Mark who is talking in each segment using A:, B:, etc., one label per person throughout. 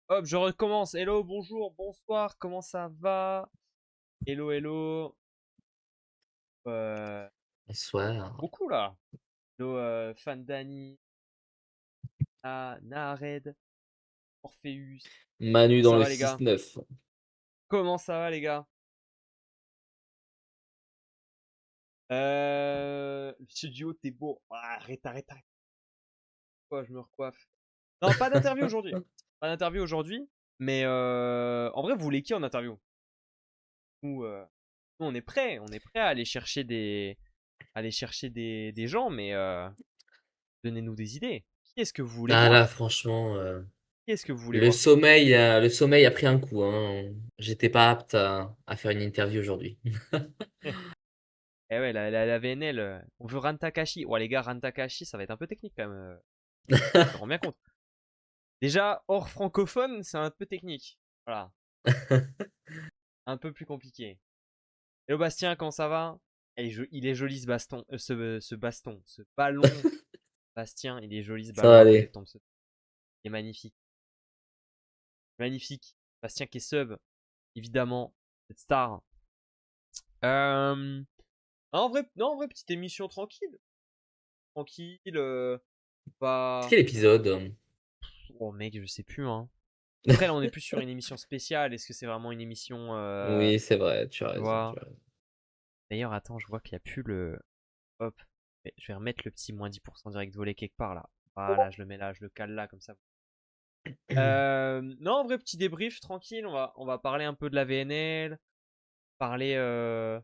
A: Hop, je recommence. Hello, bonjour, bonsoir, comment ça va? Hello, hello. Euh,
B: Bonsoir.
A: beaucoup là. Hello, Fan Dani, Nared, Orpheus.
B: Manu
A: Comment
B: dans
A: ça
B: le
A: va les gars?
B: 6-9.
A: Comment ça va les gars? Le studio, t'es beau. Ah, arrête, arrête, arrête. Quoi, je me recoiffe. Non, pas d'interview aujourd'hui. Pas d'interview aujourd'hui. Mais en vrai, vous voulez qui en interview? Nous, on est prêts. On est prêts à aller chercher des gens, mais donnez-nous des idées. Qui est-ce que vous voulez
B: Ah là,
A: voir?
B: franchement,
A: Qui est-ce que vous voulez
B: le
A: voir?
B: sommeil, le sommeil a pris un coup, hein. J'étais pas apte à faire une interview aujourd'hui.
A: Eh ouais, la VNL, on veut Ran Takashi. Ouais, les gars, Ran Takashi, ça va être un peu technique quand même. Je me rends bien compte. Déjà, hors francophone, c'est un peu technique. Voilà, un peu plus compliqué. Hello Bastien, comment ça va? Il est joli ce baston, ce ballon. Bastien, il est joli ce
B: Ça va
A: ballon. Attends, il
B: aller.
A: tombe. Il est magnifique. Magnifique. Bastien qui est sub, évidemment, cette star. Euh, en vrai, non, en vrai, petite émission tranquille. Tranquille,
B: C'est
A: pas.
B: quel épisode?
A: Oh mec, je sais plus, hein. Après, là, on est plus sur une émission spéciale. Est-ce que c'est vraiment une émission,
B: Oui, c'est vrai, tu as
A: tu
B: raison, tu
A: vois?
B: as raison.
A: D'ailleurs, attends, je vois qu'il n'y a plus le. Hop. Je vais remettre le petit moins 10% direct volé quelque part là. Voilà, je le mets là, je le cale là, comme ça. Non, en vrai, petit débrief tranquille. On va parler un peu de la VNL, parler de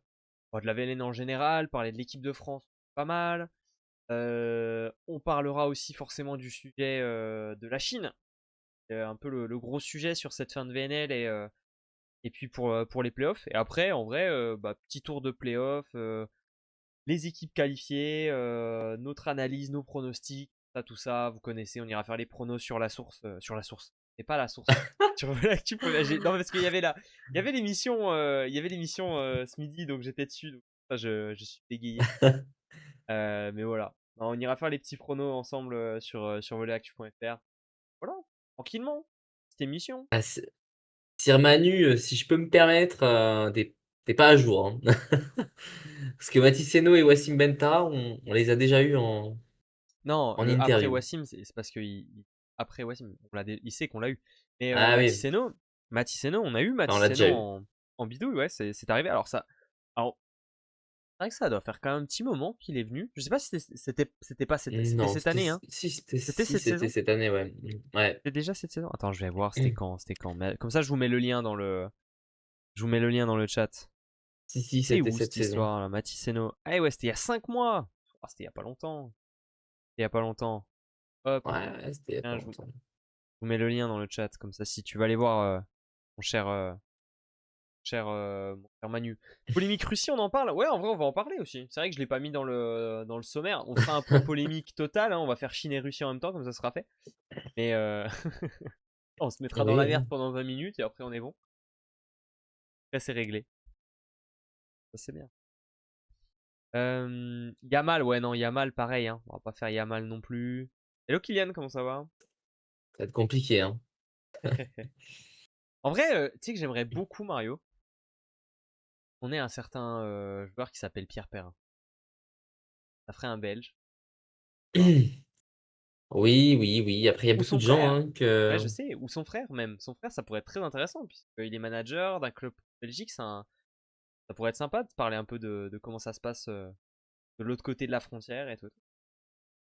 A: la VNL en général, parler de l'équipe de France, pas mal. On parlera aussi forcément du sujet de la Chine. Un peu le gros sujet sur cette fin de VNL et puis pour les playoffs. Et après, en vrai, petit tour de playoffs, les équipes qualifiées, notre analyse, nos pronostics, tout ça, vous connaissez. On ira faire les pronos sur la source. Sur la source. C'est pas la source. Sur l'actu. Non, parce qu'il y avait il y avait l'émission ce midi, donc j'étais dessus. Donc, ça, je suis bégayé. Mais voilà. Non, on ira faire les petits pronos ensemble sur volleyactu.fr. Voilà, tranquillement. Petite émission.
B: Ah, Sir Manu, si je peux me permettre, t'es pas à jour, hein. Parce que Mathis Seno et Wassim Benta, on les a déjà eus
A: Non,
B: en
A: le après
B: interview.
A: Wassim, c'est parce que après Wassim, il sait qu'on l'a eu. Mais
B: Ah oui,
A: Mathisseno, on a eu
B: on l'a
A: Mathisseno
B: déjà eu.
A: en bidouille, ouais, c'est arrivé. Alors, c'est vrai que ça doit faire quand même un petit moment qu'il est venu. Je sais pas si c'était pas c'était
B: Non,
A: cette année, hein. C'était
B: si,
A: cette
B: c'était
A: saison?
B: cette année, ouais. Ouais.
A: C'était déjà cette saison? Attends, je vais voir, c'était quand. Mais comme ça, je vous mets le lien dans le chat.
B: Si,
A: C'est
B: c'était
A: où
B: cette
A: cette
B: saison.
A: histoire là, Mathisseno? Ah ouais, c'était il y a 5 mois. Ah, c'était il y a pas longtemps. C'était il y a pas longtemps. Hop,
B: Ouais, c'était il y a pas
A: tiens, je
B: longtemps.
A: vous mets le lien dans le chat. Comme ça, si tu vas aller voir, mon mon cher Manu. Polémique Russie, on en parle? Ouais, en vrai, on va en parler aussi. C'est vrai que je l'ai pas mis dans le sommaire. On fera un point polémique total, hein. On va faire Chine et Russie en même temps, comme ça sera fait. Mais on se mettra dans la
B: Oui,
A: merde pendant 20 minutes et après on est bon. Là, c'est réglé. Ça, c'est bien. Yamal, ouais, non, Yamal, pareil, hein. On va pas faire Yamal non plus. Hello Kylian, comment ça va?
B: ça va être compliqué, hein.
A: En vrai, tu sais que j'aimerais beaucoup Mario. On est un certain joueur qui s'appelle Pierre Perrin. Ça ferait un Belge, tu vois.
B: Oui, oui, oui. Après, il y a
A: Ou
B: beaucoup
A: son
B: de gens,
A: frère.
B: hein,
A: Ouais,
B: que.
A: je sais. Ou son frère même. Son frère, ça pourrait être très intéressant puisqu'il est manager d'un club belgique. Ça pourrait être sympa de parler un peu de comment ça se passe de l'autre côté de la frontière et tout.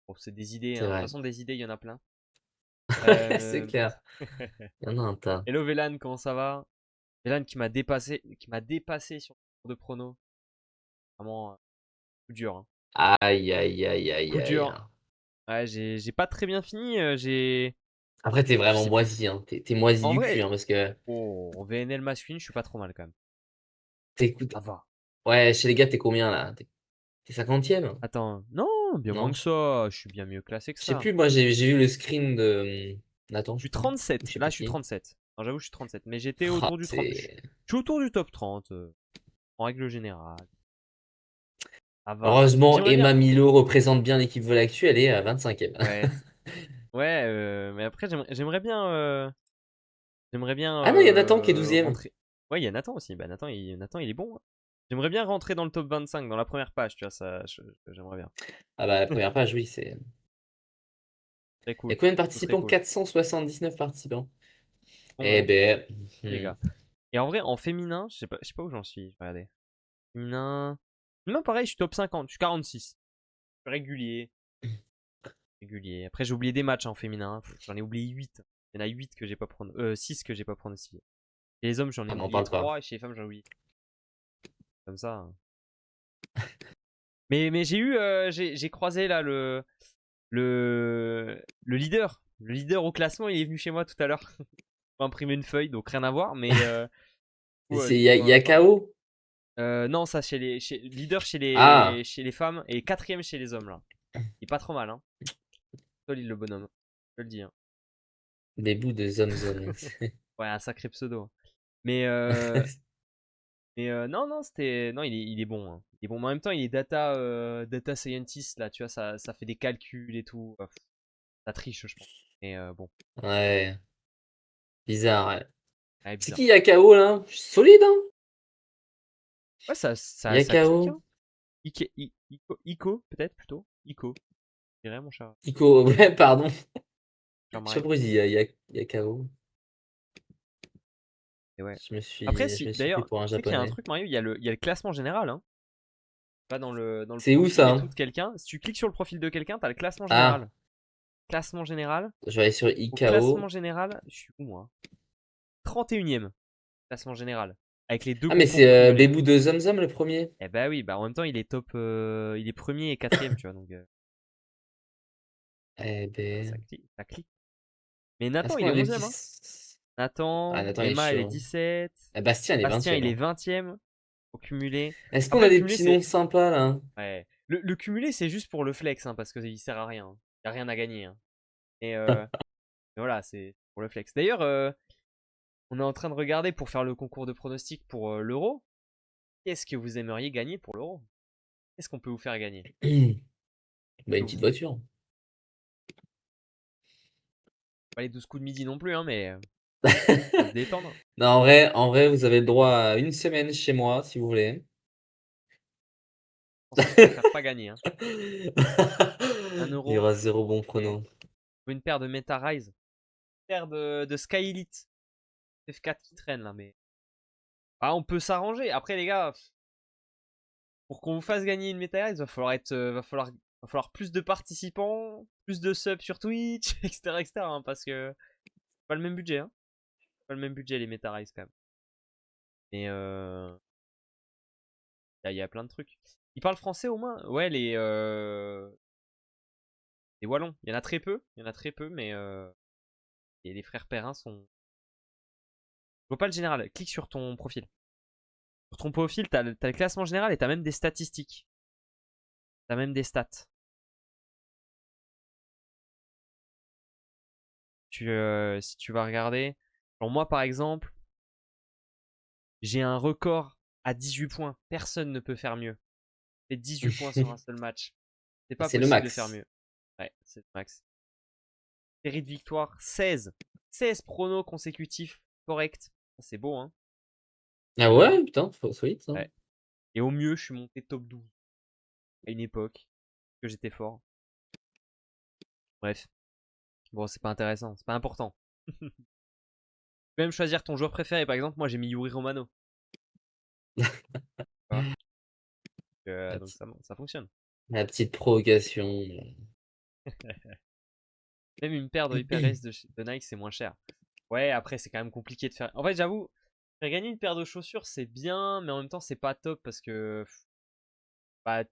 A: Bon, c'est des idées,
B: C'est
A: hein. De toute
B: vrai.
A: façon, des idées, il y en a plein.
B: C'est
A: Euh...
B: clair. Il y en a un tas.
A: Hello Vélan, comment ça va? Vélan qui m'a dépassé sur le tour de prono. Vraiment, coup dur, hein.
B: Aïe, aïe, aïe, aïe,
A: Coup
B: aïe.
A: dur. Ouais, j'ai pas très bien fini.
B: Après, t'es
A: Je
B: vraiment
A: sais plus.
B: moisi, hein. T'es moisi
A: En
B: du cul,
A: vrai,
B: hein, parce que
A: oh, en VNL masculine, je suis pas trop mal quand même.
B: t'écoutes.
A: Ça va.
B: Ouais, chez les gars, t'es combien là? T'es 50e?
A: Attends, non, bien moins que
B: Non?
A: ça. Je suis bien mieux classé que
B: Je sais
A: ça.
B: plus, moi j'ai vu le screen de Nathan,
A: Je
B: je
A: suis
B: crois. Ou
A: 37.
B: je sais
A: Là,
B: plus
A: je suis
B: qui.
A: 37. Non, j'avoue, je suis 37. Mais j'étais
B: Ah,
A: autour du 30. Je suis autour du top 30, en règle générale. Ça va.
B: Heureusement,
A: J'aimerais bien.
B: Emma Milo représente bien l'équipe Volactu, elle est à 25e.
A: Ouais. Ouais, mais après, j'aimerais bien. J'aimerais bien
B: Ah non, il y a Nathan qui est 12e.
A: rentrer. Ouais, il y a Nathan aussi. Bah, Nathan, il est bon, hein. J'aimerais bien rentrer dans le top 25, dans la première page, tu vois, ça, j'aimerais bien.
B: Ah bah, la première page, oui, c'est.
A: Très
B: Il y a
A: cool.
B: combien de
A: Ce serait
B: participants?
A: cool.
B: 479 participants.
A: Bon,
B: Eh
A: ouais,
B: ben.
A: les
B: hmm.
A: gars. Et en vrai, en féminin, je sais pas où j'en suis. Regardez. Féminin. Non, pareil, je suis top 50, je suis 46. Je suis régulier. Régulier. Après, j'ai oublié des matchs en féminin. J'en ai oublié 8. Il y en a 8 que j'ai pas prendre. 6 que j'ai pas prendre ici. Et les hommes, j'en ai
B: Ah, m'en
A: oublié
B: parle pas.
A: 3. Et chez les femmes, j'en ai oublié. Comme ça, hein. Mais j'ai eu. J'ai croisé là le leader. Le leader au classement, il est venu chez moi tout à l'heure. Pour imprimer une feuille, donc rien à voir. Mais
B: Il y a
A: enfin,
B: KO?
A: non, ça leader
B: Ah,
A: chez les femmes et quatrième chez les hommes là. Il est pas trop mal, hein. Solide le bonhomme. Je le dis, hein.
B: des bouts de Zom Zom.
A: Ouais, un sacré pseudo, hein. Mais non, non, non, il est bon, hein. Il est bon, mais en même temps, il est data scientist là, tu vois, ça fait des calculs et tout. Ça triche, je pense. Mais bon,
B: Ouais, bizarre, ouais.
A: ouais,
B: C'est
A: bizarre.
B: qui Yakao là? Solide, hein?
A: Ouais, ça clique,
B: Yakao?
A: hein. Ico, peut-être plutôt. Ico, je dirais, mon cher,
B: Iko, ouais, pardon.
A: cher
B: Je sais pas
A: Mario.
B: pourquoi je dis Yakao.
A: Et ouais. Après,
B: Je
A: si,
B: me suis pris
A: d'ailleurs,
B: pour un
A: tu sais qu'il y a un
B: japonais.
A: truc, Mario, il y a le classement général, hein. Pas dans le
B: C'est où
A: profil
B: ça,
A: et
B: hein?
A: tout de quelqu'un. Si tu cliques sur le profil de quelqu'un, t'as le classement
B: Ah,
A: général. Classement général.
B: je vais aller sur
A: Au
B: Ikao.
A: classement général, je suis où, moi? 31e classement général. Avec les deux
B: Ah, mais
A: concours
B: c'est
A: cumulés.
B: Bébou de Zomzom le premier.
A: Eh bah oui, bah en même temps, il est top. Il est premier et quatrième, tu vois. Donc,
B: Eh
A: ça
B: ben.
A: clique, ça clique. Mais
B: Ah,
A: Nathan,
B: c'est
A: il
B: quoi,
A: est
B: on est
A: 11e, hein.
B: 10. Ah,
A: Nathan,
B: Nathan est
A: Emma, elle est
B: chaud.
A: 17.
B: Ah, Bastien, il est
A: Bastien,
B: 20e,
A: il est
B: hein.
A: 20e au cumulé.
B: Est-ce qu'on
A: Après,
B: a
A: le
B: des
A: cumulé,
B: petits noms
A: c'est.
B: sympas là?
A: Ouais. Le cumulé, c'est juste pour le flex, hein, parce qu'il sert à rien, hein. Il n'y a rien à gagner, hein. Et voilà, c'est pour le flex. D'ailleurs, on est en train de regarder pour faire le concours de pronostics pour l'euro. Qu'est-ce que vous aimeriez gagner pour l'euro? Qu'est-ce qu'on peut vous faire gagner?
B: Bah,
A: Que
B: une petite
A: vous...
B: voiture.
A: Pas les 12 coups de midi non plus, hein, mais faut se détendre.
B: Non, en vrai, vous avez le droit à une semaine chez moi si vous voulez.
A: Je pense que je préfère pas gagner, hein. Un
B: Il y
A: euro
B: aura zéro bon
A: et
B: pronom.
A: une paire de Meta Rise. Une paire de Sky Elite. F4 qui traîne là, mais. Ah, on peut s'arranger. Après, les gars, pour qu'on vous fasse gagner une Meta Rise, va falloir plus de participants, plus de subs sur Twitch, etc. etc. hein, parce que c'est pas le même budget, hein. C'est pas le même budget les Meta Rise quand même. Mais il y a plein de trucs. Ils parlent français au moins? Ouais, les Wallons. Il y en a très peu. Il y en a très peu, mais et les frères Perrin sont. Je vois pas le général. Clique sur ton profil. Sur ton profil, t'as le classement général et t'as même des statistiques. T'as même des stats. Si tu vas regarder. Alors moi, par exemple, j'ai un record à 18 points. Personne ne peut faire mieux. J'ai 18 points sur un seul match. C'est pas
B: C'est le
A: possible de faire
B: max.
A: mieux. Ouais, c'est le max. Série de victoires, 16. 16 pronos consécutifs corrects. C'est beau, hein.
B: Ah
A: Beau, hein.
B: ouais, putain, solide ça.
A: Ouais. Et au mieux, je suis monté top 12 à une époque que j'étais fort. Bref. Bon, c'est pas intéressant, c'est pas important. Tu peux même choisir ton joueur préféré. Par exemple, moi j'ai mis Yuri Romano. Tu vois.
B: La
A: Donc
B: petite,
A: ça fonctionne.
B: la petite provocation.
A: Même une paire de Hyper Race de Nike, c'est moins cher. Ouais, après, c'est quand même compliqué de faire. En fait, j'avoue, faire gagner une paire de chaussures, c'est bien, mais en même temps, c'est pas top parce que. Bah, tu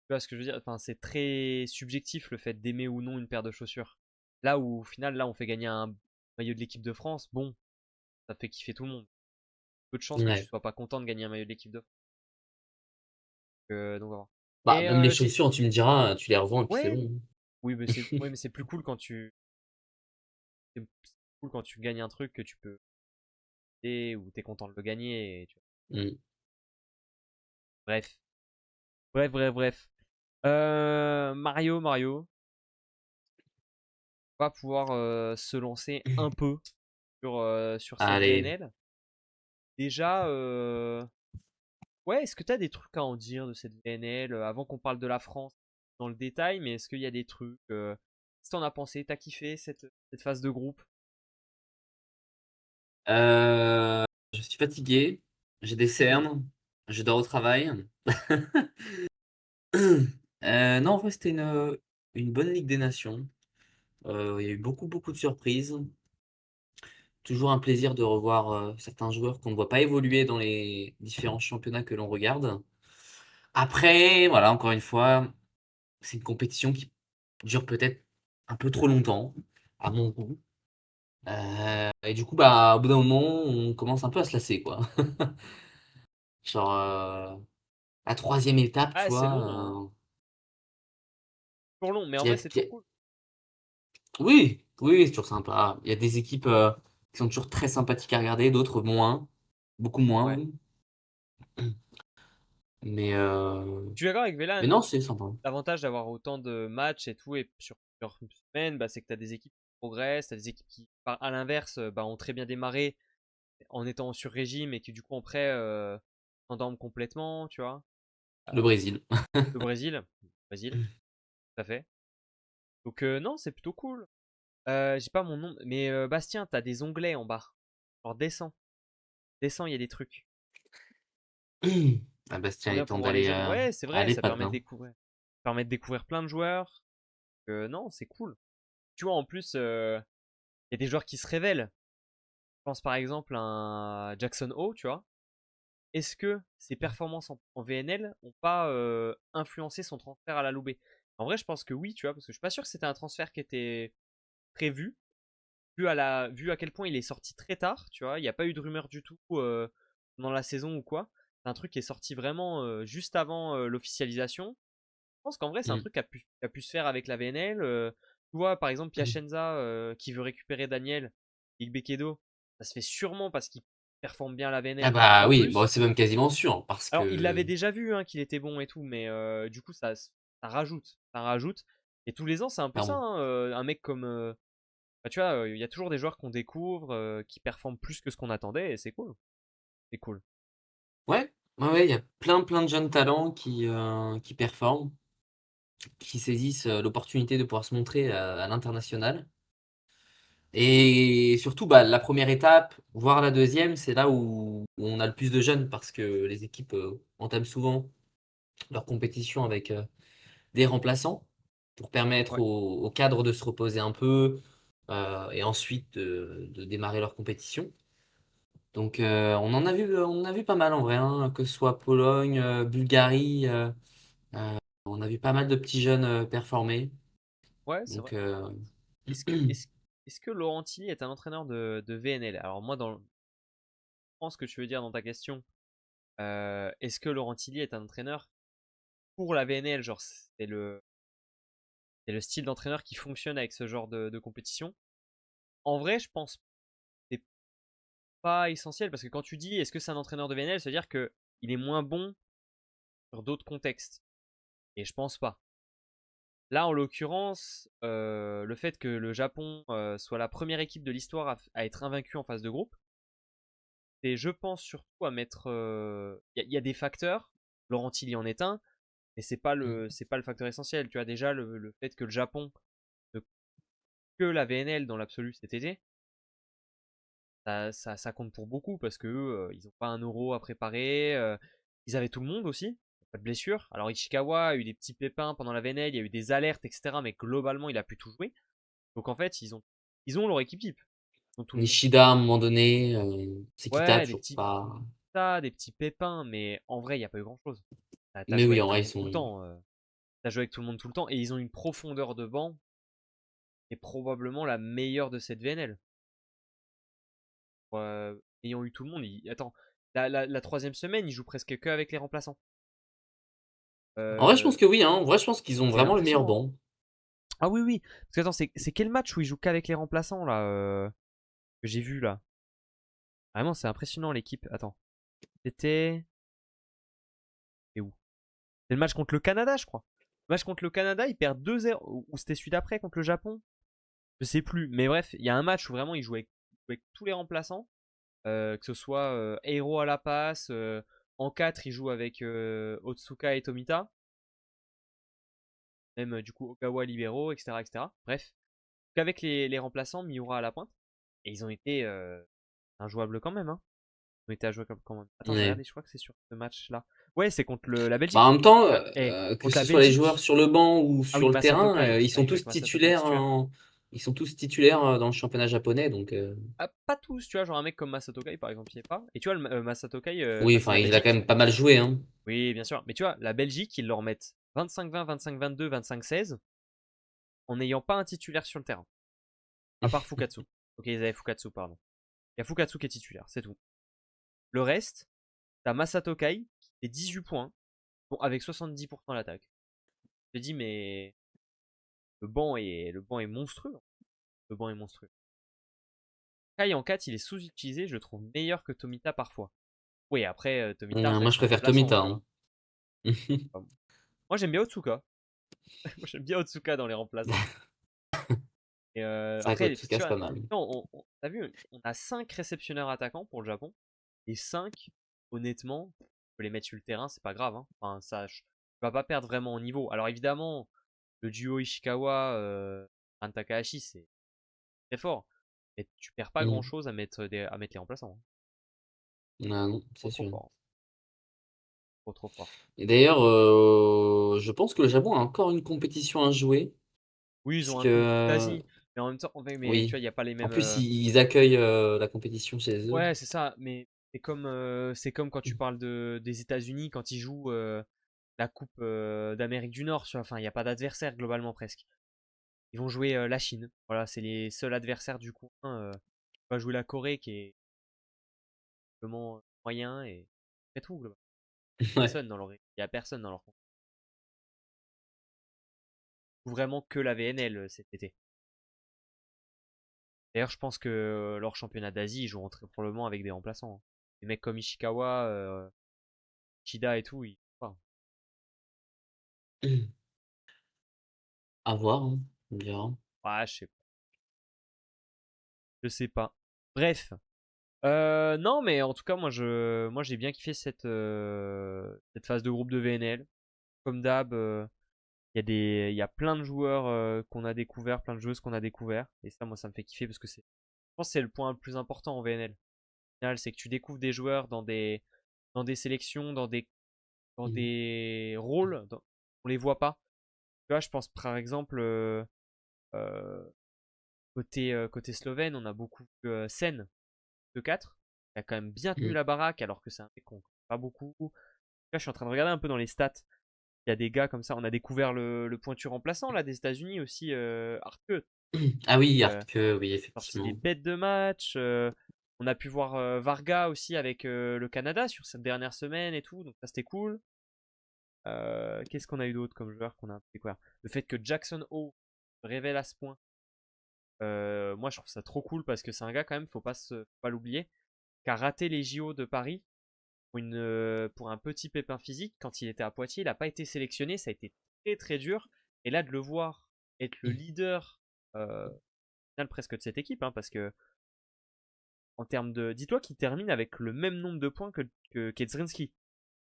A: vois ce que je veux dire? Enfin, c'est très subjectif le fait d'aimer ou non une paire de chaussures. Là où, au final, là, on fait gagner un maillot de l'équipe de France, bon, ça fait kiffer tout le monde. Peu de chance que tu
B: Ouais.
A: sois pas content de gagner un maillot de l'équipe de France. Donc voilà.
B: Bah,
A: Et
B: même les chaussures, tu me diras, tu les revends et puis c'est
A: ouais,
B: bon.
A: oui, mais c'est plus cool quand tu. C'est cool quand tu gagnes un truc que tu peux. Ou t'es content de le gagner.
B: Mm.
A: Bref. Bref, bref, bref. Mario va pouvoir se lancer un peu sur cette
B: Allez.
A: VNL. Déjà, ouais, est-ce que tu as des trucs à en dire de cette VNL avant qu'on parle de la France dans le détail, mais est-ce qu'il y a des trucs qu'est-ce que t'en as pensé? T'as kiffé cette phase de groupe?
B: Je suis fatigué, j'ai des cernes, je dors au travail. Non, en vrai, c'était une bonne Ligue des Nations. Il y a eu beaucoup, beaucoup de surprises. Toujours un plaisir de revoir certains joueurs qu'on ne voit pas évoluer dans les différents championnats que l'on regarde. Après, voilà, encore une fois, c'est une compétition qui dure peut-être un peu trop longtemps, à mon goût. Et du coup, bah, au bout d'un moment, on commence un peu à se lasser, quoi. Genre, la troisième étape, tu
A: Ah, c'est
B: vois.
A: long, hein. Toujours long, mais en
B: Il y a-
A: vrai, c'est
B: il y
A: toujours
B: a-
A: cool.
B: Oui, oui, c'est toujours sympa. Il y a des équipes qui sont toujours très sympathiques à regarder, d'autres moins, beaucoup moins
A: Ouais.
B: même. Mais,
A: Je suis d'accord avec
B: mais
A: Vélan.
B: non, c'est sympa.
A: L'avantage d'avoir autant de matchs et tout, et sur plusieurs semaines, bah, c'est que tu as des équipes qui progressent, tu as des équipes qui, à l'inverse, bah, ont très bien démarré en étant sur régime et qui, du coup, après, s'endorment complètement, tu vois.
B: Le
A: Euh,
B: Brésil.
A: le Brésil, tout à fait. Donc, non, c'est plutôt cool. J'ai pas mon nom, mais Bastien, t'as des onglets en bas. Alors, descends, descends, il y a des trucs.
B: Ah, Bastien,
A: On
B: il est
A: vient pour
B: temps
A: voir les
B: d'aller
A: jeunes. Ouais, c'est
B: à
A: vrai, ça
B: l'EHPAD,
A: permet de
B: hein.
A: découvrir. Ça permet de découvrir plein de joueurs. Non, c'est cool. Tu vois, en plus, il y a des joueurs qui se révèlent. Je pense par exemple à un Jackson O, tu vois. Est-ce que ses performances en VNL n'ont pas influencé son transfert à la Loubet? En vrai, je pense que oui, tu vois, parce que je suis pas sûr que c'était un transfert qui était prévu, vu à quel point il est sorti très tard, tu vois. Il n'y a pas eu de rumeur du tout dans la saison ou quoi. C'est un truc qui est sorti vraiment juste avant l'officialisation. Je pense qu'en vrai, c'est un
B: Mm.
A: truc qui a pu se faire avec la VNL. Tu vois, par exemple, Piacenza qui veut récupérer Daniel, Igbekedo, ça se fait sûrement parce qu'il performe bien à la
B: Ah
A: VNL
B: bah
A: en
B: oui, bon,
A: plus.
B: c'est même quasiment sûr, parce
A: Alors, il l'avait
B: que...
A: déjà vu hein, qu'il était bon et tout, mais du coup, ça rajoute. Ça rajoute. Et tous les ans, c'est un peu ça.
B: Clairement.
A: Hein, un mec comme. Bah, tu vois, il y a toujours des joueurs qu'on découvre, qui performent plus que ce qu'on attendait, et c'est cool. C'est cool.
B: Ouais, ouais, ouais, il y a plein, plein de jeunes talents qui performent, qui saisissent l'opportunité de pouvoir se montrer à l'international. Et surtout, bah, la première étape, voire la deuxième, c'est là où on a le plus de jeunes parce que les équipes entament souvent leur compétition avec des remplaçants pour permettre
A: Ouais,
B: au cadre de se reposer un peu et ensuite de démarrer leur compétition. Donc on en a vu pas mal en vrai, hein, que ce soit Pologne, Bulgarie, on a vu pas mal de petits jeunes performer.
A: ouais, c'est vrai.
B: Donc
A: Est-ce que, est-ce, est-ce que Laurent Tilly est un entraîneur de VNL? Alors, moi, je pense que tu veux dire dans ta question, est-ce que Laurent Tilly est un entraîneur pour la VNL? Genre, c'est le style d'entraîneur qui fonctionne avec ce genre de compétition. En vrai, je pense que c'est pas essentiel parce que quand tu dis est-ce que c'est un entraîneur de VNL, c'est-à-dire que il est moins bon sur d'autres contextes. Et je pense pas. Là, en l'occurrence, le fait que le Japon soit la première équipe de l'histoire à être invaincue en phase de groupe, c'est, je pense, surtout à mettre. Il y a des facteurs. Laurent Tilly en est un, mais c'est pas le facteur essentiel. Tu as déjà le fait que le Japon ne que la VNL dans l'absolu cet été, ça compte pour beaucoup parce que eux, ils n'ont pas un euro à préparer. Ils avaient tout le monde aussi, pas de blessure. Alors Ichikawa a eu des petits pépins pendant la VNL, il y a eu des alertes, etc. Mais globalement, il a pu tout jouer. Donc en fait, ils ont leur équipe type. Ils ont tout le monde.
B: Nishida, à un moment donné, Sekita,
A: Ouais, des
B: toujours
A: petits
B: pas.
A: tas, des petits pépins, mais en vrai, il n'y a pas eu grand-chose. T'as
B: Mais
A: joué
B: oui,
A: avec
B: en
A: tout
B: vrai,
A: le
B: ils
A: monde tout le
B: sont.
A: temps. T'as joué avec tout le monde tout le temps. Et ils ont une profondeur de banc qui est probablement la meilleure de cette VNL. Ayant eu tout le monde, attends, la troisième semaine, ils jouent presque que avec les remplaçants.
B: En vrai, je pense
A: Euh,
B: que oui, hein. En vrai, je pense qu'ils ont
A: c'est
B: vraiment le meilleur
A: impressionnant.
B: banc.
A: Ah oui, oui. Parce que attends, c'est quel match où ils jouent qu'avec les remplaçants là que j'ai vu là? Vraiment, c'est impressionnant l'équipe. Attends, c'était. C'est où? C'est le match contre le Canada, je crois. Le match contre le Canada, ils perdent 2-0. Ou c'était celui d'après contre le Japon? Je sais plus. Mais bref, il y a un match où vraiment ils jouaient avec tous les remplaçants, que ce soit Eiro à la passe, en 4, il joue avec Otsuka et Tomita, même du coup Ogawa libéraux, etc., etc. Bref, qu'avec les remplaçants, Miura à la pointe, et ils ont été injouables quand même. Hein. Ils ont été à jouer quand même. Attends, je vais
B: Ouais.
A: regarder, je crois que c'est sur ce match-là. Ouais, c'est contre la
B: Bah, en
A: Belgique.
B: même temps, que
A: Contre la
B: ce soit les joueurs
A: Belgique.
B: sur le banc ou
A: Ah oui,
B: sur le
A: Masato
B: terrain,
A: Kai.
B: ils
A: Ah
B: sont
A: oui,
B: tous
A: Masato Kai
B: titulaires
A: titulaire.
B: ils sont tous titulaires dans le championnat japonais, donc
A: Ah, pas tous, tu vois, genre un mec comme Masato Kai par exemple, il est pas. Et tu vois, Masato Kai
B: oui,
A: face à
B: enfin,
A: la
B: il a quand
A: Belgique.
B: même pas mal joué, hein.
A: Oui, bien sûr. Mais tu vois, la Belgique, ils leur mettent 25-20, 25-22, 25-16 en n'ayant pas un titulaire sur le terrain. À part Fukatsu. Ok, ils avaient Fukatsu, pardon. Il y a Fukatsu qui est titulaire, c'est tout. Le reste, t'as Masato Kai qui fait 18 points, bon, avec 70% à l'attaque. Je te dis, mais le banc est monstrueux. Le banc est monstrueux. Kai en 4, il est sous-utilisé, je le trouve meilleur que Tomita parfois. Oui, après, Tomita
B: Moi, je
A: reste un
B: préfère
A: remplaçant,
B: Tomita,
A: tu vois.
B: hein.
A: Enfin, moi, j'aime bien Otsuka. Moi, j'aime bien Otsuka dans les remplaçants. Et
B: C'est vrai que
A: après,
B: Otsuka,
A: tu
B: c'est
A: vois,
B: pas mal.
A: non, t'as vu, on a 5 réceptionneurs attaquants pour le Japon. Et 5, honnêtement, on peut les mettre sur le terrain, c'est pas grave. Hein. Enfin, tu vas pas perdre vraiment en niveau. Alors évidemment, le duo Ishikawa, Ran Takahashi, c'est très fort. Mais tu perds pas grand
B: Mm.
A: chose à mettre les remplaçants. Hein.
B: Ah non,
A: Trop
B: c'est
A: trop
B: sûr.
A: fort. Hein. Trop trop fort.
B: Et d'ailleurs, je pense que le Japon a encore une compétition à jouer,
A: Oui, ils ont
B: puisque
A: un Coupe d'Asie. Mais en même temps, mais tu
B: oui,
A: vois, il n'y a pas les
B: en
A: mêmes.
B: plus ils accueillent la compétition chez eux.
A: Ouais, c'est ça. Mais c'est comme quand tu parles des États-Unis, quand ils jouent la Coupe d'Amérique du Nord. Tu vois. Enfin, il n'y a pas d'adversaire globalement presque. Ils vont jouer la Chine. Voilà, c'est les seuls adversaires du coin. On va jouer la Corée qui est vraiment moyen et c'est tout globalement.
B: Ouais.
A: Personne dans leur, il y a personne dans leur compte. Vraiment que la VNL cet été. D'ailleurs, je pense que leur championnat d'Asie, ils joueront très probablement avec des remplaçants. Hein. Des mecs comme Ishikawa, Shida et tout, ils pas.
B: À voir, hein, on verra.
A: Ouais, je sais pas. Je sais pas. Bref. Non, mais en tout cas, moi j'ai bien kiffé cette phase de groupe de VNL. Comme d'hab, il y a plein de joueurs qu'on a découvert, plein de joueuses qu'on a découvert. Et ça, moi, ça me fait kiffer parce que je pense que c'est le point le plus important en VNL. Au final, c'est que tu découvres des joueurs dans des sélections, dans des rôles, on les voit pas. Tu vois, je pense par exemple euh, côté slovène, on a beaucoup Sen de 4 qui a quand même bien tenu
B: Mm.
A: la baraque alors que c'est un mec qu'on connaît pas beaucoup. Là, je suis en train de regarder un peu dans les stats. Il y a des gars comme ça. On a découvert le pointu remplaçant là des États-Unis aussi, Artke.
B: Ah oui,
A: Euh,
B: Arc, oui,
A: sorti des
B: effectivement.
A: bêtes de match. On a pu voir Varga aussi avec le Canada sur cette dernière semaine et tout. Donc ça c'était cool. Qu'est-ce qu'on a eu d'autre comme joueur qu'on a découvert? Le fait que Jackson O se révèle à ce point. Moi je trouve ça trop cool parce que c'est un gars quand même, faut pas l'oublier, qui a raté les JO de Paris pour un petit pépin physique. Quand il était à Poitiers, il n'a pas été sélectionné. Ça a été très très dur. Et là, de le voir être le leader final presque de cette équipe, hein, parce que en termes de. Dis-toi qu'il termine avec le même nombre de points que Kedzrinski. Tu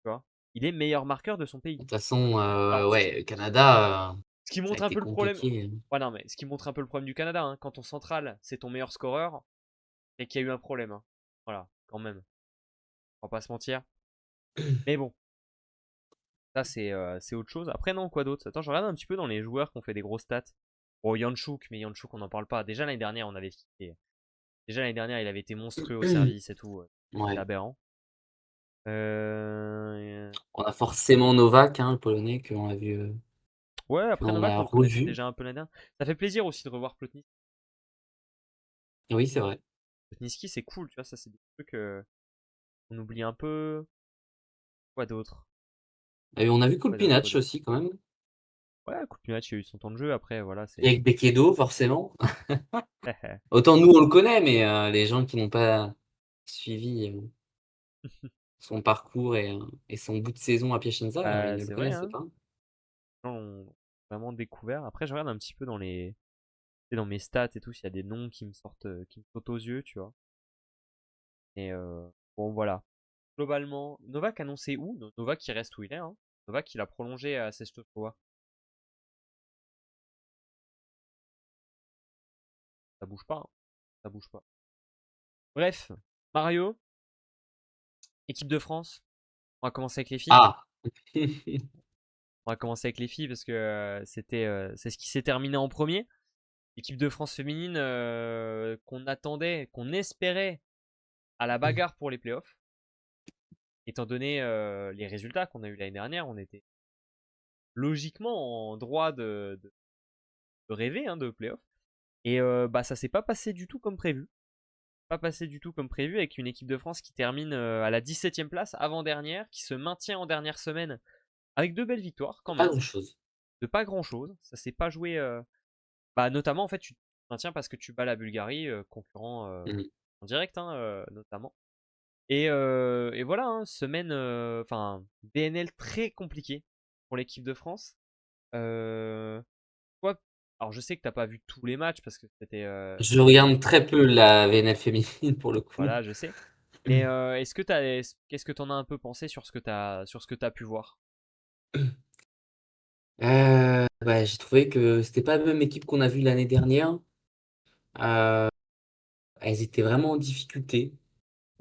A: vois, il est meilleur marqueur de son pays.
B: De toute façon,
A: Alors,
B: ouais, Canada,
A: ce qui
B: ça a
A: montre un
B: été
A: peu le problème.
B: compliqué.
A: Ouais, non, mais ce qui montre un peu le problème du Canada, hein, quand ton central c'est ton meilleur scoreur, c'est qu'il y a eu un problème. Hein. Voilà, quand même. On va pas se mentir. Mais bon, ça, c'est autre chose. Après, non, quoi d'autre? Attends, je regarde un petit peu dans les joueurs qui ont fait des grosses stats. Bon, Yanchuk, mais Yanchuk, on n'en parle pas. Déjà l'année dernière, on avait kiffé. Déjà l'année dernière, il avait été monstrueux au service et tout. C'était
B: Ouais.
A: aberrant. Euh...
B: On a forcément Novak, hein, le Polonais,
A: Ouais, après
B: qu'on
A: Novak,
B: a
A: on le connaissait
B: revu.
A: déjà un peu l'année dernière. Ça fait plaisir aussi de revoir Plotnitsky.
B: Oui, c'est vrai.
A: Plotnitsky, c'est cool, tu vois. Ça, c'est des trucs qu'on oublie un peu. Quoi d'autre?
B: Et on a vu
A: Quoi d'autre? Quoi
B: Kulpinac
A: d'autre?
B: aussi, quand même.
A: Ouais, Koupinac, il a eu son temps de jeu. Après, voilà,
B: Et
A: c'est.
B: avec Bekedo, forcément. Autant nous, on le connaît, mais les gens qui n'ont pas suivi son parcours et son bout de saison à Piacenza, ils
A: Bah,
B: ne le
A: c'est vrai,
B: connaissaient
A: hein.
B: pas.
A: Les gens l'ont vraiment découvert. Après, je regarde un petit peu dans les Et dans mes stats et tout, s'il y a des noms qui me sortent, qui me sautent aux yeux, tu vois. Et bon, voilà. Globalement, Novak annoncé où? Novak il reste où il est, hein. Novak il a prolongé à Czestochowa. Ça bouge pas, hein. Ça bouge pas. Bref, Mario, équipe de France. On va commencer avec les filles.
B: Ah!
A: On va commencer avec les filles parce que c'est ce qui s'est terminé en premier. Équipe de France féminine qu'on attendait, qu'on espérait à la bagarre pour les playoffs. Étant donné les résultats qu'on a eu l'année dernière, on était logiquement en droit de rêver, hein, de playoffs. Et bah ça s'est pas passé du tout comme prévu. Pas passé du tout comme prévu avec une équipe de France qui termine à la 17e place, avant-dernière, qui se maintient en dernière semaine avec deux belles victoires quand
B: Pas
A: même.
B: grand-chose.
A: De pas grand-chose. Ça s'est pas joué. Bah, notamment, en fait, tu te maintiens parce que tu bats la Bulgarie, concurrent
B: Mmh.
A: en direct, hein, notamment. Et voilà, hein, semaine, enfin, BNL très compliqué pour l'équipe de France. Euh, toi, alors je sais que t'as pas vu tous les matchs parce que c'était,
B: Je regarde très peu la VNF féminine pour le coup.
A: voilà, je sais. Mais qu'est-ce que t'en as un peu pensé sur ce que t'as pu voir?
B: Bah, j'ai trouvé que c'était pas la même équipe qu'on a vue l'année dernière. Euh, Elles étaient vraiment en difficulté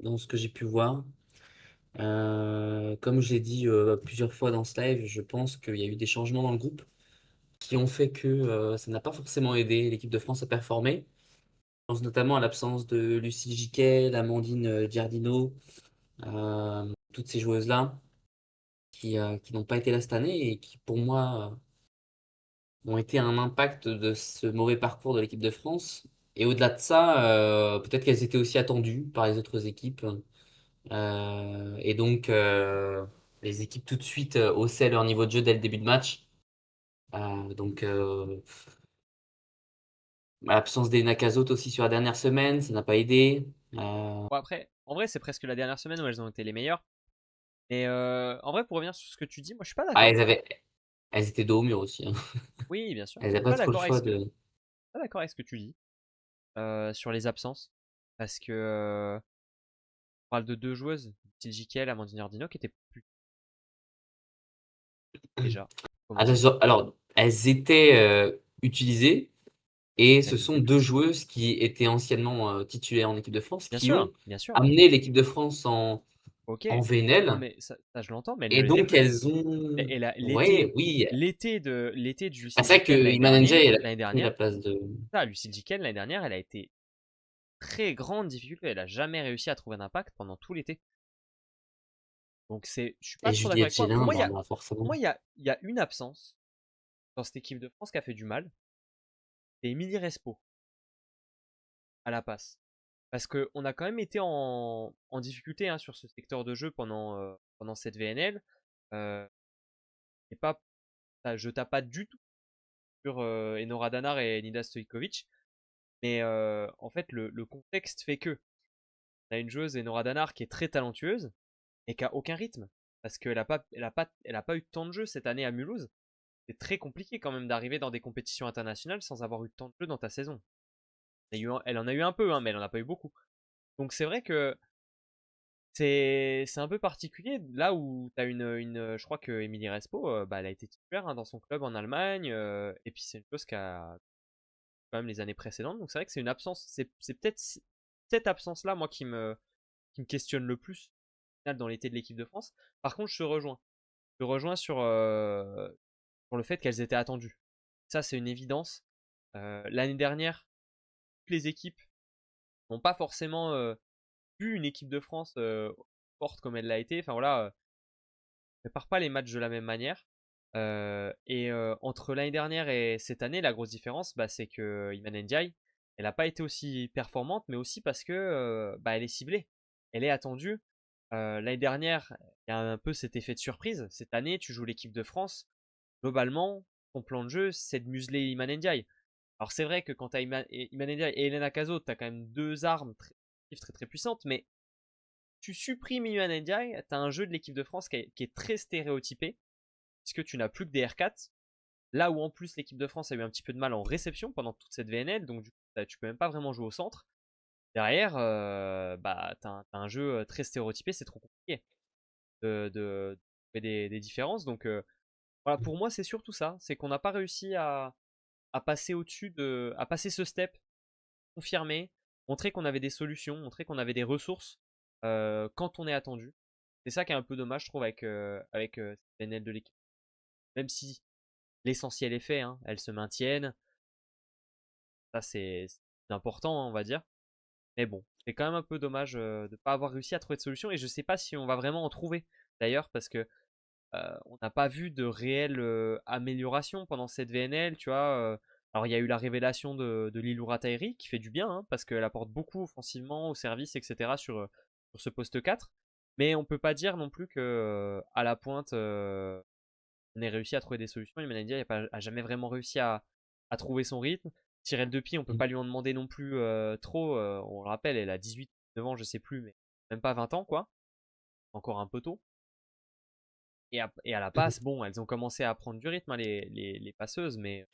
B: dans ce que j'ai pu voir. Comme je l'ai dit plusieurs fois dans ce live, je pense qu'il y a eu des changements dans le groupe qui ont fait que ça n'a pas forcément aidé l'équipe de France à performer. Je pense notamment à l'absence de Lucie Giquel, Amandine Giardino, toutes ces joueuses-là qui n'ont pas été là cette année et qui, pour moi, ont été un impact de ce mauvais parcours de l'équipe de France. Et au-delà de ça, peut-être qu'elles étaient aussi attendues par les autres équipes. Et donc, les équipes tout de suite haussaient leur niveau de jeu dès le début de match. Donc, l'absence des Nakazote aussi sur la dernière semaine, ça n'a pas aidé.
A: Bon, après, en vrai, c'est presque la dernière semaine où elles ont été les meilleures. Et en vrai, pour revenir sur ce que tu dis, moi je suis pas
B: Ah,
A: d'accord.
B: elles étaient dos au mur aussi, hein.
A: Oui, bien sûr.
B: Elles
A: Je
B: n'avaient
A: suis
B: pas
A: pas
B: trop le
A: d'accord avec
B: choix
A: ce que,
B: de.
A: pas d'accord avec ce que tu dis sur les absences. Parce que on parle de deux joueuses, Mathilde Jiquel, Amandine Ardino, qui étaient plus déjà. Commençons.
B: Alors, elles étaient utilisées. Et ce
A: Elles
B: sont
A: étaient
B: deux
A: plus.
B: joueuses qui étaient anciennement titulaires en équipe de France,
A: Bien
B: qui ont
A: sûr, bien sûr.
B: amené l'équipe de France
A: Ok.
B: en
A: Non
B: VNL.
A: mais ça je l'entends, mais elles
B: Et
A: ne l'étaient
B: donc,
A: plus.
B: elles ont.
A: Et
B: Ouais, oui.
A: l'été de
B: Ah,
A: Lucille
B: c'est vrai que
A: Jiquel
B: Iman Ndiaye, elle a
A: l'année
B: pris la
A: dernière,
B: place de.
A: ça, Lucille Jiquel l'année dernière, elle a été très grande difficulté. Elle a jamais réussi à trouver d'impact pendant tout l'été. Donc je suis pas
B: Et
A: trop d'accord
B: Juliette
A: avec toi. Pour
B: Gélin,
A: moi,
B: bah, bah,
A: pour moi,
B: forcément.
A: il y a une absence dans cette équipe de France qui a fait du mal. C'est Émilie Respo à la passe. Parce qu'on a quand même été en difficulté, hein, sur ce secteur de jeu pendant cette VNL. Euh, et pas, je tape pas du tout sur Enora Danar et Nida Stojkovic. Mais en fait, le contexte fait que on a une joueuse, Enora Danar, qui est très talentueuse et qui a aucun rythme. Parce qu'elle a pas eu de temps de jeu cette année à Mulhouse. C'est très compliqué quand même d'arriver dans des compétitions internationales sans avoir eu de temps de jeu dans ta saison. Elle en a eu un peu, hein, mais elle en a pas eu beaucoup. Donc c'est vrai que c'est un peu particulier. Là où tu as je crois que Emilie Respo, bah, elle a été titulaire, hein, dans son club en Allemagne. Et puis c'est une chose qu'a quand même les années précédentes. Donc c'est vrai que c'est une absence. C'est peut-être cette absence-là, moi, qui me questionne le plus dans l'été de l'équipe de France. Par contre, je te rejoins. Je te rejoins sur le fait qu'elles étaient attendues. Ça, c'est une évidence. L'année dernière, toutes les équipes n'ont pas forcément vu une équipe de France forte comme elle l'a été. Enfin voilà, ne prépare pas les matchs de la même manière. Entre l'année dernière et cette année, la grosse différence, bah, c'est que Iman Ndiaye, elle n'a pas été aussi performante, mais aussi parce que bah, elle est ciblée. Elle est attendue. L'année dernière, il y a un peu cet effet de surprise. Cette année, tu joues l'équipe de France. Globalement, ton plan de jeu, c'est de museler Iman Ndiaye. Alors c'est vrai que quand tu as Iman Ndiaye et Elena Caso, tu as quand même deux armes très, très puissantes, mais tu supprimes Iman Ndiaye, tu as un jeu de l'équipe de France qui est très stéréotypé, puisque tu n'as plus que des R4. Là où en plus l'équipe de France a eu un petit peu de mal en réception pendant toute cette VNL, donc du coup tu peux même pas vraiment jouer au centre. Derrière, bah, t'as un jeu très stéréotypé, c'est trop compliqué de trouver des différences. Donc voilà, pour moi c'est surtout ça, c'est qu'on n'a pas réussi à passer au-dessus à passer ce step, confirmer, montrer qu'on avait des solutions, montrer qu'on avait des ressources quand on est attendu. C'est ça qui est un peu dommage, je trouve, avec cette VNL de l'équipe. Même si l'essentiel est fait, hein, elles se maintiennent. Ça, c'est important, hein, on va dire. Mais bon, c'est quand même un peu dommage de ne pas avoir réussi à trouver de solution. Et je sais pas si on va vraiment en trouver, d'ailleurs, parce que on n'a pas vu de réelle amélioration pendant cette VNL, tu vois. Alors, il y a eu la révélation de Lilou Ratairi, qui fait du bien, hein, parce qu'elle apporte beaucoup offensivement au service, etc. sur ce poste 4. Mais on peut pas dire non plus que à la pointe, on ait réussi à trouver des solutions. Iliman Ndiaye a jamais vraiment réussi à trouver son rythme. Tyrell Depy, on peut pas lui en demander non plus trop. On le rappelle, elle a 18, 9 ans, je sais plus, mais même pas 20 ans, quoi. Encore un peu tôt. Et à la passe, bon, elles ont commencé à prendre du rythme, hein, les passeuses, mais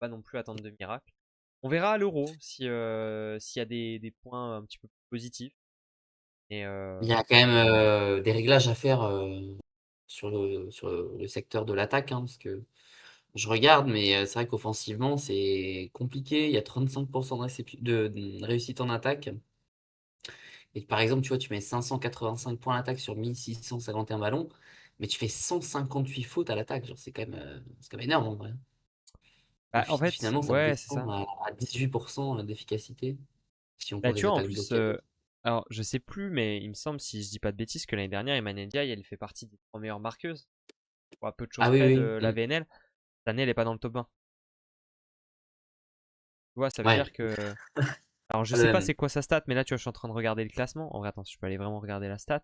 A: pas non plus attendre de miracle. On verra à l'Euro s'il y a des points un petit peu plus positifs. Et
B: Il y a quand même des réglages à faire sur le secteur de l'attaque, hein, parce que je regarde, mais c'est vrai qu'offensivement, c'est compliqué. Il y a 35% de réussite en attaque. Et par exemple, tu vois, tu mets 585 points à l'attaque sur 1651 ballons, mais tu fais 158 fautes à l'attaque. Genre, c'est quand même énorme en vrai. Donc
A: bah, en fait,
B: finalement, ça
A: ouais, c'est
B: descend
A: ça.
B: à 18% d'efficacité, si on
A: Bah,
B: compte
A: tu
B: les
A: vois, en
B: attaques
A: plus,
B: bloquées.
A: alors je sais plus, mais il me semble, si je dis pas de bêtises, que l'année dernière, Iliman Ndiaye, elle fait partie des 3 meilleures marqueuses. Ou à peu de choses
B: Ah oui,
A: près de
B: oui.
A: la VNL. Cette année, elle est pas dans le top 20. Tu vois, ça veut
B: Ouais,
A: dire que. Alors, je
B: pas le
A: sais pas
B: même.
A: c'est quoi sa stat, mais là, tu vois, je suis en train de regarder le classement. En vrai, attends, je peux aller vraiment regarder la stat.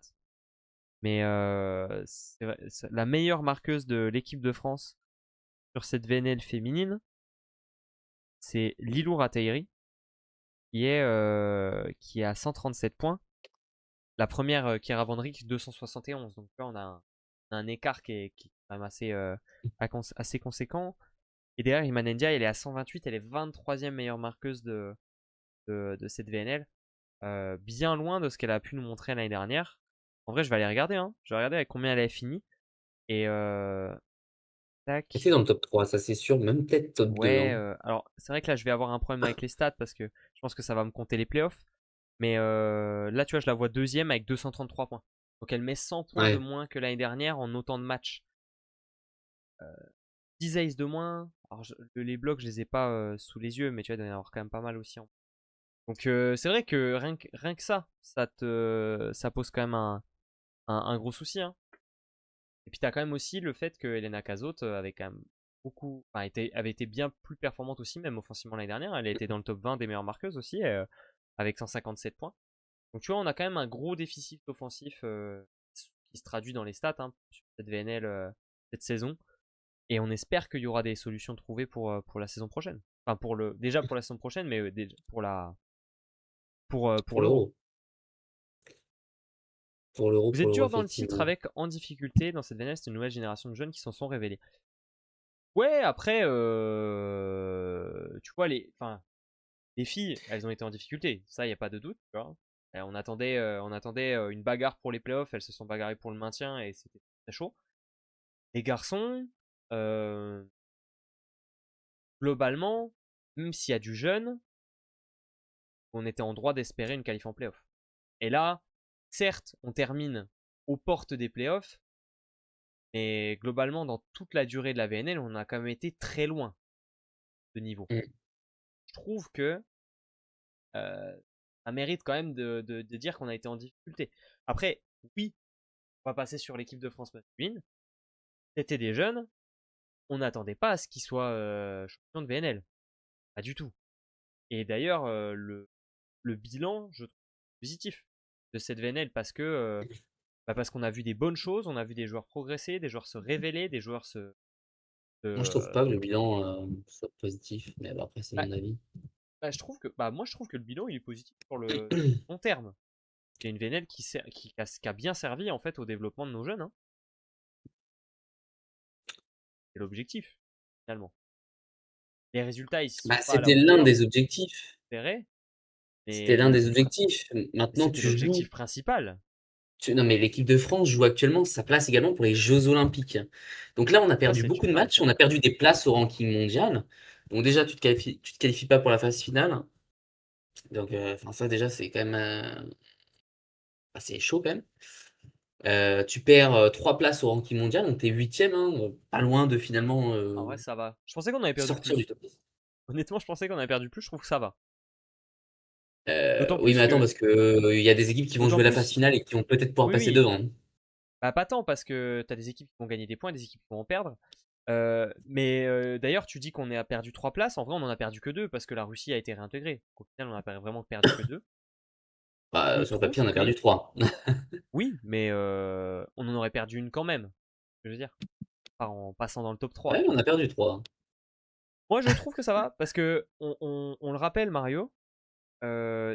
A: Mais c'est la meilleure marqueuse de l'équipe de France sur cette VNL féminine, c'est Lilou Ratairi, qui est à 137 points. La première, Kira Vandrick, 271. Donc là, on a un écart qui est quand même assez conséquent. Et derrière, Iliman Ndiaye, elle est à 128. Elle est 23e meilleure marqueuse de cette VNL. Bien loin de ce qu'elle a pu nous montrer l'année dernière. En vrai, je vais aller regarder. Hein. Je vais regarder avec combien elle avait fini. Et
B: Et c'est
A: tac.
B: dans le top 3, ça c'est sûr, même peut-être top 2,
A: Ouais,
B: hein.
A: alors c'est vrai que là, je vais avoir un problème avec les stats parce que je pense que ça va me compter les playoffs. Mais là, tu vois, je la vois deuxième avec 233 points. Donc elle met 100 points de
B: Ouais.
A: moins que l'année dernière en autant de matchs. 10 aces de moins. Alors les blocs, je les ai pas sous les yeux, mais tu vois, il doit y en avoir quand même pas mal aussi. Donc c'est vrai que rien que ça pose quand même un gros souci. Hein. Et puis t'as quand même aussi le fait que Elena Cazot avait quand même avait été bien plus performante aussi, même offensivement l'année dernière. Elle a été dans le top 20 des meilleures marqueuses aussi, avec 157 points. Donc tu vois, on a quand même un gros déficit offensif qui se traduit dans les stats hein, sur cette VNL cette saison. Et on espère qu'il y aura des solutions trouvées pour la saison prochaine. Enfin, déjà pour la saison prochaine, mais déjà pour
B: Pour
A: l'Euro.
B: l'Euro.
A: Vous êtes dur dans le titre
B: Effectivement.
A: avec en difficulté. Dans cette VNL, c'est une nouvelle génération de jeunes qui s'en sont révélés. Ouais, après, tu vois, les filles, elles ont été en difficulté. Ça, il n'y a pas de doute. Tu vois. On attendait une bagarre pour les playoffs. Elles se sont bagarrées pour le maintien et c'était très chaud. Les garçons, euh, globalement, même s'il y a du jeune, on était en droit d'espérer une qualif en playoff. Et là, certes, on termine aux portes des playoffs, mais globalement, dans toute la durée de la VNL, on a quand même été très loin de niveau.
B: Mm.
A: Je trouve que ça mérite quand même de dire qu'on a été en difficulté. Après, oui, on va passer sur l'équipe de France masculine. C'était des jeunes, on n'attendait pas à ce qu'ils soient champions de VNL. Pas du tout. Et d'ailleurs, le bilan, je trouve positif de cette VNL parce qu'on a vu des bonnes choses, on a vu des joueurs progresser, des joueurs se révéler, des joueurs
B: Moi, je trouve
A: se-
B: pas que le bilan soit positif, mais bah, après, c'est
A: bah,
B: mon avis.
A: moi je trouve que le bilan il est positif sur le long terme. Il y a une VNL qui a bien servi en fait au développement de nos jeunes. Hein. C'est l'objectif. finalement. Les résultats, ils
B: Bah,
A: sont pas à la
B: c'était l'un
A: hauteur
B: des objectifs.
A: espérés,
B: C'était
A: mais
B: l'un des objectifs. Maintenant,
A: c'était
B: tu joues.
A: l'objectif principal.
B: Non, mais l'équipe de France joue actuellement sa place également pour les Jeux Olympiques. Donc là, on a
A: Ça,
B: perdu
A: c'est
B: beaucoup
A: une
B: de
A: vraie,
B: matchs,
A: c'est
B: on a
A: vrai.
B: perdu des places au ranking mondial. Donc déjà, tu te qualifies pas pour la phase finale. Donc, enfin, ça déjà, c'est quand même assez chaud quand même. Tu perds 3 places au ranking mondial, donc t'es huitième, hein, pas loin de finalement
A: En vrai, ça va. Je pensais qu'on avait perdu
B: sortir du
A: plus.
B: top 10.
A: Honnêtement, je pensais qu'on avait perdu plus, je trouve que ça va. D'autant
B: Oui, mais
A: plus
B: attends,
A: que.
B: parce que il y a des équipes qui vont
A: D'autant
B: jouer la phase
A: plus.
B: finale et qui vont peut-être pouvoir
A: Oui,
B: passer
A: oui.
B: devant, hein.
A: Bah, pas tant, parce que t'as des équipes qui vont gagner des points, des équipes qui vont en perdre. D'ailleurs, tu dis qu'on a perdu 3 places. En vrai, on en a perdu que 2 parce que la Russie a été réintégrée. Donc, au final, on a vraiment perdu que 2. Je
B: Bah, sur le papier,
A: trouve
B: on a perdu
A: que.
B: 3.
A: Oui, mais on en aurait perdu une quand même. Je veux dire. Pas en passant dans le top 3.
B: Ouais, on a perdu 3.
A: Moi, je trouve que ça va parce que on le rappelle, Mario.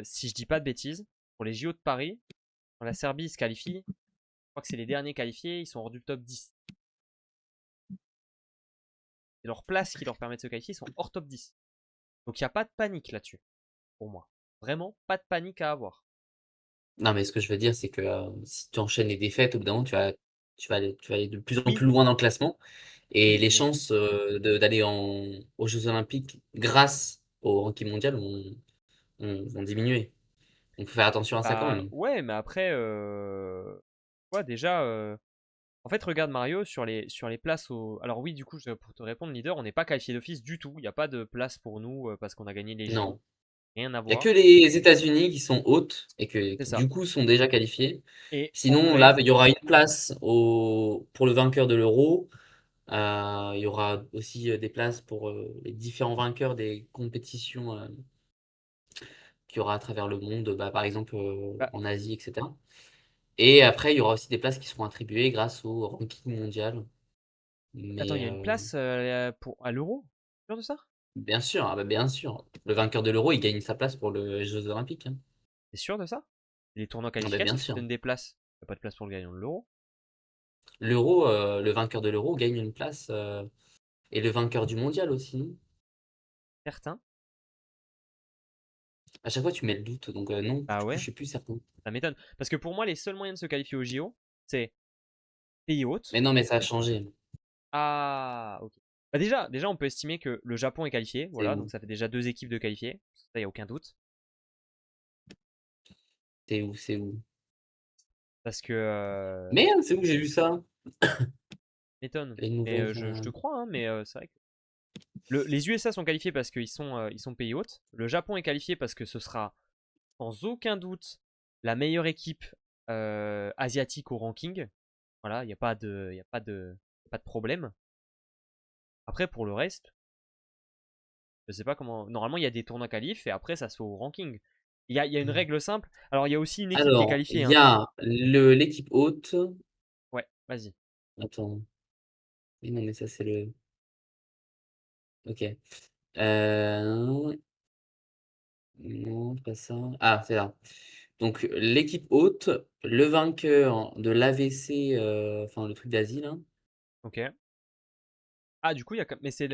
A: Si je dis pas de bêtises, pour les JO de Paris, quand la Serbie se qualifie, je crois que c'est les derniers qualifiés, ils sont hors du top 10. C'est leur place qui leur permet de se qualifier, ils sont hors top 10. Donc il n'y a pas de panique là-dessus, pour moi. Vraiment, pas de panique à avoir.
B: Non, mais ce que je veux dire, c'est que si tu enchaînes les défaites, au bout d'un moment, tu vas aller de plus en plus
A: Oui,
B: loin dans le classement. Et
A: oui,
B: les
A: mais
B: chances d'aller aux Jeux Olympiques grâce au ranking mondial vont diminuer. Donc, faut faire attention à ça quand
A: bah
B: même.
A: ouais, mais après, ouais, déjà, en fait, regarde Mario sur les places au. Alors oui, du coup, pour te répondre, leader, on n'est pas qualifié d'office du tout. Il n'y a pas de place pour nous parce qu'on a gagné les JO.
B: Non.
A: Rien à
B: Il n'y a que
A: voir.
B: les États-Unis qui sont hautes et
A: C'est
B: qui,
A: ça.
B: du coup, sont déjà qualifiés.
A: Et en
B: Sinon, là,
A: vrai,
B: il y aura une place pour le vainqueur de l'Euro. Il y aura aussi des places pour les différents vainqueurs des compétitions qu'il y aura à travers le monde, bah, par exemple
A: bah,
B: en Asie, etc. Et après, il y aura aussi des places qui seront attribuées grâce au ranking mondial.
A: attends, il
B: Mais
A: y a une place à l'Euro? Sûr de ça?
B: bien sûr, ah bah, bien sûr, le vainqueur de l'Euro, il gagne sa place pour les Jeux Olympiques, hein.
A: T'es sûr de ça? Les tournois
B: Ah bah, bien
A: qualificatifs, ils
B: sûr.
A: donnent des places. Y a pas de place pour le gagnant de l'Euro.
B: L'Euro, le vainqueur de l'Euro gagne une place et le vainqueur du mondial aussi, non?
A: Certain.
B: À chaque fois, tu mets le doute, donc non,
A: Ah
B: du coup,
A: ouais,
B: je suis plus certain.
A: ça m'étonne. Parce que pour moi, les seuls moyens de se qualifier au JO, c'est pays hôte.
B: Mais non, mais ça a changé.
A: Ah, ok. Bah déjà, on peut estimer que le Japon est qualifié.
B: C'est
A: Voilà,
B: où?
A: donc ça fait déjà 2 équipes de qualifiées. Ça, y a aucun doute.
B: C'est où? C'est où?
A: Parce que.
B: Merde, c'est où que j'ai vu ça?
A: M'étonne.
B: Les
A: Et
B: nouvelles.
A: je te crois, hein, mais c'est vrai que. Les USA sont qualifiés parce ils sont pays hôtes. Le Japon est qualifié parce que ce sera sans aucun doute la meilleure équipe asiatique au ranking. Voilà, il n'y a pas de, y a pas de, y a pas de problème. Après, pour le reste, je sais pas comment. Normalement, il y a des tournois qualifs et après, ça se fait au ranking. Il y a une règle simple. Alors, il y a aussi une équipe qui est
B: Alors, il
A: qualifiée,
B: y
A: hein.
B: a l'équipe haute.
A: Ouais, vas-y.
B: Attends. Mais non, mais ça, c'est le. Ok. Euh, Non, pas ça. Ah, c'est là. Donc, l'équipe haute, le vainqueur de l'AVC, enfin, le truc d'asile, hein.
A: Ok. Ah, du coup, mais c'est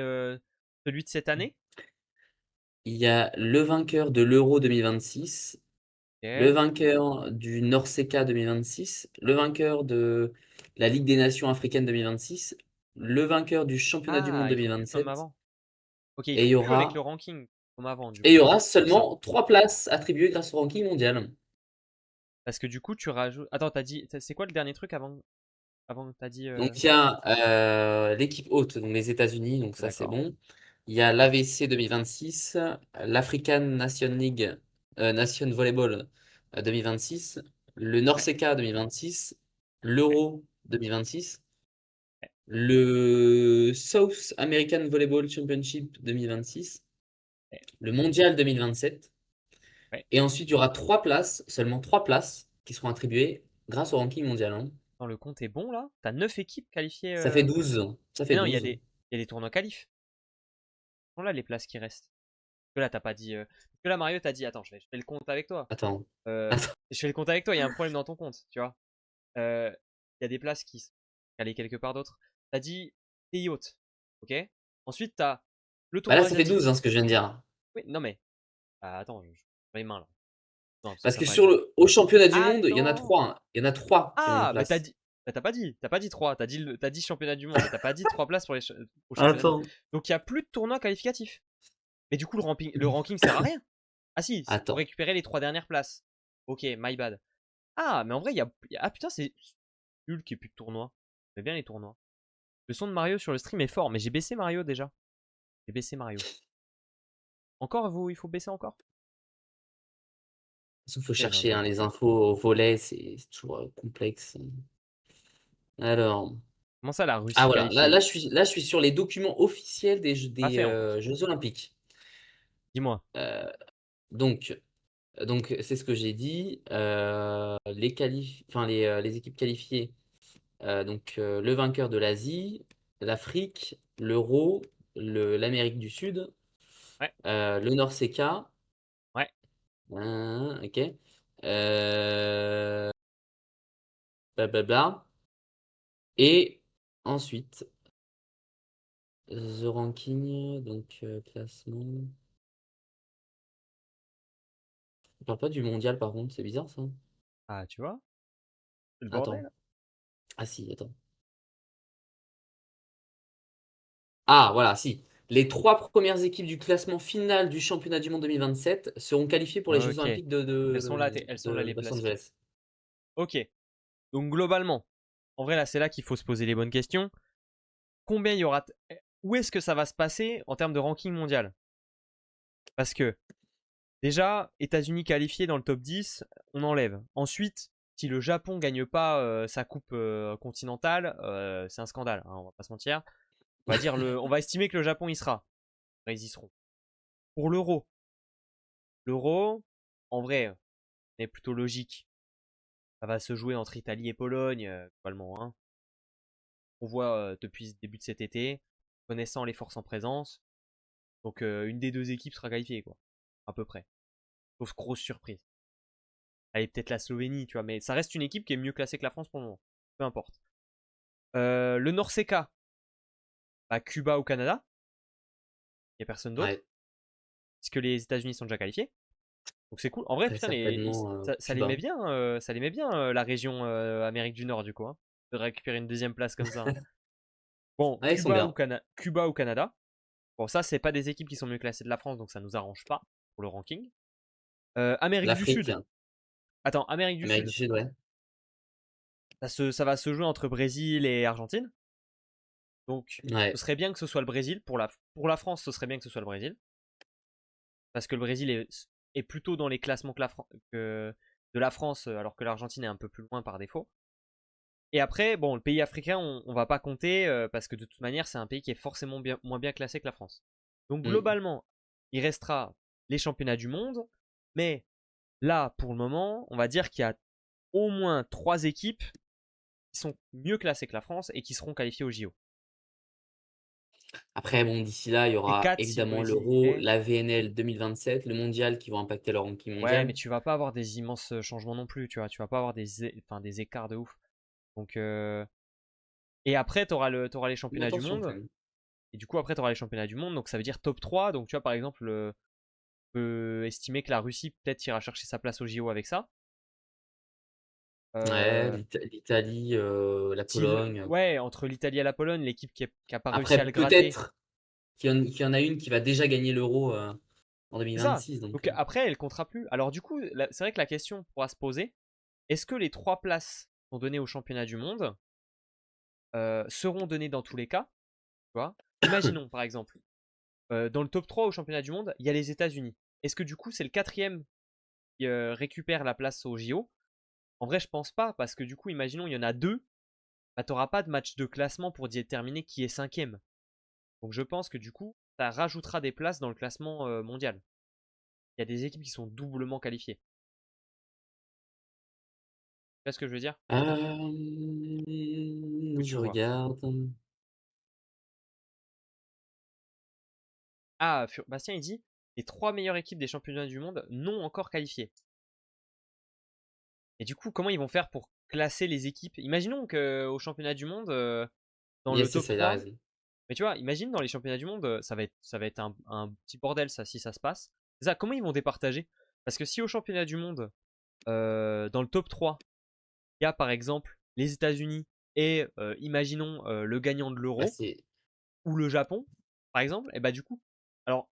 A: celui de cette année.
B: Il y a le vainqueur de l'Euro 2026, le
A: Ok.
B: vainqueur du Norseca 2026, le vainqueur de la Ligue des Nations africaines 2026, le vainqueur du Championnat du monde
A: Ah, ils font plus comme
B: 2027,
A: avant. Ok, ils
B: et il
A: font
B: y
A: plus avec
B: aura,
A: le ranking comme avant, du
B: et il y
A: coup.
B: aura
A: Pour ça.
B: seulement 3 places attribuées grâce au ranking mondial.
A: Parce que du coup, tu rajoutes. Attends, t'as dit. C'est quoi le dernier truc avant que t'as dit.
B: Donc, il y a l'équipe haute, donc les États-Unis, donc ça c'est
A: D'accord.
B: bon. Il y a l'AVC 2026, l'African Nation League, Nation Volleyball 2026, le
A: Ouais,
B: Norseca 2026,
A: ouais,
B: l'Euro 2026,
A: ouais,
B: le South American Volleyball Championship 2026,
A: ouais,
B: le Mondial 2027.
A: ouais.
B: Et ensuite, il y aura 3 places, seulement 3 places, qui seront attribuées grâce au ranking mondial, hein.
A: Attends, le compte est bon là? T'as 9 équipes qualifiées.
B: Ça fait 12. Ça
A: Mais
B: fait
A: non,
B: 12.
A: il y a des tournois qualifs. Ce sont là les places qui restent. Parce que là, t'as pas dit. Parce que là, Mario, t'as dit. Attends, je fais le compte avec toi.
B: Attends.
A: Euh,
B: Attends.
A: je fais le compte avec toi, il y a un problème dans ton compte, tu vois. Il y a des places qui sont calées quelque part d'autre. T'as dit pays hôte, ok? Ensuite, tu as le
B: Bah là,
A: tournoi
B: ça fait 12,
A: asiatique.
B: hein, ce que je viens de dire.
A: Oui, non mais, attends, je les mains là. Non, parce que
B: Parce
A: ça
B: que
A: paraît bizarre.
B: au championnat du monde, il y en a
A: Attends!
B: 3, hein. Il y en a 3 qui ont une
A: Ah, mais
B: place.
A: t'as pas dit 3, t'as dit championnat du monde, mais t'as pas dit 3 places pour au championnat du monde.
B: Attends,
A: Donc il y a plus de tournois qualificatifs. Mais du coup, le ranking sert à rien. Ah si, c'est pour
B: attends.
A: récupérer les 3 dernières places. Ok, my bad. Ah, mais en vrai, ah putain, c'est nul qu'il n'y ait plus de tournois. J'aime bien les tournois. Le son de Mario sur le stream est fort, mais j'ai baissé Mario déjà. J'ai baissé Mario. Encore, il faut baisser encore?
B: Il faut
A: J'ai un
B: chercher, hein,
A: bug.
B: les infos au volet, c'est toujours complexe. Alors,
A: Comment ça, la
B: ah
A: Russie
B: voilà,
A: qualifiée?
B: là, je suis sur les documents officiels
A: Pas fait encore.
B: Jeux Olympiques.
A: Dis-moi.
B: Euh, donc, donc c'est ce que j'ai dit. Les équipes qualifiées. Le vainqueur de l'Asie, l'Afrique, l'Euro, l'Amérique du Sud,
A: Ouais,
B: le Nord-CK.
A: ouais.
B: Ok. Euh, Blablabla. Et ensuite, The Ranking, classement. On parle pas du mondial par contre, c'est bizarre ça.
A: Ah, tu vois? C'est le
B: Attends.
A: bordel.
B: Ah si, attends. Ah voilà, si. Les 3 premières équipes du classement final du championnat du monde 2027 seront qualifiées pour les Jeux
A: Ok.
B: Olympiques
A: Elles sont là les
B: Los
A: places FIFA.
B: Angeles.
A: Ok. Donc globalement, en vrai là c'est là qu'il faut se poser les bonnes questions. Combien il y aura Où est-ce que ça va se passer en termes de ranking mondial? Parce que déjà, États-Unis qualifiés dans le top 10, on enlève. Ensuite, si le Japon gagne pas sa coupe continentale, c'est un scandale, hein, on va pas se mentir. On va estimer que le Japon y sera. Ils y seront. Pour l'euro, en vrai, est plutôt logique. Ça va se jouer entre Italie et Pologne, globalement, hein. On voit depuis le début de cet été, connaissant les forces en présence. Donc une des deux équipes sera qualifiée, quoi. À peu près. Sauf grosse surprise. Allez, peut-être la Slovénie, tu vois, mais ça reste une équipe qui est mieux classée que la France pour le moment. Peu importe. Le Nord-CK, bah, Cuba ou Canada. Il n'y a personne d'autre.
B: Ouais,
A: Puisque les États-Unis sont déjà qualifiés. Donc c'est cool. En vrai,
B: très
A: putain,
B: certainement
A: ça les met
B: Cuba.
A: bien, la région Amérique du Nord, du coup, hein, de récupérer une deuxième place comme ça, hein. Bon,
B: Ouais, ils sont bien.
A: Cuba ou Canada. Bon, ça, c'est pas des équipes qui sont mieux classées de la France, donc ça nous arrange pas pour le ranking. Amérique du
B: L'Afrique,
A: Sud. Attends, Amérique du
B: Amérique du
A: Sud.
B: Sud, ouais.
A: Ça va se jouer entre Brésil et Argentine. Donc, ce
B: Ouais.
A: serait bien que ce soit le Brésil. Pour la France, ce serait bien que ce soit le Brésil. Parce que le Brésil est plutôt dans les classements de la France, alors que l'Argentine est un peu plus loin par défaut. Et après, bon, le pays africain, on va pas compter, parce que de toute manière, c'est un pays qui est forcément moins bien classé que la France. Donc,
B: Mm.
A: globalement, il restera les championnats du monde. Mais là, pour le moment, on va dire qu'il y a au moins 3 équipes qui sont mieux classées que la France et qui seront qualifiées au JO.
B: Après, bon, d'ici là, il y
A: Et
B: aura
A: 4 si le
B: évidemment
A: Brésil y
B: l'Euro,
A: est.
B: la VNL 2027, le mondial qui vont impacter le ranking
A: Ouais, mais
B: mondial.
A: tu vas pas avoir des immenses changements non plus, tu vois. Tu vas pas avoir des écarts de ouf. Donc, et après, t'auras les
B: Fais
A: championnats du
B: attention quand
A: monde.
B: même.
A: Et du coup, après, t'auras les championnats du monde. Donc, ça veut dire top 3. Donc, tu vois, par exemple, on peut estimer que la Russie, peut-être, ira chercher sa place au JO avec ça.
B: Ouais,
A: Euh,
B: l'Italie, la
A: si
B: Pologne.
A: ouais, entre l'Italie et la Pologne, l'équipe qui a pas réussi à
B: Après,
A: le gratter.
B: peut-être qu'il y en a une qui va déjà gagner l'Euro en
A: C'est ça.
B: 2026. Donc,
A: Donc, après, elle comptera plus. Alors, du coup, c'est vrai que la question pourra se poser. Est-ce que les 3 places sont données au championnat du monde seront données dans tous les cas, tu vois? Imaginons, par exemple, dans le top 3 au championnat du monde, il y a les États-Unis. Est-ce que du coup, c'est le quatrième qui récupère la place au JO? En vrai, je pense pas, parce que du coup, imaginons, il y en a deux, bah, t'auras pas de match de classement pour déterminer qui est cinquième. Donc je pense que du coup, ça rajoutera des places dans le classement mondial. Il y a des équipes qui sont doublement qualifiées. Tu vois ce que je veux dire? Que tu
B: je
A: vois.
B: regarde.
A: Ah, Bastien, il dit les 3 meilleures équipes des championnats du monde non encore qualifiées. Et du coup, comment ils vont faire pour classer les équipes? Imaginons qu'au championnat du monde, dans le
B: Yes, c'est
A: top
B: ça, il a
A: 3,
B: raison.
A: Mais tu vois, imagine dans les championnats du monde, ça va être un petit bordel ça si ça se passe. Ça, comment ils vont départager? Parce que si au championnat du monde, dans le top 3, il y a par exemple les États-Unis et imaginons le gagnant de
B: Bah,
A: l'Euro
B: c'est
A: ou le Japon, par exemple, et bah du coup, alors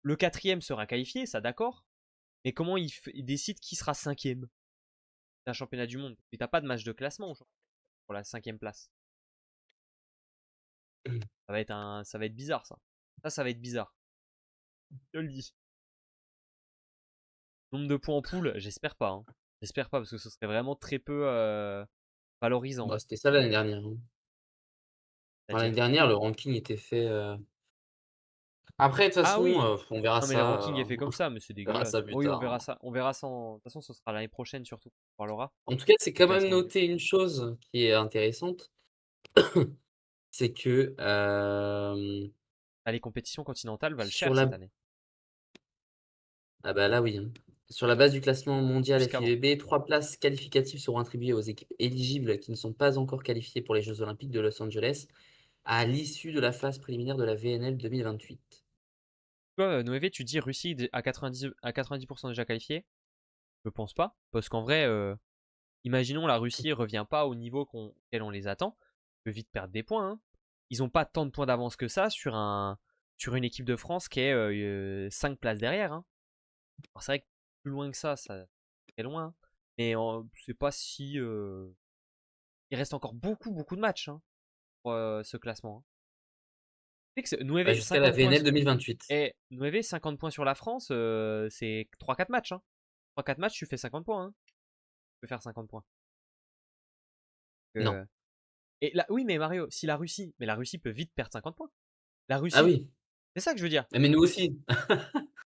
A: le quatrième sera qualifié, ça d'accord, mais comment il décide qui sera cinquième d'un championnat du monde? Et t'as pas de match de classement pour la cinquième place. Ça va être bizarre ça. Ça va être bizarre. Je le dis. Nombre de points en poule, j'espère pas, hein. J'espère pas parce que ce serait vraiment très peu valorisant.
B: bah, c'était ça l'année dernière, hein. Enfin, l'année
A: C'est-à-dire.
B: dernière, le ranking était fait, après de toute
A: Ah
B: façon,
A: oui!
B: on verra
A: Non mais le ranking est
B: ça,
A: fait comme ça, mais c'est
B: on verra
A: dégueulasse.
B: ça plus
A: Oui, on
B: tard,
A: verra
B: hein.
A: ça. On verra ça. De toute façon, ce sera l'année prochaine surtout qu'on parlera.
B: En tout cas, c'est
A: Le
B: quand même
A: classement du.
B: noté une chose qui est intéressante, c'est que,
A: Ah, les compétitions continentales valent
B: sur
A: cher cette
B: la
A: année.
B: ah bah, là, oui, hein. Sur la base du classement mondial
A: Plus qu'avant.
B: FIVB, 3 places qualificatives seront attribuées aux équipes éligibles qui ne sont pas encore qualifiées pour les Jeux olympiques de Los Angeles à l'issue de la phase préliminaire de la VNL 2028.
A: Toi, Noévé, tu dis Russie à 90% déjà qualifiée? Je pense pas. Parce qu'en vrai, imaginons la Russie revient pas au niveau auquel on les attend. Peut vite perdre des points, hein. Ils ont pas tant de points d'avance que ça sur une équipe de France qui est 5 places derrière, hein. Alors, c'est vrai que plus loin que ça c'est loin, hein. Mais c'est pas si. Il reste encore beaucoup, beaucoup de matchs, hein, pour ce classement, hein. Tu sais que
B: Bah,
A: 9,
B: jusqu'à la
A: 50 points.
B: VNL 2028.
A: Et 9, 50 points sur la France, c'est 3-4 matchs, hein. 3-4 matchs, tu fais 50 points, hein. Tu peux faire 50 points.
B: Non.
A: Euh, Et là, oui, mais Mario, si la Russie. Mais la Russie peut vite perdre 50 points. La
B: Ah
A: Russie.
B: oui,
A: C'est ça que je veux dire.
B: mais nous aussi.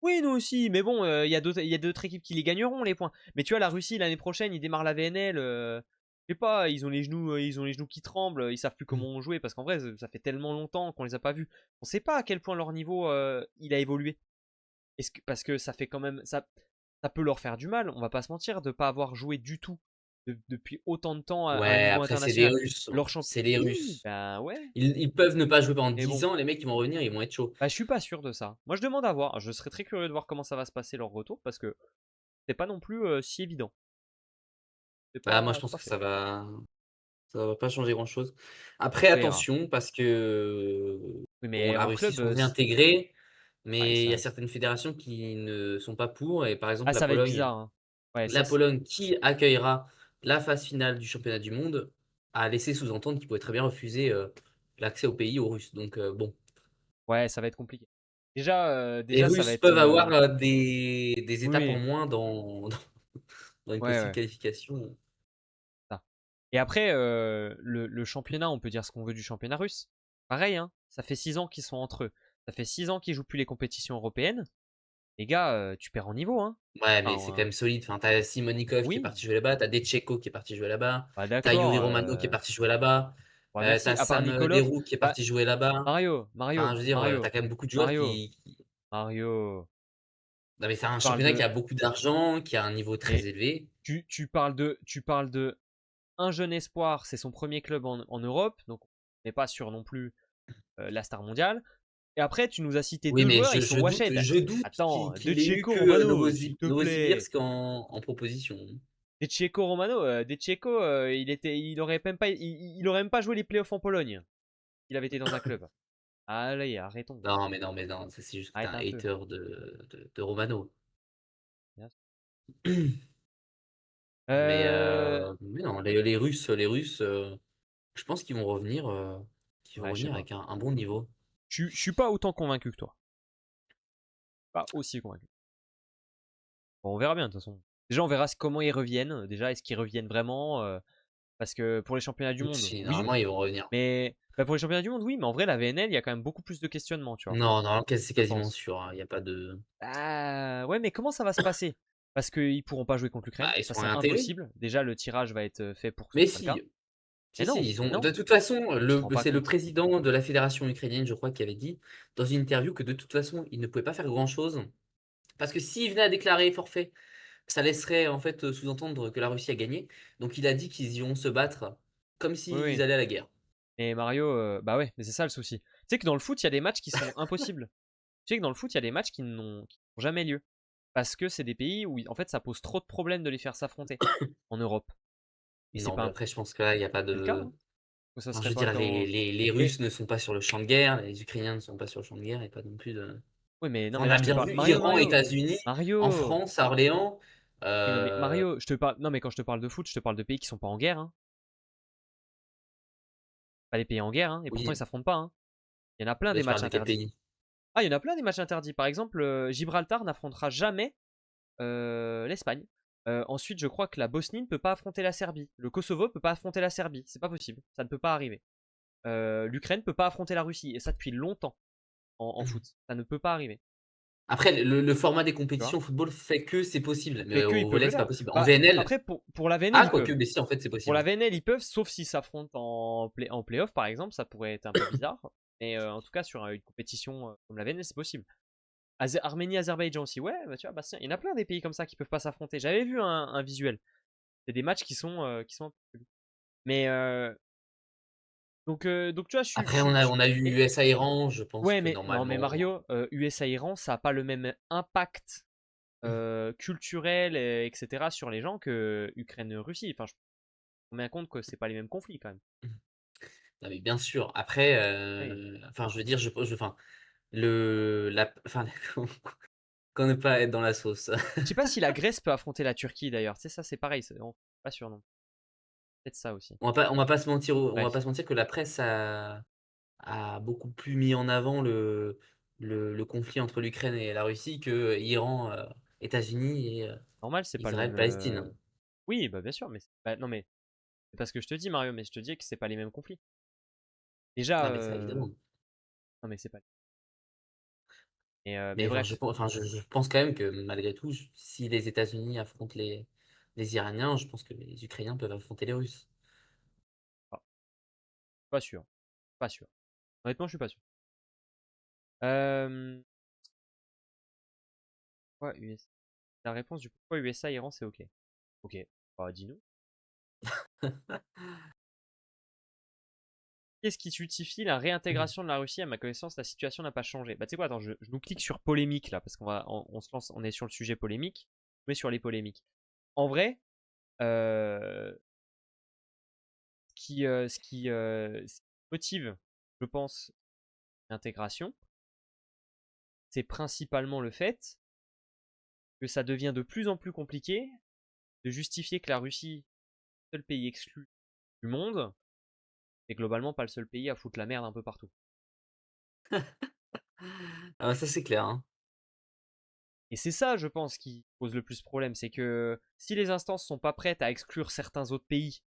A: Oui, nous aussi, mais bon, il y a d'autres équipes qui les gagneront, les points. Mais tu vois, la Russie, l'année prochaine, ils démarrent la VNL. Je sais pas, ils ont les genoux qui tremblent, ils savent plus comment jouer, parce qu'en vrai, ça fait tellement longtemps qu'on les a pas vus. On sait pas à quel point leur niveau il a évolué. Parce que ça fait quand même. Ça peut leur faire du mal, on va pas se mentir, de pas avoir joué du tout depuis autant de temps à un
B: Ouais,
A: niveau
B: après c'est les
A: international.
B: Russes, hein.
A: Leur champion.
B: C'est les
A: Oui,
B: Russes.
A: ben ouais.
B: Ils peuvent ne pas jouer pendant
A: Mais
B: 10
A: bon.
B: ans, les mecs ils vont revenir, ils vont être chauds.
A: Bah, je suis pas sûr de ça. Moi, je demande à voir. Je serais très curieux de voir comment ça va se passer leur retour parce que c'est pas non plus si évident. C'est
B: Bah, moi
A: pas,
B: je
A: c'est
B: pense
A: pas
B: que
A: fait.
B: ça va pas changer grand-chose. Après
A: Ça ira.
B: attention parce que,
A: Oui,
B: bon,
A: mais
B: la
A: en
B: Russie
A: club,
B: sont réintégrés,
A: ouais,
B: mais il y a certaines fédérations qui ne sont pas pour et par
A: ah,
B: exemple
A: ça va être bizarre, hein. Ouais,
B: La Pologne qui accueillera la phase finale du championnat du monde a laissé sous-entendre qu'il pouvait très bien refuser, l'accès au pays aux Russes. Donc, bon.
A: ouais, ça va être compliqué. Déjà,
B: Les
A: déjà ça va
B: Russes
A: être.
B: peuvent avoir, des
A: Oui,
B: étapes en
A: oui.
B: moins dans une
A: Ouais,
B: possible
A: ouais.
B: qualification.
A: Ça. Et après, le championnat, on peut dire ce qu'on veut du championnat russe. Pareil, hein. Ça fait 6 ans qu'ils sont entre eux. Ça fait 6 ans qu'ils jouent plus les compétitions européennes. Les gars, tu perds en niveau, hein.
B: Ouais, mais c'est quand
A: Enfin,
B: même solide. Enfin, tu Simonikov qui est
A: oui,
B: parti jouer là-bas, tu as Dechetko qui est parti jouer là-bas,
A: bah
B: tu as
A: d'accord.
B: Yuri Romano qui est parti jouer là-bas,
A: Ouais,
B: tu
A: merci.
B: as
A: À part
B: Sam,
A: Nikolov,
B: Leroux qui est
A: bah,
B: parti jouer là-bas.
A: Mario,
B: Enfin,
A: Mario,
B: je veux dire, tu as
A: Mario,
B: quand même beaucoup de joueurs
A: Mario,
B: qui
A: Mario.
B: non, mais c'est un
A: Tu parles
B: championnat qui
A: de.
B: a beaucoup d'argent, qui a un niveau très
A: Mais
B: élevé.
A: tu parles de un jeune espoir, c'est son premier club en Europe, donc on n'est pas sur non plus la star mondiale. Et après, tu nous as cité
B: Oui,
A: deux
B: mais
A: joueurs,
B: je
A: ils sont
B: je doute
A: washed.
B: je doute
A: Attends, De
B: qu'il ait eu
A: Checo
B: que
A: Romano, s'il te plaît.
B: Novosibirsk en proposition.
A: De Checo Romano, De Checo, il aurait même pas joué les playoffs en Pologne. Il avait été dans un club. Allez, arrêtons.
B: Non, mais non, ça c'est juste que tu es
A: Arrête
B: un
A: un peu.
B: hater de Romano.
A: Euh,
B: Mais non, les Russes, je pense qu'ils vont
A: ouais, je sais
B: revenir
A: pas.
B: avec un bon niveau.
A: Je suis pas autant convaincu que toi. Pas aussi convaincu. Bon, on verra bien de toute façon. Déjà, on verra comment ils reviennent. Déjà, est-ce qu'ils reviennent vraiment parce que pour les championnats du monde,
B: Si,
A: oui.
B: normalement, ils vont revenir.
A: Mais bah, pour les championnats du monde, oui. Mais en vrai, la VNL, il y a quand même beaucoup plus de questionnements, tu vois.
B: Non, non, c'est
A: Je
B: quasiment
A: pense.
B: sûr, hein, il y a pas de
A: Ah, ouais, mais comment ça va se passer? Parce qu'ils pourront pas jouer contre
B: bah,
A: l'Ukraine.
B: ils
A: Ça,
B: sont
A: c'est
B: réintégrés.
A: impossible. Déjà, le tirage va être fait pour que ce
B: Mais
A: soit le cas.
B: si,
A: Mais
B: si,
A: non,
B: ils
A: mais
B: ont
A: non.
B: de toute façon,
A: Tu te rends pas
B: c'est le
A: compte.
B: président de la fédération ukrainienne, je crois, qui avait dit dans une interview que de toute façon, il ne pouvait pas faire grand-chose parce que s'il venait à déclarer forfait, ça laisserait en fait sous-entendre que la Russie a gagné. Donc il a dit qu'ils iront se battre comme
A: Oui,
B: s'ils
A: oui.
B: allaient à la guerre.
A: Et Mario, bah ouais, mais c'est ça le souci. Tu sais que dans le foot, il y a des matchs qui sont impossibles. Tu sais que dans le foot, il y a des matchs qui n'ont jamais lieu. Parce que c'est des pays où, en fait, ça pose trop de problèmes de les faire s'affronter en Europe. Et c'est
B: Non,
A: pas
B: mais
A: un
B: après, je pense que là, il n'y a pas
A: c'est le cas,
B: de.
A: hein. Ou ça
B: Enfin, je
A: serait
B: veux
A: pas
B: dire,
A: dans.
B: les
A: Mais
B: Russes ne sont pas sur le champ de guerre, les Ukrainiens ne sont pas sur le champ de guerre, et pas non plus de.
A: oui, mais non,
B: Enfin,
A: mais
B: on
A: là,
B: a
A: je te
B: bien
A: parle.
B: vu
A: Mario,
B: Iran,
A: Mario,
B: États-Unis, en
A: Mario.
B: France, à Orléans.
A: Oui, non, mais Mario, je te parle. Non, mais quand je te parle de foot, je te parle de pays qui sont pas en guerre, hein. Pas les pays en guerre, hein. Et pourtant, ils
B: Oui,
A: s'affrontent pas, hein. Il y en a plein
B: mais
A: des
B: je parle
A: matchs
B: de quel
A: interdits.
B: pays?
A: Ah, il y en a plein des matchs interdits. Par exemple, Gibraltar n'affrontera jamais l'Espagne. Ensuite, je crois que la Bosnie ne peut pas affronter la Serbie. Le Kosovo peut pas affronter la Serbie. C'est pas possible. Ça ne peut pas arriver. L'Ukraine peut pas affronter la Russie. Et ça depuis longtemps en foot. Ça ne peut pas arriver.
B: Après, le format des
A: Tu vois.
B: compétitions au football fait que c'est possible, mais
A: Mais qu'eux, ils
B: au
A: peuvent
B: volley,
A: le
B: c'est pas
A: faire.
B: possible. En
A: Bah,
B: VNL,
A: après, pour la VNL,
B: ah,
A: ils
B: quoique,
A: peuvent.
B: mais si, en fait, c'est
A: Pour la
B: possible.
A: VNL, ils peuvent, sauf s'ils s'affrontent en playoff, par exemple. Ça pourrait être un peu bizarre. Mais en tout cas, sur une compétition comme la VNL, c'est possible. Arménie, Azerbaïdjan aussi. Ouais, bah, tu vois, Bastien, il y en a plein des pays comme ça qui peuvent pas s'affronter. J'avais vu un visuel. C'est des matchs qui sont un peu chelous. Mais donc tu vois,
B: Après, on a eu USA-Iran, je pense
A: ouais,
B: que
A: mais non, mais
B: normalement.
A: Mario, USA-Iran, ça a pas le même impact culturel, etc. sur les gens que Ukraine-Russie. Enfin, je me rends bien compte que c'est pas les mêmes conflits quand même.
B: Non, mais bien sûr. Après,
A: Oui.
B: enfin, je veux dire, enfin, enfin, qu'on ne pas être dans la sauce.
A: Je sais pas si la Grèce peut affronter la Turquie d'ailleurs. Tu sais, ça c'est pareil. Pas sûr non. Peut-être ça aussi.
B: On va pas se mentir, on va
A: Bref.
B: pas se mentir que la presse a beaucoup plus mis en avant le conflit entre l'Ukraine et la Russie que Iran, États-Unis et
A: Normal, c'est pas le même.
B: Israël-Palestine.
A: Oui, bah bien sûr, mais non, mais c'est pas ce que je te dis, Mario, mais je te dis que c'est pas les mêmes conflits. Déjà,
B: Non, mais ça, évidemment.
A: non, mais c'est pas. Mais
B: Mais enfin,
A: bref.
B: je pense quand même que malgré tout, si les États-Unis affrontent les Iraniens, je pense que les Ukrainiens peuvent affronter les Russes.
A: Ah, pas sûr. Pas sûr. Honnêtement, je suis pas sûr. Euh, Pourquoi USA? La réponse du pourquoi USA, Iran, c'est ok. Ok. Bah, dis-nous. Qu'est-ce qui justifie la réintégration de la Russie? À ma connaissance, la situation n'a pas changé. Bah, tu sais quoi, attends, je nous clique sur polémique là, parce on se lance, on est sur le sujet polémique. Mais sur les polémiques. En vrai, euh, ce qui motive, je pense, l'intégration, c'est principalement le fait que ça devient de plus en plus compliqué de justifier que la Russie, seul pays exclu du monde, est globalement pas le seul pays à foutre la merde un peu partout.
B: Ah, ça, c'est clair, hein.
A: Et c'est ça, je pense, qui pose le plus problème, c'est que si les instances sont pas prêtes à exclure certains autres pays,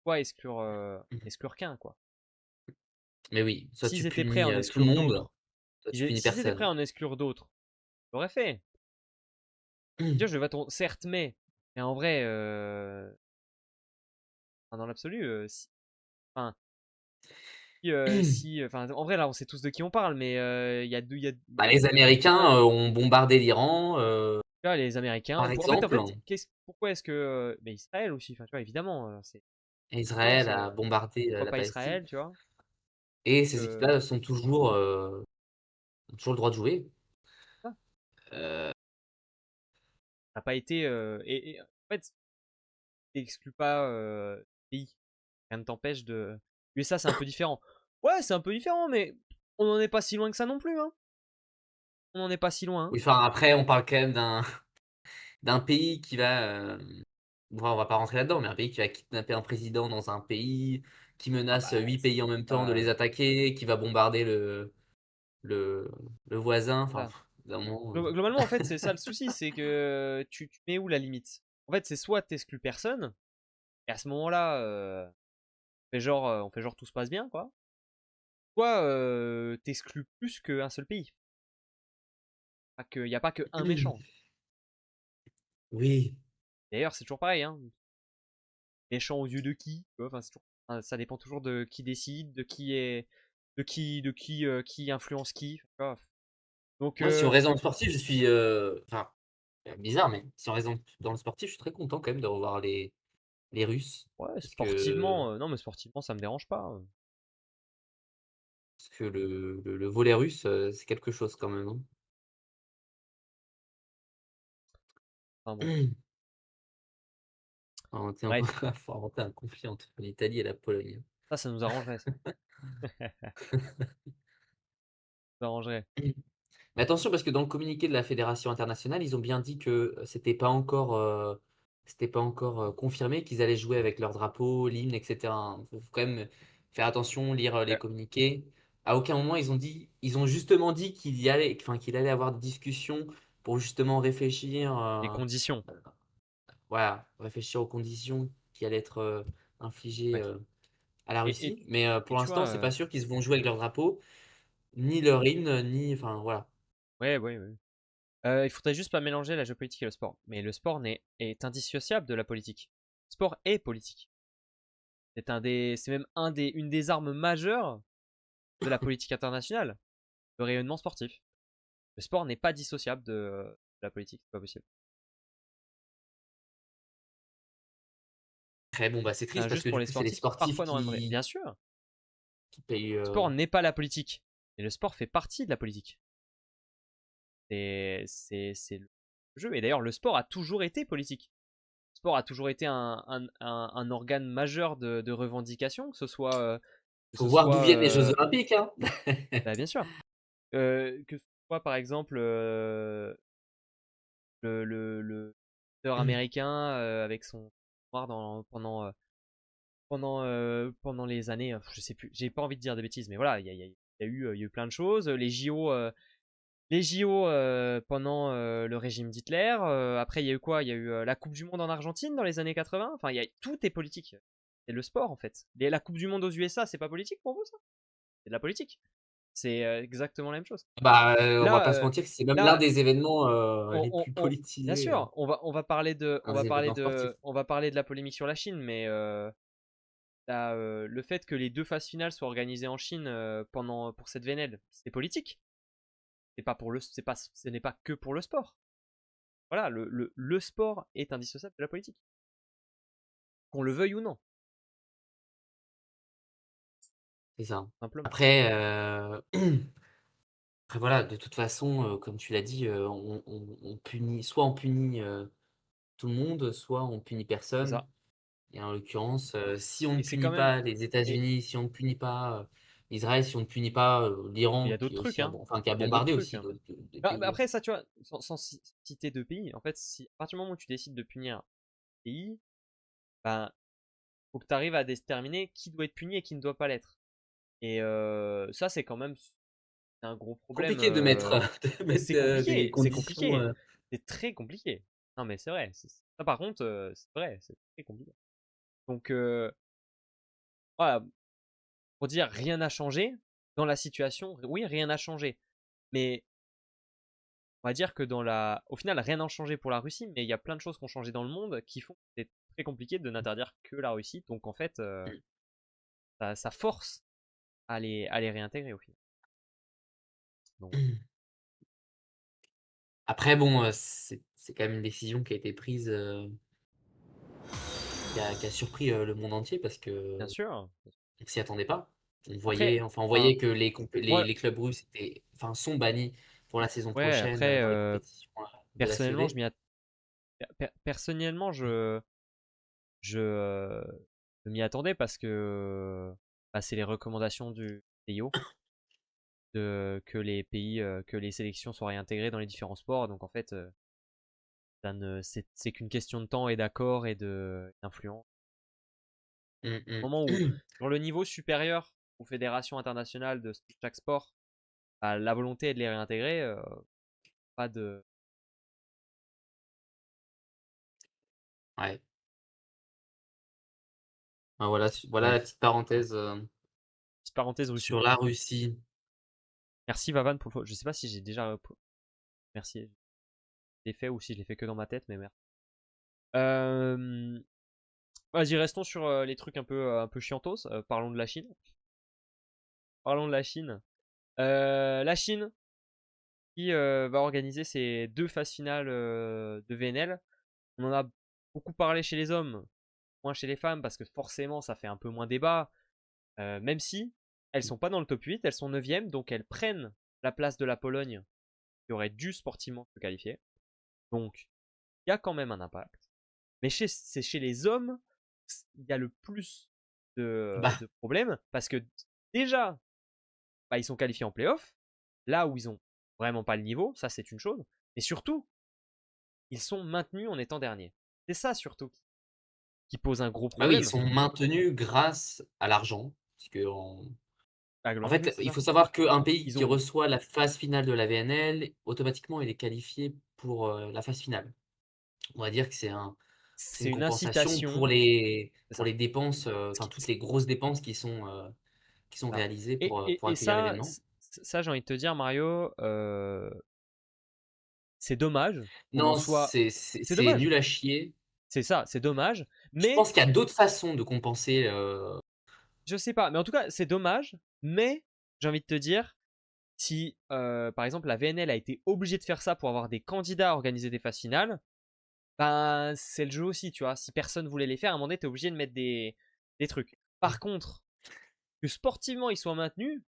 A: pourquoi exclure qu'un, quoi?
B: Mais oui, soit tu
A: S'ils étaient prêts à
B: punis
A: en
B: tout le
A: exclure
B: monde,
A: d'autres,
B: soit tu punis
A: s'ils étaient prêts à
B: personne.
A: en exclure d'autres, ils l'auraient fait. Dire, je vais ton certes, mais en vrai, enfin, dans l'absolu, enfin, enfin, en vrai là, on sait tous de qui on parle, mais
B: Bah, les Américains ont bombardé l'Iran,
A: tu vois, les Américains.
B: par
A: En
B: exemple.
A: fait, pourquoi est-ce que, mais Israël aussi, enfin, tu vois, évidemment, c'est non,
B: Israël a bombardé
A: pourquoi
B: la
A: pas
B: Palestine.
A: Israël, tu vois?
B: Et
A: Donc,
B: ces équipes-là ont toujours le droit de jouer.
A: ça
B: Euh,
A: n'a pas été, en fait, t'exclus pas pays, rien ne t'empêche de. USA, c'est un peu différent. Ouais, c'est un peu différent, mais on n'en est pas si loin que ça non plus, hein. On n'en est pas si loin, hein.
B: oui, enfin, après, on parle quand même d'un pays qui va. Bon, on va pas rentrer là-dedans, mais un pays qui va kidnapper un président dans un pays, qui
A: Ah
B: menace
A: bah,
B: 8 pays en même temps de
A: pas.
B: les attaquer, qui va bombarder le, le voisin. Enfin,
A: Voilà.
B: pff, d'un moment,
A: Globalement, en fait, c'est ça le souci, c'est que tu mets où la limite? En fait, c'est soit t'exclus personne, et à ce moment-là, on fait genre tout se passe bien, quoi. Soit t'exclus plus qu'un seul pays. Il n'y a pas que un méchant.
B: Oui.
A: D'ailleurs, c'est toujours pareil, hein. Méchant aux yeux de qui? Tu vois, enfin, enfin, ça dépend toujours de qui décide, qui influence qui. Tu vois. Donc,
B: Moi, si on reste dans le sportif, je suis. Enfin, bizarre, mais si on reste dans le sportif, je suis très content quand même de revoir les Russes.
A: ouais,
B: Parce que.
A: sportivement, non, mais sportivement, ça me dérange pas.
B: Parce que le volley russe, c'est quelque chose quand même,
A: Enfin bon,
B: hein. Inventer un
A: bref,
B: faut inventer un conflit entre l'Italie et la Pologne.
A: ça nous arrangerait ça. Ça nous arrangerait.
B: Mais attention parce que dans le communiqué de la fédération internationale, ils ont bien dit que c'était pas encore, confirmé qu'ils allaient jouer avec leur drapeau, l'hymne et cetera, hein. Faut quand même faire attention, lire, les
A: Ouais,
B: communiqués. À aucun moment ils ont justement dit qu'il allait avoir des discussions pour justement réfléchir,
A: les conditions.
B: voilà, réfléchir aux conditions qui allaient être, infligées,
A: Ouais.
B: à la
A: Et, et,
B: Russie. Mais,
A: et
B: pour
A: tu vois,
B: l'instant, c'est pas sûr qu'ils vont jouer avec leur drapeau, ni leur hymne, ni enfin voilà.
A: ouais, ouais, ouais. Il faudrait juste pas mélanger la géopolitique et le sport. Mais le sport est indissociable de la politique. Le sport est politique. C'est même une des armes majeures de la politique internationale, le rayonnement sportif. Le sport n'est pas dissociable de la politique, c'est pas possible.
B: Après bon, bah, c'est triste parce
A: Juste
B: que
A: pour
B: du
A: les
B: coup, c'est les
A: sportifs qui
B: sportifs
A: parfois n'auraient bien sûr, le
B: qui payent,
A: sport n'est pas la politique, mais le sport fait partie de la politique. C'est le jeu. Et d'ailleurs, le sport a toujours été politique. Le sport a toujours été un organe majeur de revendication, que
B: faut
A: ce
B: voir d'où
A: soit
B: viennent les jeux olympiques, hein.
A: bah, bien sûr, que ce soit par exemple le leader américain avec son noir pendant les années, je sais plus, j'ai pas envie de dire des bêtises, mais voilà, il y a eu plein de choses. Les JO pendant le régime d'Hitler. Après, il y a eu quoi? Il y a eu la Coupe du Monde en Argentine dans les années 80. Enfin, tout est politique. C'est le sport en fait. La Coupe du Monde aux USA, c'est pas politique pour vous ça? C'est de la politique. C'est exactement la même chose.
B: Bah, on va
A: Là,
B: pas se mentir, c'est même l'un
A: là,
B: des événements, les plus
A: bien
B: politisés,
A: sûr,
B: un des événements sportifs.
A: on va parler de la polémique sur la Chine, mais le fait que les deux phases finales soient organisées en Chine pour cette VNL, c'est politique. Ce n'est pas que pour le sport. Voilà, le sport est indissociable de la politique. Qu'on le veuille ou non,
B: C'est ça.
A: simplement.
B: Après, après voilà, de toute façon, comme tu l'as dit, on punit soit on punit, tout le monde, soit on punit
A: C'est
B: personne.
A: ça.
B: Et en l'occurrence, si on ne
A: Et c'est
B: punit
A: quand même.
B: pas les
A: Et
B: États-Unis, si on ne punit pas, Israël, si on ne punit pas,
A: il y
B: l'Iran
A: a d'autres
B: qui
A: trucs,
B: aussi a
A: hein.
B: bon enfin qui a
A: Il y a d'autres
B: bombardé
A: trucs,
B: aussi
A: hein.
B: des
A: Ah,
B: pays
A: mais
B: où
A: après, ça, tu vois, sans citer deux pays, en fait, si, à partir du moment où tu décides de punir un pays, ben, faut que tu arrives à déterminer qui doit être puni et qui ne doit pas l'être. Et ça, c'est quand même un gros problème.
B: compliqué de mettre, de
A: Et
B: mettre,
A: c'est
B: des
A: compliqué, c'est
B: conditions,
A: compliqué. C'est très compliqué. Non, mais c'est vrai. Ça, par contre, c'est vrai, c'est très compliqué. Donc, voilà, pour dire rien n'a changé dans la situation, oui, rien n'a changé. Mais on va dire que au final, rien n'a changé pour la Russie, mais il y a plein de choses qui ont changé dans le monde qui font que c'est très compliqué de n'interdire que la Russie. Donc en fait, ça force à les réintégrer au final. Donc voilà.
B: Après bon, c'est quand même une décision qui a été prise, qui a surpris, le monde entier parce
A: Bien
B: qu'on
A: sûr.
B: s'y attendait pas.
A: Après,
B: On
A: enfin,
B: voyait que
A: moi,
B: les clubs russes sont bannis pour la saison
A: ouais,
B: prochaine,
A: après,
B: dans les compétitions, de la
A: personnellement,
B: CEV.
A: personnellement, je, je m'y attendais parce que bah, c'est les recommandations du CIO que les sélections soient réintégrées dans les différents sports. Donc en fait, c'est qu'une question de temps et d'accord et d'influence.
B: Mmh
A: Au moment où,
B: mh.
A: sur le niveau supérieur aux fédérations internationales de chaque sport, bah, la volonté est de les réintégrer, pas de
B: Ouais. Ah voilà, voilà la
A: bref.
B: petite parenthèse,
A: Petite parenthèse Russie.
B: sur la Russie.
A: Merci Vavan pour le. Je sais pas si j'ai déjà. Merci. Je l'ai fait ou si je l'ai fait que dans ma tête, mais merci. Vas-y, restons sur les trucs un peu chiantos. Parlons de la Chine. Parlons de la Chine. La Chine qui va organiser ses deux phases finales de VNL. On en a beaucoup parlé chez les hommes, moins chez les femmes, parce que forcément ça fait un peu moins débat. Même si elles sont pas dans le top 8, elles sont 9e, donc elles prennent la place de la Pologne qui aurait dû sportivement se qualifier. Donc, il y a quand même un impact. Mais c'est chez les hommes, il y a le plus
B: Bah,
A: de problèmes parce que déjà, bah, ils sont qualifiés en playoff, là où ils ont vraiment pas le niveau, ça c'est une chose. Mais surtout, ils sont maintenus en étant derniers. C'est ça surtout qui pose un gros
B: bah oui, ils
A: problème.
B: sont maintenus grâce à l'argent. Parce que en
A: Oui,
B: fait,
A: c'est
B: il
A: ça.
B: faut savoir qu'un pays
A: Ils
B: qui
A: ont.
B: reçoit la phase finale de la VNL, automatiquement, il est qualifié pour la phase finale. On va dire que c'est
A: C'est
B: une
A: une
B: compensation
A: incitation. C'est
B: pour
A: ça.
B: les dépenses,
A: Ce
B: enfin
A: qui-
B: toutes les grosses dépenses qui sont
A: ça.
B: réalisées
A: Et,
B: pour
A: et, et
B: accueillir
A: ça,
B: l'événement.
A: ça j'ai envie de te dire, Mario, c'est dommage qu'on en
B: Non,
A: soit. C'est
B: c'est
A: dommage.
B: nul à chier.
A: C'est ça, c'est dommage.
B: Je
A: Mais
B: pense qu'il y a d'autres façons de compenser.
A: je sais pas. Mais en tout cas, c'est dommage. Mais j'ai envie de te dire, si par exemple la VNL a été obligée de faire ça pour avoir des candidats à organiser des phases finales, ben c'est le jeu aussi, tu vois. Si personne voulait les faire, à un moment donné, t'es obligé de mettre des trucs. Par contre, que sportivement ils soient maintenus,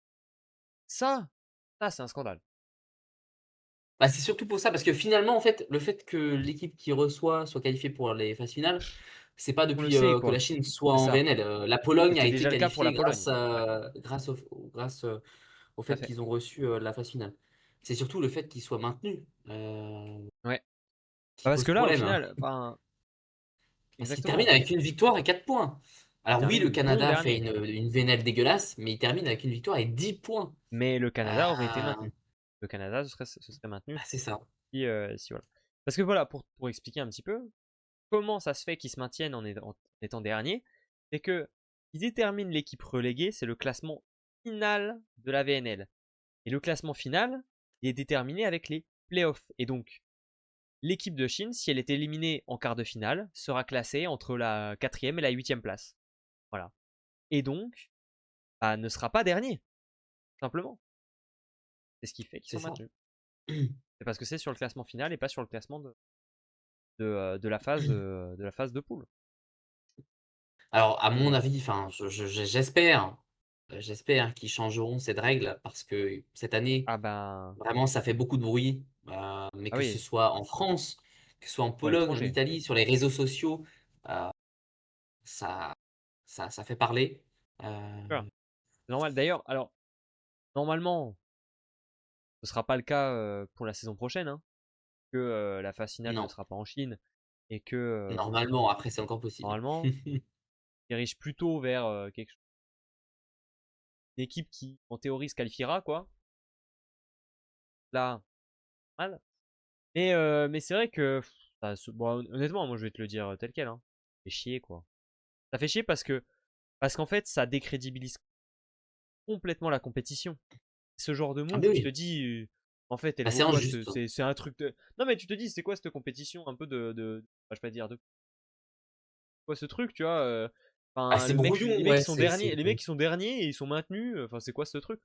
A: ça c'est un scandale.
B: Bah, c'est surtout pour ça, parce que finalement, en fait, le fait que l'équipe qui reçoit soit qualifiée pour les phases finales, c'est pas
A: On le
B: depuis
A: sait,
B: que la
A: quoi.
B: Chine soit
A: C'est
B: en
A: ça.
B: VNL. La Pologne a
A: C'était
B: été
A: déjà le cas pour la
B: qualifiée
A: Pologne. Ouais,
B: grâce au
A: tout à
B: fait
A: fait.
B: qu'ils ont reçu la phase finale. C'est surtout le fait qu'ils soient maintenus
A: Ouais.
B: qui
A: Bah, parce
B: pose
A: que là, au
B: problème, hein.
A: final, enfin,
B: Parce qu'ils terminent
A: exactement.
B: avec une victoire et 4 points.
A: Ils
B: Alors oui, le
A: terminent bon
B: Canada fait
A: dernier.
B: une VNL dégueulasse, mais il termine avec une victoire et 10 points.
A: Mais le Canada aurait été
B: Euh,
A: maintenu. Le Canada se serait maintenu
B: Bah, c'est ça.
A: si voilà. Parce que voilà, pour expliquer un petit peu, comment ça se fait qu'ils se maintiennent en étant dernier, c'est que ils déterminent l'équipe reléguée, c'est le classement final de la VNL. Et le classement final, il est déterminé avec les playoffs. Et donc, l'équipe de Chine, si elle est éliminée en quart de finale, sera classée entre la 4e et la 8e place. Voilà. Et donc, bah, ne sera pas dernier, simplement. C'est ce qui fait qu'ils
B: C'est
A: sont
B: ça.
A: maintenus. C'est parce que c'est sur le classement final et pas sur le classement de la phase de poule.
B: Alors, à
A: Mais
B: mon
A: bon.
B: avis, enfin, j'espère qu'ils changeront cette règle parce que cette année,
A: Ah ben.
B: vraiment, ça fait beaucoup de bruit. Mais
A: Ah
B: que ce
A: oui,
B: soit en France, que ce soit en
A: ou à
B: Pologne, en
A: l'étranger.
B: Italie, sur les réseaux sociaux, euh, ça, ça fait parler.
A: Voilà.
B: Euh,
A: C'est normal. D'ailleurs, alors, normalement, ce sera pas le cas pour la saison prochaine, hein, que la phase finale ne
B: non,
A: sera pas en Chine et que
B: normalement, après, c'est encore possible.
A: normalement, dirige plutôt vers une équipe qui, en théorie, se qualifiera, quoi. Là, mal. Mais c'est vrai que, bon, honnêtement, moi je vais te le dire tel quel, hein. Ça fait chier, quoi. Ça fait chier parce qu'en fait, ça décrédibilise complètement la compétition. Ce genre de
B: Ah,
A: move,
B: mais
A: tu te
B: oui,
A: dis, enfin, en fait, elle
B: bah,
A: vaut
B: c'est
A: quoi
B: injuste.
A: c'est un truc de. Non, mais tu te dis, c'est quoi cette compétition un peu je vais pas dire de quoi ce truc, tu vois
B: Ah,
A: Enfin,
B: c'est brouillon,
A: les mecs
B: ouais,
A: ils sont derniers, et ils sont maintenus. Enfin, c'est quoi ce truc?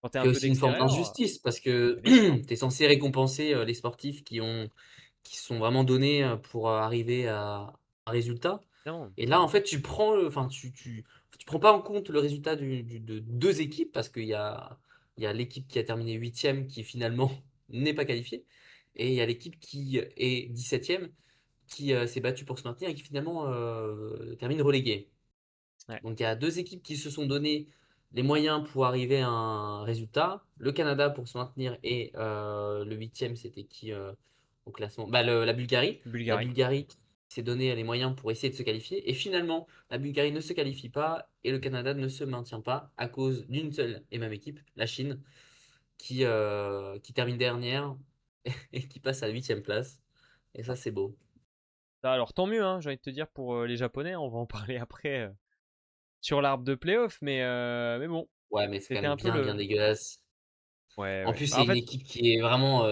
A: Quand t'es
B: il y
A: un
B: a
A: peu
B: aussi une forme
A: d'extérieur,
B: d'injustice parce que
A: bien sûr,
B: tu es censé récompenser les sportifs qui sont vraiment donnés pour arriver à un résultat.
A: évidemment.
B: Et là, en fait, enfin, tu prends pas en compte le résultat de deux équipes parce il y a l'équipe qui a terminé huitième qui finalement n'est pas qualifiée. Et il y a l'équipe qui est 17e qui s'est battue pour se maintenir et qui finalement termine reléguée.
A: Ouais,
B: Donc il y a deux équipes qui se sont donné les moyens pour arriver à un résultat. Le Canada pour se maintenir et le huitième, c'était qui au classement? Bah, la Bulgarie. La
A: Bulgarie.
B: Bulgarie qui s'est donné les moyens pour essayer de se qualifier. Et finalement, la Bulgarie ne se qualifie pas et le Canada ne se maintient pas à cause d'une seule et même équipe, la Chine, qui termine dernière et qui passe à la huitième place. Et ça, c'est beau.
A: Alors tant mieux, hein, j'ai envie de te dire pour les Japonais, on va en parler après sur l'arbre de playoff, mais bon,
B: Ouais, mais c'est quand
A: c'était
B: même
A: un peu
B: bien, bien
A: le.
B: dégueulasse.
A: Ouais,
B: En
A: ouais.
B: plus,
A: Bah,
B: c'est
A: en
B: une
A: fait,
B: équipe qui est vraiment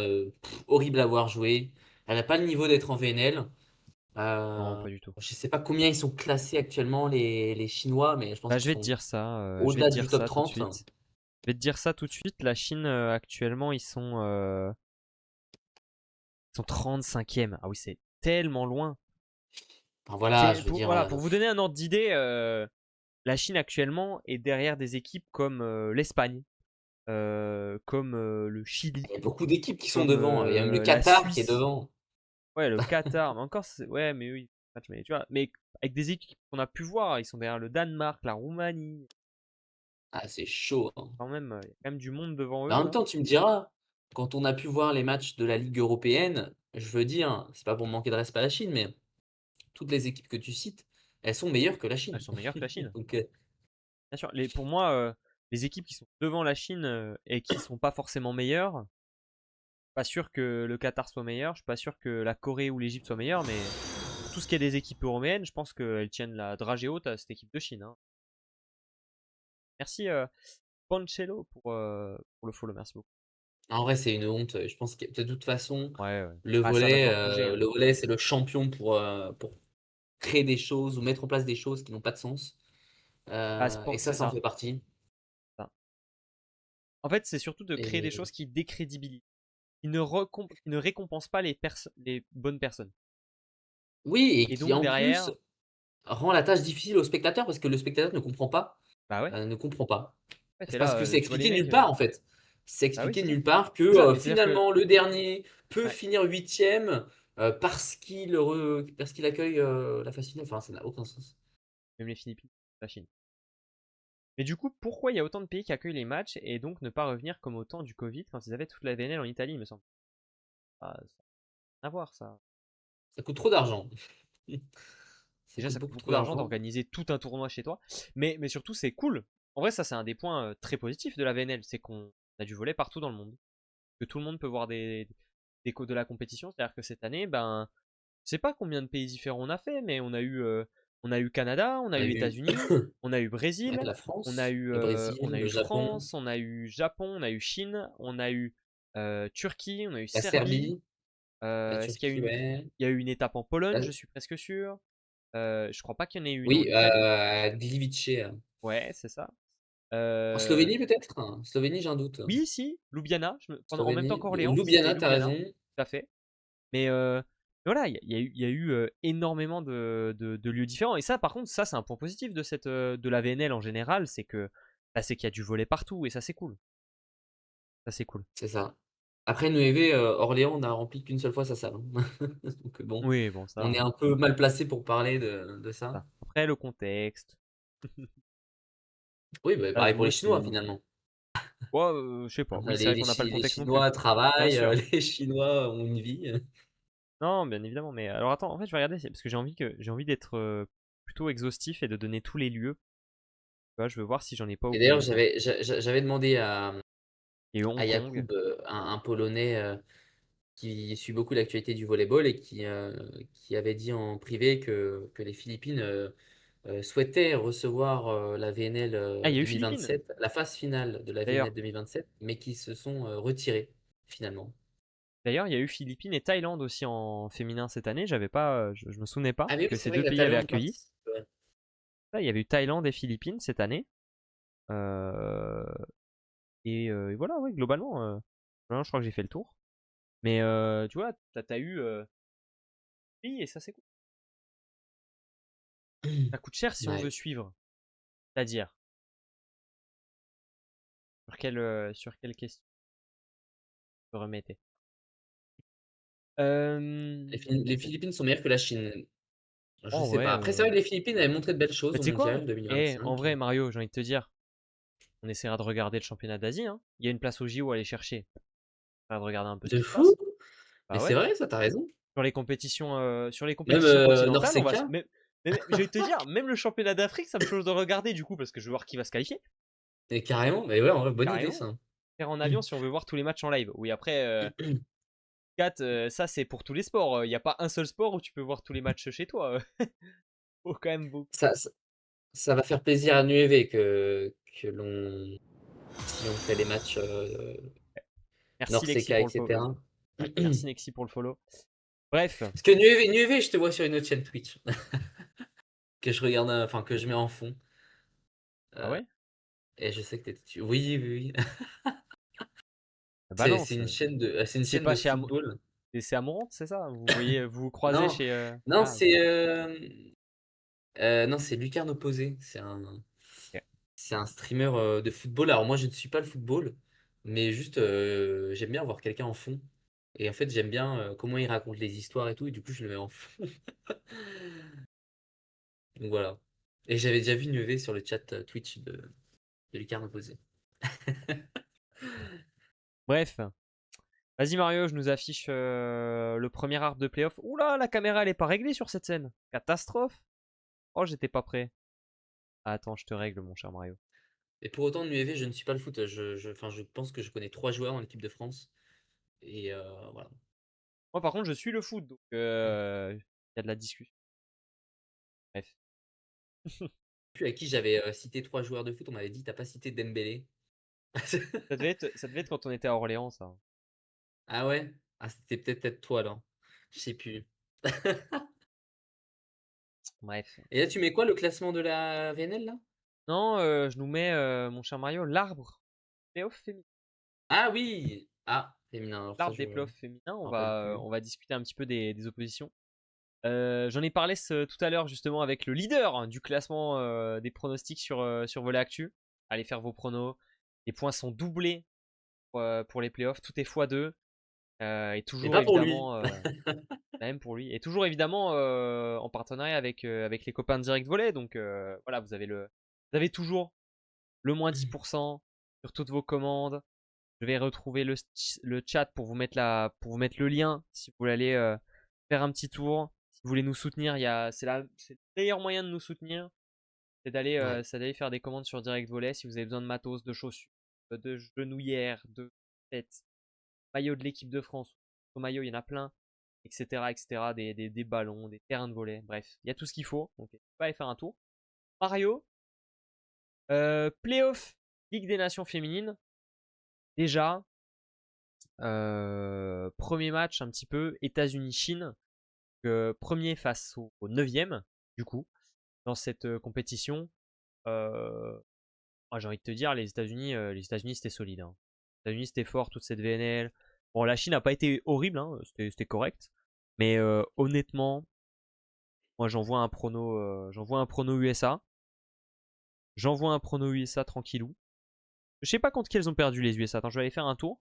B: horrible à voir jouer. Elle n'a pas le niveau d'être en VNL.
A: non,
B: Euh,
A: pas du tout.
B: je ne sais pas combien ils sont classés actuellement, les Chinois, mais je pense
A: Bah,
B: qu'ils
A: je vais te
B: sont
A: dire ça. Je vais te
B: au-delà du
A: dire
B: top
A: ça tout de
B: 30.
A: suite. Je vais te dire ça tout de suite. La Chine, actuellement, ils sont 35e. Ah oui, c'est tellement loin.
B: Enfin, voilà,
A: C'est
B: je veux
A: pour,
B: dire,
A: voilà, pour vous donner un ordre d'idée, la Chine actuellement est derrière des équipes comme l'Espagne, comme le Chili,
B: Il y a beaucoup d'équipes qui sont
A: comme
B: devant. Il y a même le
A: la
B: Qatar qui est
A: Suisse.
B: devant.
A: Ouais, le Qatar, mais encore, ouais, mais oui, mais tu vois, mais avec des équipes qu'on a pu voir, ils sont derrière le Danemark, la Roumanie,
B: Ah, c'est chaud, hein.
A: quand même, il y a quand même du monde devant
B: Mais en
A: eux,
B: même
A: là.
B: temps, tu me diras, quand on a pu voir les matchs de la Ligue européenne, je veux dire, c'est pas pour manquer de respect à la Chine, mais toutes les équipes que tu cites, elles sont meilleures que la
A: Elles
B: Chine.
A: sont meilleures que la Chine.
B: Donc,
A: Bien sûr, pour moi, les équipes qui sont devant la Chine et qui sont pas forcément meilleures, pas sûr que le Qatar soit meilleur, je suis pas sûr que la Corée ou l'Égypte soient meilleures, mais pour tout ce qui est des équipes européennes, je pense qu'elles tiennent la dragée haute à cette équipe de Chine, hein. Merci Pancello pour le follow, merci beaucoup.
B: en vrai, c'est une honte. Je pense que de toute façon,
A: Ouais, ouais.
B: le
A: Ah, ça va
B: volley,
A: devoir bouger, hein.
B: c'est le champion pour créer des choses ou mettre en place des choses qui n'ont pas de sens.
A: Ah,
B: Et ça,
A: c'est
B: ça en
A: ça.
B: fait partie.
A: Ça. En fait, c'est surtout de créer des
B: Et
A: choses qui décrédibilisent, qui ne récompensent pas les bonnes personnes.
B: oui, et
A: Et
B: qui
A: donc
B: en plus
A: derrière,
B: rend la tâche difficile au spectateur parce que le spectateur ne comprend pas.
A: bah ouais,
B: Ne comprend pas.
A: ouais,
B: C'est
A: t'es
B: parce
A: là,
B: que c'est
A: tu vois les
B: expliqué
A: mecs,
B: nulle part en fait. C'est
A: bah oui,
B: expliqué
A: c'est ça.
B: nulle part que
A: C'est ça, et c'est-à-dire que,
B: finalement le dernier peut
A: ouais,
B: finir huitième parce qu'il accueille la phase finale. Enfin, ça n'a aucun sens.
A: même les Philippines, la Chine. Mais du coup, pourquoi il y a autant de pays qui accueillent les matchs et donc ne pas revenir comme au temps du Covid quand ils avaient toute la VNL en Italie, il me semble. Ah, ça n'a rien à voir, ça.
B: Ça coûte trop d'argent. Ça
A: Déjà,
B: coûte
A: ça coûte
B: beaucoup
A: beaucoup
B: trop
A: d'argent
B: d'argent.
A: d'organiser tout un tournoi chez toi. Mais surtout, c'est cool. En vrai, ça, c'est un des points très positifs de la VNL. C'est qu'on a du volley partout dans le monde. Que tout le monde peut voir de la compétition. C'est-à-dire que cette année, ben, je sais pas combien de pays différents on a fait, mais on a eu Canada, on
B: On
A: a
B: a
A: eu
B: eu
A: États-Unis, on a eu
B: ouais,
A: Brésil,
B: la
A: on
B: France,
A: a
B: le
A: eu
B: Japon,
A: France, on a eu Japon, on a eu Chine, on a eu Turquie, on a eu
B: la
A: Serbie.
B: Serbie, la
A: Est-ce qu'il y a eu
B: Turquie, ouais.
A: il y a eu une étape en Pologne, je
B: La-
A: suis presque sûr. Je crois pas qu'il y en ait eu une en
B: oui,
A: Italie.
B: Gliwice.
A: Ouais, c'est ça.
B: En
A: Euh,
B: Slovénie peut-être? Slovénie, j'ai un doute.
A: oui, si, Ljubljana, en même temps
B: Slovénie,
A: qu'Orléans, c'était
B: Ljubljana, t'as
A: Ljubljana,
B: raison.
A: tout à fait. Mais voilà, il y a eu énormément de lieux différents. Et ça, par contre, ça, c'est un point positif de la VNL en général, c'est que bah, c'est qu'il y a du volley partout, et ça, c'est cool. Ça, c'est cool.
B: C'est ça. Après Nueve, Orléans, on a rempli qu'une seule fois sa salle, hein. Donc bon,
A: Oui, bon,
B: on est
A: ça,
B: un peu mal placé pour parler de ça.
A: ça. Après, le contexte,
B: Oui, bah,
A: ça se
B: pareil pour les
A: voit,
B: Chinois
A: c'est.
B: finalement.
A: Ouais, je sais pas.
B: Hein,
A: Oui, c'est vrai qu'on n'a pas le
B: Les
A: contexte non plus.
B: Chinois
A: Bien
B: travaillent,
A: sûr.
B: les Chinois ont une vie.
A: Non, bien évidemment. Mais alors, attends, en fait, je vais regarder, parce que j'ai envie d'être plutôt exhaustif et de donner tous les lieux. Tu vois, je veux voir si j'en ai pas
B: Et d'ailleurs,
A: oublié.
B: j'avais demandé
A: Il y a eu Hong
B: à
A: Kong.
B: Yacoub, un Polonais qui suit beaucoup l'actualité du volleyball et qui avait dit en privé que les Philippines souhaitaient recevoir la VNL
A: Ah, il y a eu Philippines.
B: 2027, la phase finale de la VNL
A: D'ailleurs,
B: 2027, mais qui se sont retirés finalement.
A: D'ailleurs, il y a eu Philippines et Thaïlande aussi en féminin cette année. J'avais pas, je me souvenais pas
B: Ah mais
A: que
B: oui, c'est
A: ces
B: vrai
A: deux
B: que la
A: pays avaient
B: Thaïlande
A: accueilli.
B: participe. Ouais.
A: Ah, il y avait eu Thaïlande et Philippines cette année. Euh, et voilà, ouais, globalement, globalement, je crois que j'ai fait le tour. Mais tu vois, t'as eu oui, et ça c'est cool. Ça coûte cher si on veut
B: Ouais.
A: suivre. C'est-à-dire sur quelle question vous remettez.
B: Les Philippines sont meilleures que la Chine. Je
A: En
B: sais
A: vrai,
B: pas. Après, c'est vrai que les Philippines avaient montré de belles choses
A: bah,
B: au
A: tu sais quoi?
B: mondial
A: En
B: 2025.
A: vrai, Mario, j'ai envie de te dire, on essaiera de regarder le championnat d'Asie, hein. Il y a une place au JO à aller chercher. On essaiera de regarder un peu ce
B: De
A: qui se
B: fou!
A: passe.
B: Mais
A: Bah
B: c'est
A: ouais.
B: vrai, ça, t'as raison.
A: Sur les
B: Même
A: compétitions continentales, on va
B: Norseka.
A: je vais te dire, même le championnat d'Afrique, ça me change de regarder du coup parce que je veux voir qui va se qualifier
B: Et carrément, mais ouais, en vrai, bonne idée
A: carrément.
B: ça.
A: Faire en avion si on veut voir tous les matchs en live. Oui, après 4 ça c'est pour tous les sports, il n'y a pas un seul sport où tu peux voir tous les matchs chez toi. Faut quand même beaucoup.
B: Ça, ça, ça va faire plaisir à Nueve si on fait les matchs
A: Merci Lexi
B: Norseka,
A: pour le follow.
B: etc.
A: Ouais, merci Lexi pour le follow. Bref,
B: Parce que Nueve, je te vois sur une autre chaîne Twitch que je regarde, enfin que je mets en fond.
A: ah
B: euh,
A: ouais,
B: et je sais que t'es dessus. Oui, oui, oui. C'est
A: balance.
B: c'est une
A: C'est
B: chaîne
A: pas
B: de
A: chez
B: football.
A: c'est Amourante, c'est ça? Vous voyez, vous vous croisez
B: Non,
A: chez
B: non,
A: ah OK.
B: non, c'est Lucarne Opposé. C'est un. c'est un streamer de football. Alors moi, je ne suis pas le football, mais juste j'aime bien voir quelqu'un en fond. Et en fait, j'aime bien comment il raconte les histoires et tout, et du coup, je le mets en fond. Donc voilà. Et j'avais déjà vu une UV sur le chat Twitch de Lucarne Opposé.
A: Bref. Vas-y Mario, je nous affiche le premier arc de playoff. Oula, la caméra elle est pas réglée sur cette scène. Catastrophe. Oh, j'étais pas prêt. Ah, attends, je te règle mon cher Mario.
B: Et pour autant, de l'UEV, je ne suis pas le foot. Enfin, je pense que je connais 3 joueurs dans l'équipe de France. Et voilà.
A: Moi par contre, je suis le foot, donc il y a de la discussion. Bref.
B: Puis à qui j'avais cité 3 joueurs de foot, on m'avait dit t'as pas cité Dembélé.
A: Ça devait être quand on était à Orléans, ça.
B: Ah ouais? Ah, c'était peut-être toi alors. Je sais plus.
A: Bref.
B: Et là, tu mets quoi le classement de la VNL là?
A: Non, je nous mets, mon cher Mario, l'arbre playoff féminin.
B: Ah oui! Ah, féminin. Alors ça,
A: L'arbre
B: je
A: des
B: me
A: playoffs féminins. On
B: rappelle
A: va,
B: plus.
A: on va discuter un petit peu des oppositions. J'en ai parlé tout à l'heure justement avec le leader du classement des pronostics sur Volley Actu. Allez faire vos pronos. Les points sont doublés pour les playoffs. Tout est x2. Et
B: Mais
A: toujours
B: pas pour lui.
A: évidemment, même pour lui. Et toujours évidemment en partenariat avec les copains de Direct Volley. Donc voilà, vous avez toujours le moins 10% sur toutes vos commandes. Je vais retrouver le chat pour vous mettre le lien si vous voulez aller faire un petit tour. Si vous voulez nous soutenir, c'est le meilleur moyen de nous soutenir.
B: Ouais.
A: C'est d'aller faire des commandes sur Direct Volley si vous avez besoin de matos, de chaussures, de genouillères, de têtes, maillots de l'équipe de France. Au maillot, il y en a plein, etc. etc. Des ballons, des terrains de volley. Bref, il y a tout ce qu'il faut. Donc, n'hésitez pas à aller faire un tour. Mario, playoff Ligue des Nations féminines. Déjà, premier match un petit peu États-Unis-Chine. Premier face au 9e, du coup, dans cette compétition. J'ai envie de te dire, les États-Unis c'était solide. Hein. Les États-Unis c'était fort, toute cette VNL. Bon, la Chine n'a pas été horrible, hein, c'était correct. Mais honnêtement, moi j'envoie un prono USA. J'envoie un prono USA tranquillou. Je sais pas contre qui elles ont perdu les USA. Attends, je vais aller faire un tour.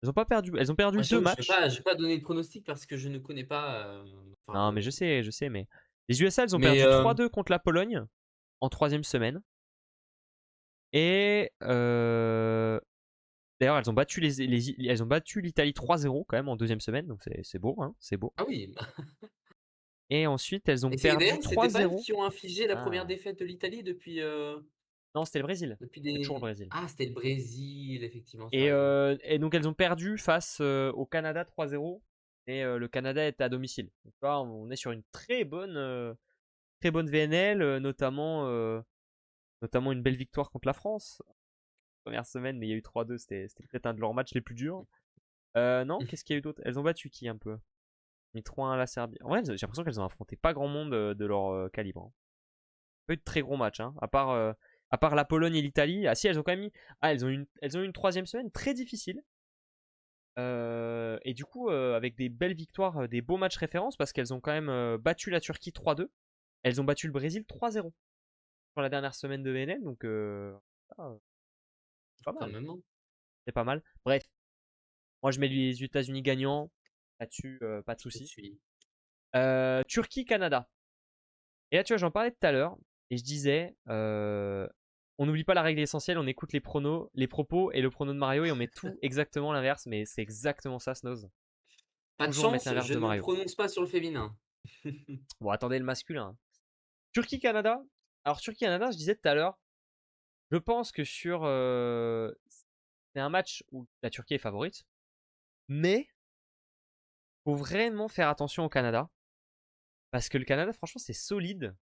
A: Elles ont pas perdu. Elles ont perdu
B: Moi,
A: deux
B: j'avoue,
A: matchs.
B: je vais pas donner de pronostic parce que je ne connais pas. Enfin,
A: Non, mais je sais, mais les USA, elles ont
B: mais
A: perdu 3-2 contre la Pologne en troisième semaine. Et d'ailleurs, elles ont battu elles ont battu l'Italie 3-0 quand même en deuxième semaine, donc c'est beau, hein, c'est beau.
B: ah oui.
A: Et ensuite, elles ont
B: Et
A: perdu
B: d'ailleurs, c'était pas elles
A: 3-0.
B: qui ont infligé la première
A: Ah.
B: défaite de l'Italie depuis.
A: Non, c'était le Brésil.
B: Depuis
A: C'est toujours le
B: des.
A: Brésil.
B: Ah, c'était le Brésil, effectivement, tu as
A: Et,
B: raison.
A: et donc, elles ont perdu face au Canada 3-0. Et le Canada est à domicile. Donc là, on est sur une très bonne VNL, notamment une belle victoire contre la France. Première semaine, mais il y a eu 3-2, c'était peut-être un de leurs matchs les plus durs. Non, qu'est-ce qu'il y a eu d'autre? Elles ont battu qui un peu? Mis 3-1 à la Serbie. En vrai, j'ai l'impression qu'elles ont affronté pas grand monde de leur calibre. Hein. Pas eu de très gros matchs, hein. À part la Pologne et l'Italie. Ah si, elles ont quand même mis. Ah, elles ont eu une troisième semaine très difficile. Et du coup, avec des belles victoires, des beaux matchs références, parce qu'elles ont quand même battu la Turquie 3-2. Elles ont battu le Brésil 3-0 sur la dernière semaine de VNL, donc ah, c'est pas
B: Quand
A: mal.
B: même, hein.
A: C'est pas mal. Bref, moi je mets les États-Unis gagnants. Là-dessus, pas de
B: Je
A: soucis.
B: suis.
A: Turquie-Canada. Et là, tu vois, j'en parlais tout à l'heure. Et je disais, on n'oublie pas la règle essentielle, on écoute les pronos, les propos et le prono de Mario et on met tout exactement l'inverse. Mais c'est exactement ça, Snoz.
B: Pas de
A: Toujours mettre
B: chance,
A: l'inverse
B: je
A: de
B: ne
A: Mario.
B: prononce pas sur le féminin.
A: Bon, attendez le masculin. Hein. Turquie-Canada. Alors, Turquie-Canada, je disais tout à l'heure, je pense que c'est un match où la Turquie est favorite. Mais, faut vraiment faire attention au Canada. Parce que le Canada, franchement, c'est solide.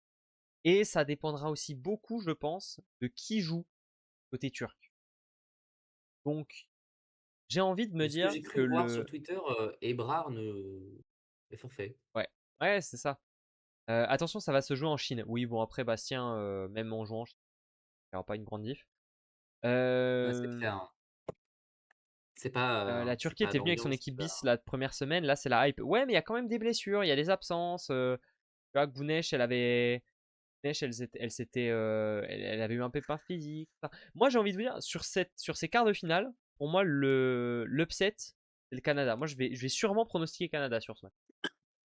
A: Et ça dépendra aussi beaucoup, je pense, de qui joue côté turc. Donc, j'ai envie de me
B: De ce que
A: dire
B: j'ai
A: que
B: cru voir sur Twitter, Ebrard est forfait.
A: Ouais, ouais, c'est ça. Attention, ça va se jouer en Chine. Oui, bon, après, Bastien, même en jouant en Chine, il n'y aura pas une grande diff.
B: Ouais, c'est clair, hein.
A: La
B: C'est
A: Turquie
B: pas
A: était venue avec son
B: l'ambiance qui
A: équipe
B: va.
A: bis la première semaine. Là, c'est la hype. Ouais, mais il y a quand même des blessures, il y a des absences. Tu vois, Gounesh, elle avait Neige, elle avait eu un pépin physique. Enfin, moi, j'ai envie de vous dire, sur ces quarts de finale, pour moi, l'upset, c'est le Canada. Moi, je vais sûrement pronostiquer Canada sur ce match.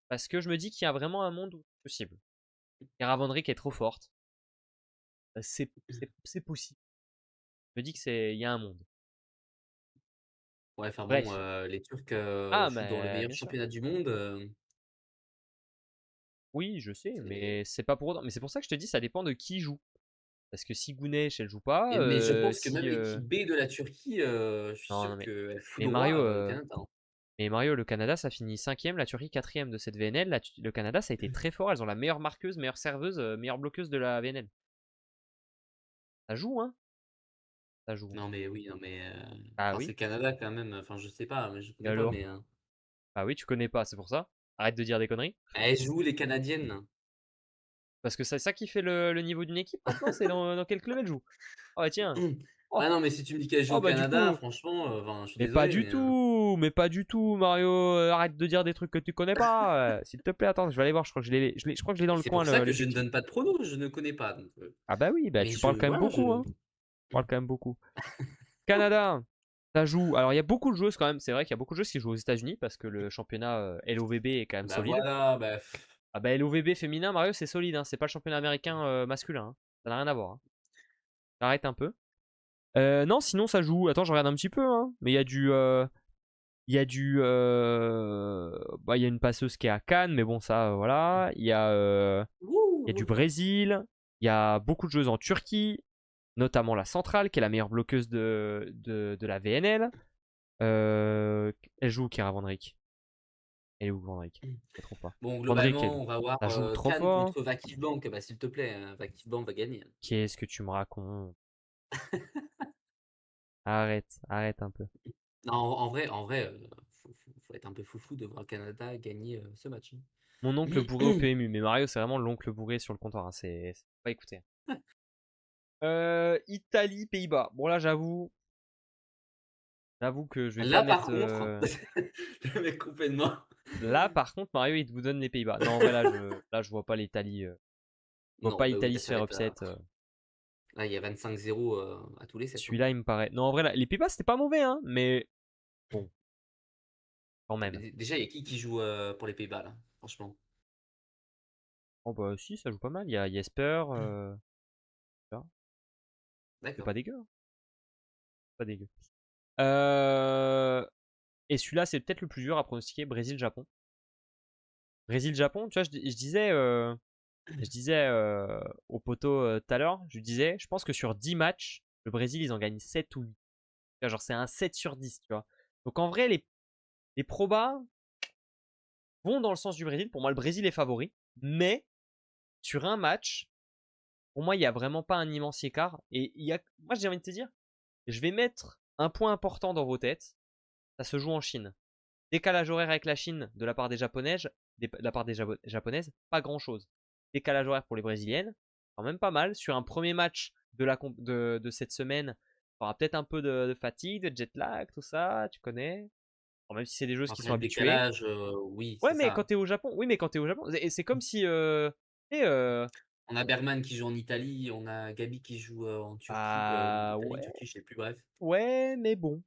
A: Parce que je me dis qu'il y a vraiment un monde où c'est possible. Kara Von Rick est trop forte. C'est possible. Je me dis qu'il y a un monde.
B: Ouais, enfin bon,
A: Bref.
B: les Turcs
A: Ah,
B: jouent dans le
A: mais
B: meilleur
A: bien sûr.
B: championnat du monde.
A: Oui, je sais,
B: C'est-
A: mais c'est pas pour autant. Mais c'est pour ça que je te dis, ça dépend de qui joue. Parce que si Gounesh, elle joue pas,
B: Mais je pense que
A: si.
B: même l'équipe B de la Turquie, je suis
A: Non, non,
B: sûr qu'elle
A: mais Mario,
B: foudroie le Canada, hein.
A: le Canada, ça finit 5ème, la Turquie 4ème de cette VNL. Le Canada, ça a été très fort. Elles ont la meilleure marqueuse, meilleure serveuse, meilleure bloqueuse de la VNL. Ça joue, hein? Ça joue.
B: Non mais oui, non mais
A: Ah
B: enfin, c'est
A: oui,
B: le Canada quand même. Enfin, je sais pas, mais je
A: et
B: connais pas,
A: alors?
B: mais
A: Ah oui, tu connais pas, c'est pour ça. Arrête de dire des conneries.
B: elles jouent les Canadiennes.
A: Parce que c'est ça qui fait le niveau d'une équipe maintenant, c'est dans quel club elle joue. Oh, bah tiens. Oh,
B: Ah non, mais si tu me dis qu'elles jouent
A: oh
B: au
A: bah du
B: Canada,
A: coup.
B: franchement, enfin, je suis
A: Mais pas
B: désolé,
A: du
B: mais
A: tout, Mario. Arrête de dire des trucs que tu connais pas. S'il te plaît, attends, je vais aller voir. Je crois que je crois que je l'ai dans
B: et
A: le
B: c'est
A: coin
B: pour ça que je ne
A: l'effectif.
B: donne pas de pronos, je ne connais pas. Donc,
A: Ah bah oui, bah
B: mais
A: tu
B: je
A: parles quand même
B: voilà,
A: beaucoup,
B: je
A: hein. Tu parles quand même beaucoup. Canada, ça joue. Alors il y a beaucoup de joueuses quand même. C'est vrai qu'il y a beaucoup de joueuses qui jouent aux États-Unis parce que le championnat LOVB est quand même
B: bah
A: solide.
B: voilà, bah
A: Ah bah LOVB féminin, Mario, c'est solide. Hein. C'est pas le championnat américain masculin. Hein. Ça n'a rien à voir. Hein. Arrête un peu. Non, sinon ça joue. Attends, je regarde un petit peu. Hein. Mais il y a du. Bah, il y a une passeuse qui est à Cannes, mais bon, ça, voilà. Il y a du
B: ouh,
A: Brésil. Il y a beaucoup de joueuses en Turquie, notamment la centrale, qui est la meilleure bloqueuse de la VNL. Elle joue où, Kira Van Rijk? Elle est où, Van Rijk? Je ne trouve pas.
B: bon,
A: Van Rijk,
B: globalement, on va voir
A: ça joue trop
B: Cannes
A: fort.
B: contre Vakif Bank. Bah s'il te plaît, Vakif Bank va gagner.
A: Qu'est-ce que tu me racontes? Arrête un peu.
B: Non, en vrai, faut être un peu foufou de voir le Canada gagner ce match,
A: Mon oncle
B: hein.
A: bourré au PMU, mais Mario, c'est vraiment l'oncle bourré sur le comptoir. Hein. C'est pas écouter. Italie, Pays-Bas. Bon, là, j'avoue que je vais pas
B: Là,
A: mettre.
B: par contre, le mec complètement.
A: Là, par contre, Mario, il vous donne les Pays-Bas. Non, en vrai, là, je vois pas l'Italie. Je vois
B: Non,
A: pas
B: bah oui,
A: l'Italie
B: là,
A: se
B: ça va
A: faire
B: être.
A: upset.
B: Là, il y a 25-0 à tous les 7, hein.
A: Celui-là, il me paraît. Non, en vrai, les Pays-Bas, c'était pas mauvais, hein. Mais bon, quand
B: Mais
A: même.
B: déjà, il y a qui joue pour les Pays-Bas, là, franchement?
A: Oh, bah, si, ça joue pas mal. Il y a Jesper. Là. C'est
B: D'accord.
A: pas dégueu. Hein. Pas dégueu. Euh, Et celui-là, c'est peut-être le plus dur à pronostiquer. Brésil-Japon. Brésil-Japon, tu vois, je disais au poteau tout à l'heure, je disais, je pense que sur 10 matchs, le Brésil, ils en gagnent 7 ou 8. Genre, c'est un 7 sur 10, tu vois. Donc, en vrai, les probas vont dans le sens du Brésil. Pour moi, le Brésil est favori. Mais, sur un match, pour moi, il n'y a vraiment pas un immense écart. Et moi, j'ai envie de te dire, je vais mettre un point important dans vos têtes. Ça se joue en Chine. Décalage horaire avec la Chine de la part des Japonaises, Japonaises, pas grand chose. Décalage horaire pour les Brésiliennes, quand même pas mal. Sur un premier match de cette semaine, il y aura peut-être un peu de fatigue, de jet lag, tout ça, tu connais. Bon, même si c'est des joueuses qui
B: Après
A: sont
B: le
A: habituées.
B: décalage, oui,
A: Ouais,
B: c'est
A: mais
B: ça.
A: quand t'es au Japon, c'est comme si. Tu sais,
B: On a Bergman qui joue en Italie, on a Gabi qui joue en Turquie, ou en
A: bah
B: Italie,
A: ouais,
B: Turquie, je sais plus, bref.
A: ouais, mais bon.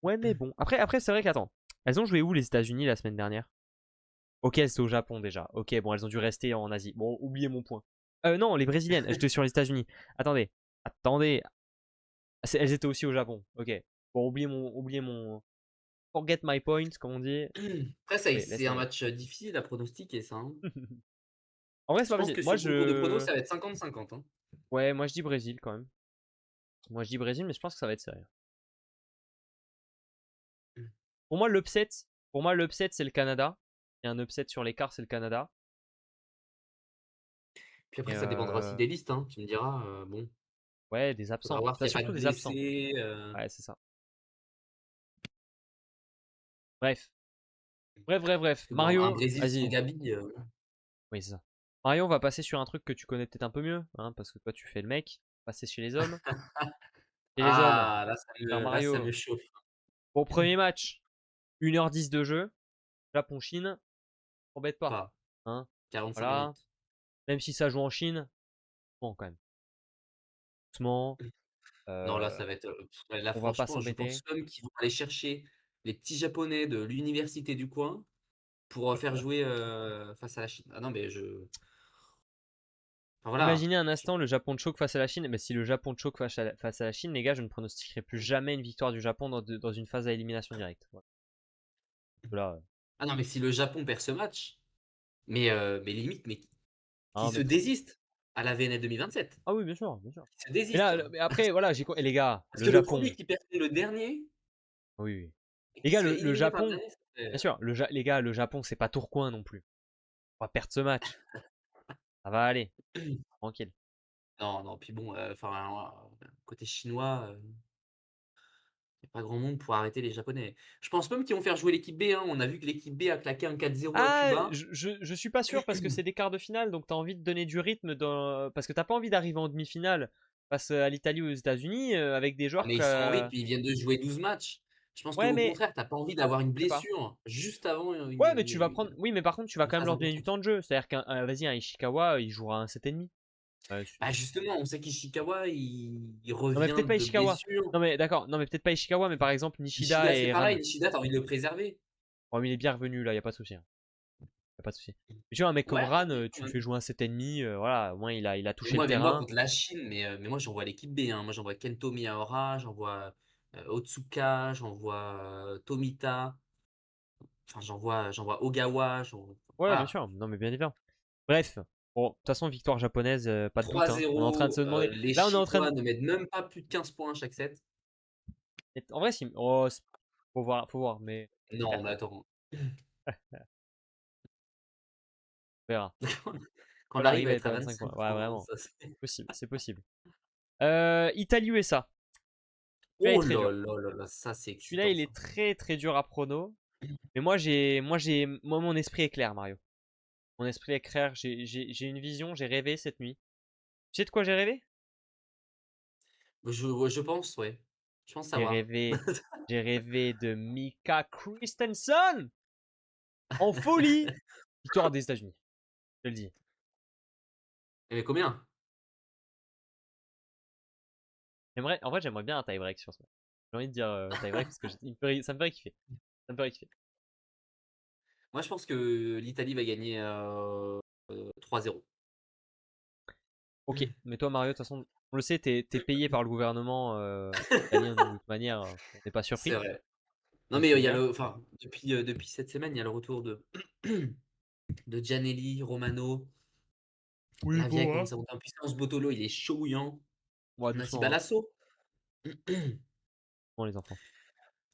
A: Ouais, mais bon. Après c'est vrai qu'attends. Elles ont joué où les États-Unis la semaine dernière? Ok, elles étaient au Japon déjà. Ok, bon, elles ont dû rester en Asie. Bon, oubliez mon point. Non, les Brésiliennes. J'étais sur les États-Unis. Attendez. Elles étaient aussi au Japon. Ok. Bon, oubliez mon. Forget my point, comme on dit.
B: Après,
A: Oui, laisse
B: c'est un
A: tomber.
B: match difficile à pronostiquer, ça, hein.
A: En vrai, c'est
B: Je
A: pas
B: pense
A: facile.
B: que
A: Moi,
B: sur le concours de pronos,
A: je.
B: ça va être 50-50, hein.
A: Ouais, moi, je dis Brésil quand même. Moi, je dis Brésil, mais je pense que ça va être sérieux. Pour moi, l'upset. C'est le Canada. Il y a un upset sur l'écart, c'est le Canada.
B: Puis
A: Et
B: après, ça dépendra aussi des listes, hein. Tu me diras, bon,
A: ouais, des
B: faudra
A: absents.
B: voir
A: T'as
B: s'il n'y a pas
A: surtout
B: de
A: des absents.
B: blessés.
A: Ouais, c'est ça. Bref. Bref.
B: Parce que bon, un
A: Mario,
B: Brésil sans
A: vas-y.
B: Gabi,
A: Oui, c'est ça. Mario, on va passer sur un truc que tu connais peut-être un peu mieux, hein, parce que toi, tu fais le mec. Passer chez les hommes. Chez les hommes,
B: ah,
A: frère
B: là, ça
A: Mario.
B: me chauffe.
A: Bon, premier match, 1h10 de jeu. Japon-Chine, t'embête pas.
B: Pas.
A: Hein.
B: 45
A: Voilà.
B: minutes.
A: Même si ça joue en Chine, Doucement quand même. Doucement.
B: Non, là,
A: euh,
B: ça va être. Là,
A: on va pas
B: franchement, je
A: s'embêter.
B: pense même qu'ils vont aller chercher les petits Japonais de l'université du coin pour faire jouer face à la Chine. Ah non, mais je. Enfin, voilà.
A: Imaginez un instant le Japon choke face à la Chine. Mais si le Japon choke face à la Chine, les gars, je ne pronostiquerai plus jamais une victoire du Japon dans une phase à élimination directe. Voilà. Là,
B: Ah non, mais si le Japon perd ce match, mais limite, mais qui
A: hein,
B: se désiste à la VNF 2027.
A: ah oui, bien sûr, bien sûr.
B: Qui se
A: Mais
B: désiste.
A: là, mais après, voilà, et les gars,
B: Parce
A: le
B: que le
A: Japon.
B: premier qui perd le dernier
A: Oui, oui.
B: et
A: Les
B: qui
A: gars,
B: se fait
A: le
B: éliminer par le
A: Japon,
B: dernier,
A: bien sûr, les gars, le Japon, c'est pas Tourcoing non plus. On va perdre ce match. Ça va aller, tranquille.
B: Non, non, puis bon, côté chinois, il n'y a pas grand monde pour arrêter les Japonais. Je pense même qu'ils vont faire jouer l'équipe B, hein. On a vu que l'équipe B a claqué un 4-0 à
A: Ah,
B: Cuba.
A: je suis pas sûr parce que c'est des quarts de finale, donc t'as envie de donner du rythme parce que t'as pas envie d'arriver en demi-finale face à l'Italie ou aux États-Unis avec des
B: Ah,
A: joueurs
B: mais ils sont en rythme, ils viennent de jouer 12 matchs. Je pense
A: Ouais,
B: qu'au
A: mais
B: contraire, t'as pas envie d'avoir une
A: je sais pas.
B: blessure juste avant
A: Ouais, mais tu vas prendre. Oui, mais par contre, tu vas
B: une
A: quand même
B: phase
A: leur donner du
B: importante.
A: temps de jeu. C'est-à-dire vas-y, un Ishikawa, il jouera un 7,5.
B: Bah justement, on sait qu'Ishikawa, il
A: Non, mais
B: revient
A: peut-être pas
B: de
A: Ishikawa.
B: blessure.
A: Non, mais d'accord. Non, mais peut-être pas Ishikawa, mais par exemple Nishida
B: Nishida, c'est
A: et
B: pareil.
A: Ran.
B: Nishida, t'as envie de le préserver.
A: Oh, mais il est bien revenu là, y a pas de souci. Y a pas de souci. Mais tu vois, un mec comme
B: Ouais,
A: Ran,
B: mais quand
A: tu le
B: même.
A: fais jouer un 7,5. Voilà, au moins il a touché le
B: Mais moi,
A: terrain.
B: contre la Chine, mais moi, j'envoie l'équipe B, hein. Moi, j'envoie Kento Miyaura, j'envoie Otsuka, j'envoie Tomita, enfin, j'envoie Ogawa.
A: Ouais, bien
B: Voilà.
A: sûr. Non, mais bien évidemment. Bref. Bon, de toute façon, victoire japonaise, pas de doute, hein. On est en train de
B: 3-0,
A: se demander.
B: les
A: Là, on est en train de.
B: Chinois ne mettent même pas plus de 15 points à chaque set.
A: En vrai, si. Oh, faut voir, mais.
B: Non,
A: Frère,
B: mais attends.
A: on verra.
B: Quand
A: On
B: on arrive
A: arrive
B: à
A: à
B: être
A: être
B: à
A: à 25 points.
B: 25
A: Ouais,
B: points,
A: vraiment.
B: ça c'est.
A: Possible, c'est possible. Italie-USA. Celui-là est
B: Oh
A: très dur.
B: là là là là, ça c'est
A: Celui-là,
B: excitant
A: il
B: ça.
A: est très très dur à prono. Mais moi, mon esprit est clair, Mario. Mon esprit est clair. J'ai une vision. J'ai rêvé cette nuit. Tu sais de quoi j'ai rêvé?
B: Je pense, ouais. Je pense
A: J'ai
B: savoir.
A: rêvé. J'ai rêvé de Mika Christensen en folie. Victoire des États-Unis. Je te le dis.
B: Mais combien?
A: En vrai, j'aimerais bien un tie-break sur ce match. J'ai envie de dire tie-break parce que ça me ferait kiffer. Ça me ferait kiffer.
B: Moi je pense que l'Italie va gagner 3-0.
A: Ok, mais toi, Mario, de toute façon, on le sait, t'es payé par le gouvernement italien, donc de toute manière, on n'est pas
B: C'est
A: surpris.
B: vrai. Non
A: Donc
B: mais
A: c'est
B: il y a
A: bien.
B: enfin depuis cette semaine, il y a le retour de Gianelli, Romano.
A: Oui,
B: La vieille
A: bon, hein.
B: commence à monter en puissance. Botolo, il est chaud bouillant.
A: Ouais,
B: On a aussi
A: doucement, hein.
B: Balasso.
A: Bon, les enfants.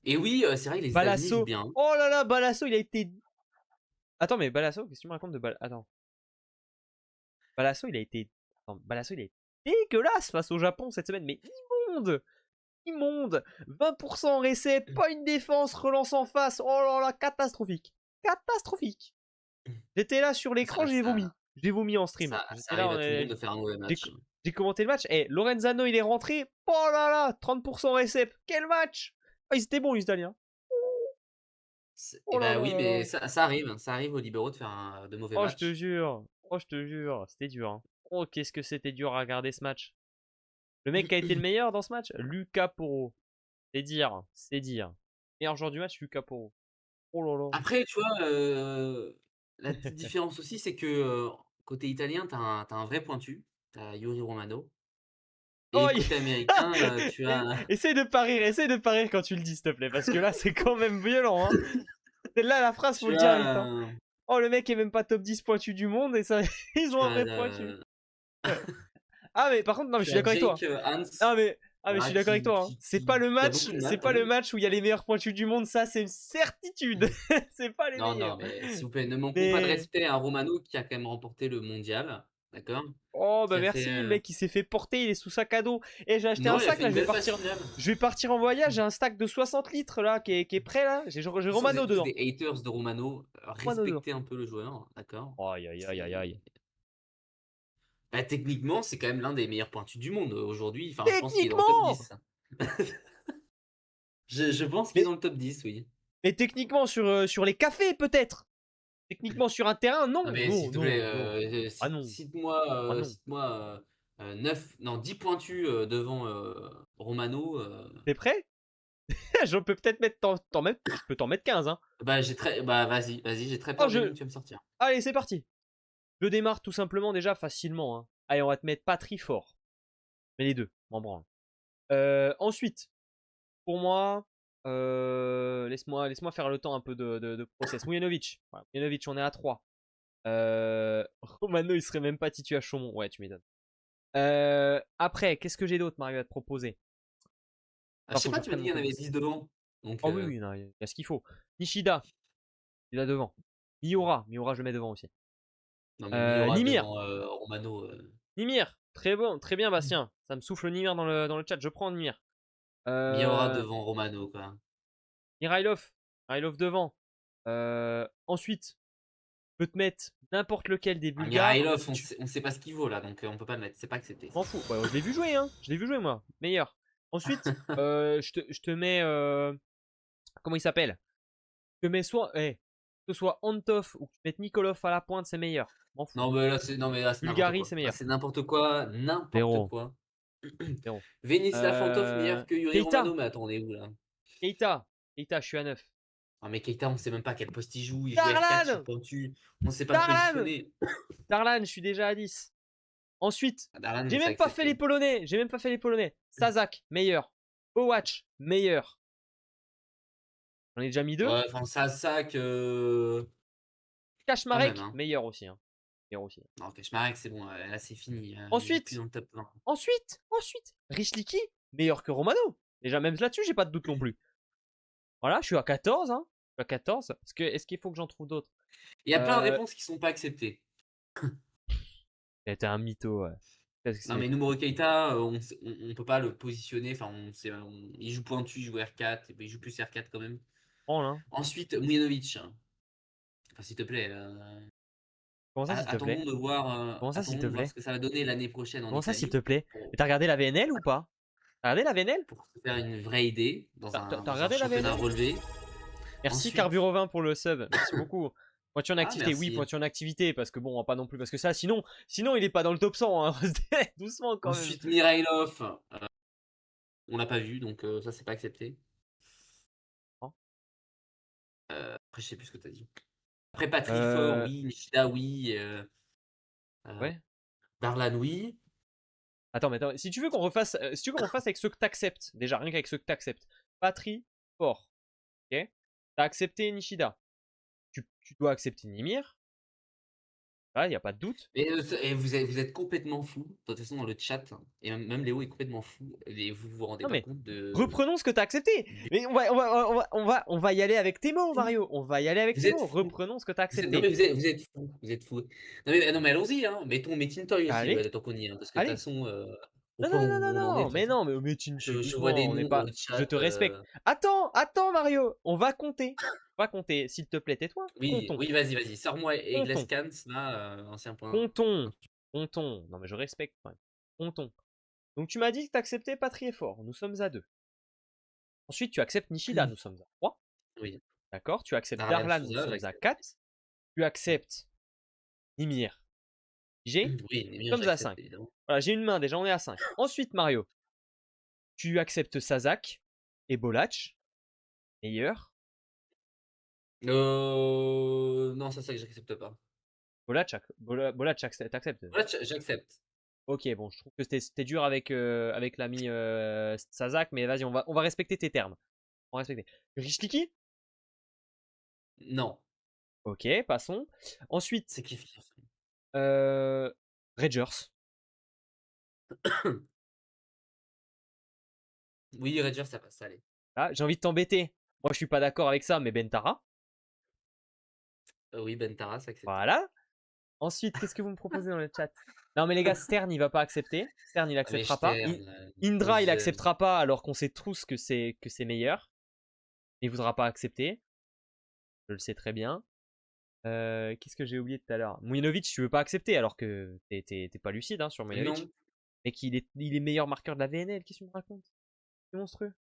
B: Et oui, c'est vrai que les États-Unis jouent
A: Balasso.
B: bien.
A: Oh là là, Balasso, il a été. Attends, mais Balasso, qu'est-ce que tu me racontes de Balasso? Attends. Balasso, il a été. Attends, Balasso, il a été dégueulasse face au Japon cette semaine, mais immonde! Immonde! 20% en reset, pas une défense, relance en face. Oh là là, catastrophique. Catastrophique. J'étais là sur
B: C'est
A: l'écran,
B: vrai que
A: j'ai vomi. J'ai vomi en stream.
B: ça
A: J'étais
B: arrive
A: là,
B: à tout le monde de faire un mauvais
A: j'ai
B: match.
A: j'ai commenté le match. Eh, Lorenzano, il est rentré. Oh là là, 30% récep. Quel match! Oh, ils étaient bons, les Italiens. Oh
B: Et
A: là
B: bah
A: là
B: oui,
A: là
B: mais
A: là.
B: ça arrive aux libéraux de faire de mauvais
A: Oh, je te
B: matchs.
A: jure. Oh, je te jure. C'était dur, hein. Oh, qu'est-ce que c'était dur à regarder ce match. Le mec qui a été le meilleur dans ce match, Luca Poro. C'est dire, c'est dire. Meilleur joueur du match, Luca Poro. Oh là là.
B: Après, tu vois, la petite différence aussi, c'est que, côté italien, t'as un vrai pointu, t'as Yuri Romano
A: Oh,
B: et côté américain, tu as
A: essaye de pas rire quand tu le dis, s'il te plaît, parce que là, c'est quand même violent, hein. Là, la phrase, faut
B: tu
A: le dire vite, hein.
B: as
A: Oh, le mec est même pas top 10 pointu du monde et ça, ils ont
B: tu
A: un
B: as,
A: vrai pointu. Ah, mais par contre, non, mais je
B: tu
A: suis
B: as
A: d'accord avec toi.
B: Jake, Hans,
A: Je
B: voilà,
A: suis d'accord avec toi, hein.
B: qui a beaucoup de
A: C'est
B: maths,
A: pas le match où il y a les meilleurs pointus du monde, ça, c'est une certitude. C'est pas les
B: Non, non,
A: meilleurs.
B: mais s'il vous plaît, ne manquons pas de
A: Mais,
B: respect à Romano qui a quand même remporté le mondial, d'accord?
A: oh, bah
B: Qui a fait,
A: merci, le mec, il s'est fait porter, il est sous sac à dos. Et j'ai acheté un
B: non, il a
A: sac,
B: fait
A: là,
B: une belle phase finale.
A: je vais partir en voyage, j'ai un stack de 60 litres, là, qui est prêt, là. J'ai
B: Vous
A: Romano
B: êtes tous
A: dedans.
B: des haters de Romano,
A: Romano dedans.
B: respectez un peu le joueur, d'accord?
A: Aïe, aïe, aïe, aïe,
B: C'est
A: aïe.
B: Bah, techniquement, c'est quand même l'un des meilleurs pointus du monde, aujourd'hui. Enfin, je pense qu'il est dans le top
A: Techniquement!
B: 10. Je pense qu'il est
A: Mais,
B: dans le top 10, oui.
A: mais techniquement, sur les cafés, peut-être. Techniquement, sur un terrain,
B: Non,
A: non,
B: mais
A: non,
B: s'il te plaît,
A: non, non. Ah non,
B: cite-moi,
A: ah non.
B: cite-moi non, 10 pointus devant Romano.
A: T'es prêt? Je peux peut-être mettre je peux t'en mettre 15, hein.
B: Bah, vas-y, j'ai très
A: Oh,
B: peur des noms que tu vas me sortir.
A: Allez, c'est parti. Je démarre tout simplement déjà facilement, hein. Allez, on va te mettre Patry fort. Mais les deux, m'en branle. Ensuite, pour moi, laisse-moi faire le temps un peu de process. Mujanovic. Voilà, Mujanovic, on est à 3. Romano, il serait même pas titulaire à Chaumont. Ouais, tu m'étonnes. Après, qu'est-ce que j'ai d'autre, Mario, à te proposer?
B: Je sais
A: Faut que
B: pas,
A: je
B: tu m'as
A: reprenne
B: dit
A: mon
B: qu'il y en avait
A: colis.
B: 10 devant. Donc,
A: Oh oui, oui, non, il y a ce qu'il faut. Nishida, il est là devant. Miura, je le mets devant aussi.
B: non, mais Miura
A: Nimir,
B: devant Romano.
A: Nimir, très bon, très bien, Bastien. Ça me souffle Nimir dans le chat. Je prends Nimir.
B: Miura
A: Euh,
B: devant Romano, quoi.
A: Mirailov devant. Ensuite, je peux te mettre n'importe lequel des
B: Ah,
A: Bulgares.
B: Mirailov,
A: Si tu...
B: on sait pas ce qu'il vaut là, donc on peut pas le mettre. C'est pas accepté.
A: M'en fous. Ouais, je l'ai vu jouer, hein. Je l'ai vu jouer, moi. Meilleur. Ensuite, je te mets. Comment il s'appelle? Je te mets soit. Que ce soit Antov ou que tu mettes Nikolov à la pointe, c'est meilleur. M'en fous.
B: Non, mais là, c'est n'importe
A: Bulgarie,
B: quoi.
A: c'est
B: Là,
A: meilleur.
B: c'est n'importe quoi. N'importe
A: Zéro.
B: quoi.
A: Zéro.
B: Venislav Antov meilleur que Yuri
A: Keita.
B: Romano, mais attends, on est où là?
A: Keita. Keita, je suis à 9.
B: Ah, mais Keita, on sait même pas à quel poste il joue. Il joue R4 sur
A: Darlan.
B: pointu. On sait pas le
A: Darlan.
B: positionner.
A: Darlan, je suis déjà à 10. Ensuite,
B: Ah, Darlan,
A: j'ai
B: c'est
A: même pas fait les
B: accepté.
A: Polonais. Sazak, meilleur. Bowatch, meilleur. J'en ai déjà mis 2.
B: Ouais, enfin, ça, sac. Quand même,
A: Kaczmarek,
B: hein.
A: meilleur aussi, hein. Meilleur aussi.
B: Non, Kaczmarek, c'est bon. Là, c'est fini. Il est plus
A: Ensuite,
B: dans le top 20.
A: Richliki, meilleur que Romano. Déjà, même là-dessus, j'ai pas de doute non plus. Voilà, je suis à 14, hein. Je suis à 14. Est-ce qu'il faut que j'en trouve d'autres?
B: Il y a plein de
A: euh...
B: réponses qui sont pas acceptées.
A: T'es un mytho, ouais. Qu'est-ce que
B: Non,
A: c'est?
B: mais Numero Keita, on peut pas le positionner. Enfin, il joue pointu, il joue R4. Et ben, il joue plus R4 quand même.
A: Prends, là.
B: Ensuite, Mujanovic. Enfin, s'il te plaît.
A: Comment ça, s'il te plaît? Comment ça, s'il
B: Attendons
A: te
B: de voir ce
A: plaît?
B: que ça va donner l'année prochaine en
A: Comment ça, s'il te
B: Italie
A: plaît?
B: pour,
A: Mais t'as regardé la VNL ou pas? T'as regardé la VNL?
B: pour se faire une vraie idée
A: T'as
B: dans un
A: regardé la
B: championnat
A: VNL?
B: relevé.
A: Merci
B: Ensuite,
A: Carburovin pour le sub. Merci beaucoup. Pointure en
B: ah,
A: activité, oui,
B: merci.
A: pointure en activité, parce que bon, on va pas non plus, parce que ça, sinon il est pas dans le top 100, hein. Doucement quand même.
B: Ensuite, Mirailov, on l'a pas vu, donc ça, c'est pas accepté.
A: Hein.
B: Après, je sais plus ce que tu as dit. Après, Patry fort,
A: Euh,
B: oui. Nishida, oui.
A: ouais.
B: Darlan, oui.
A: Attends, mais attends, si tu veux qu'on refasse avec ceux que t'acceptes, déjà, rien qu'avec ceux que t'acceptes. Patry, fort, ok. T'as accepté Nishida. Tu dois accepter Nimir. Là, il y a pas de doute.
B: Et vous êtes complètement fou. De toute façon, dans le chat, et même Léo est complètement fou. Et vous vous rendez
A: Non
B: pas
A: mais,
B: compte de.
A: reprenons ce que t'as accepté. Mais on va y aller avec tes mots, Mario. On va y aller avec
B: Vous
A: tes
B: êtes
A: mots.
B: fou.
A: Reprenons ce que t'as
B: Non, mais
A: accepté.
B: vous êtes fou. Vous êtes fou. Non, mais allons-y, hein. Mettons Metintoy aussi,
A: Allez,
B: tant qu'on y est, hein, parce que de toute
A: allez.
B: façon, au
A: Non,
B: point
A: non, non,
B: où
A: non,
B: on en est, de
A: non,
B: toute façon,
A: mais Tintoy,
B: je vois des
A: doucement, on n'est
B: noms dans
A: pas.
B: le
A: Je
B: chat.
A: te respecte. Attends, Mario, on va compter. On va compter, s'il te plaît, tais-toi.
B: Oui,
A: Comptons,
B: oui, vas-y. Sors-moi
A: comptons,
B: Egleskans, là, ancien point.
A: comptons, comptons. Non, mais je respecte quand même. Comptons. Donc, tu m'as dit que tu acceptais Patry et Fort. Nous sommes à 2. Ensuite, tu acceptes Nishida. Nous sommes à 3.
B: Oui.
A: D'accord. Tu acceptes
B: Darlan
A: Darlan. Nous
B: Souza,
A: sommes à
B: j'accepte.
A: 4. Tu acceptes Nimir. G.
B: Oui,
A: Nous
B: Nemir,
A: sommes à
B: j'accepte,
A: 5.
B: évidemment.
A: Voilà, j'ai une main déjà, on est à 5. Ensuite, Mario, tu acceptes Sazak et Bolach. Meilleur.
B: Non, ça, c'est que j'accepte pas.
A: Bolach, t'acceptes.
B: Voilà, j'accepte.
A: Ok, bon, je trouve que c'était dur avec l'ami Sazak, mais vas-y, on va respecter tes termes. On va respecter. Rishliki.
B: Non.
A: Ok, passons. Ensuite,
B: C'est kiff.
A: Rangers.
B: Oui, Ranger, ça passe, allez.
A: Là, j'ai envie de t'embêter. Moi, je suis pas d'accord avec ça, mais Bentara.
B: Oui, Bentara, c'est accepté.
A: Voilà. Ensuite, qu'est-ce que vous me proposez dans le chat? Non, mais les gars, Stern, il va pas accepter. Stern, il
B: Ah, mais
A: acceptera pas.
B: Stern,
A: Indra, il
B: Posen.
A: acceptera pas, alors qu'on sait tous que c'est meilleur. Il voudra pas accepter. Je le sais très bien. Qu'est-ce que j'ai oublié tout à l'heure? Mujinovic, tu veux pas accepter, alors que t'es pas lucide, hein, sur Mujinovic.
B: Non.
A: Et qu'il est meilleur marqueur de la VNL. Qu'est-ce que tu me racontes? C'est monstrueux.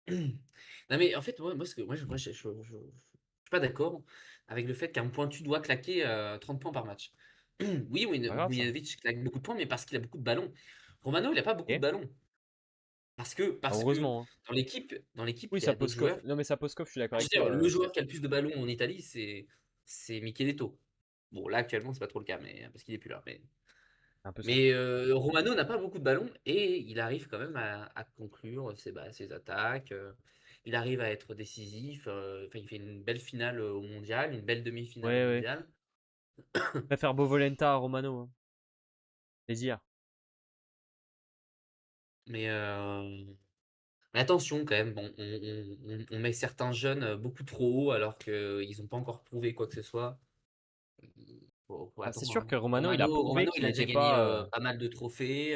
B: Non, mais en fait, je suis pas d'accord avec le fait qu'un pointu doit claquer 30 points par match. Oui,
A: Pas grave ça.
B: Vujinovic claque beaucoup de points, mais parce qu'il a beaucoup de ballons. Romano, il a pas beaucoup de
A: Ok.
B: ballons. Parce que
A: Heureusement, hein.
B: dans l'équipe,
A: Oui,
B: il y a d'autres
A: Saposkov.
B: joueurs.
A: Non, mais Saposkov, je suis d'accord
B: Je veux
A: avec
B: dire,
A: toi.
B: le joueur qui a le plus de ballons en Italie, c'est Micheletto. Bon, là, actuellement, c'est pas trop le cas, mais parce qu'il est plus là. Mais,
A: C'est un peu ça.
B: mais Romano n'a pas beaucoup de ballons et il arrive quand même à conclure ses attaques. Il arrive à être décisif. Enfin, il fait une belle finale au mondial, une belle demi-finale au
A: Ouais, ouais.
B: mondial.
A: Je préfère Bovolenta à Romano, hein. Plaisir.
B: Mais, euh, mais attention quand même, bon, on met certains jeunes beaucoup trop haut alors qu'ils n'ont pas encore prouvé quoi que ce soit. Faut
A: Ah, c'est
B: attendre,
A: sûr
B: hein.
A: que Romano, il a prouvé
B: Romano,
A: qu'il
B: il a déjà
A: n'était
B: gagné
A: pas.
B: pas mal de trophées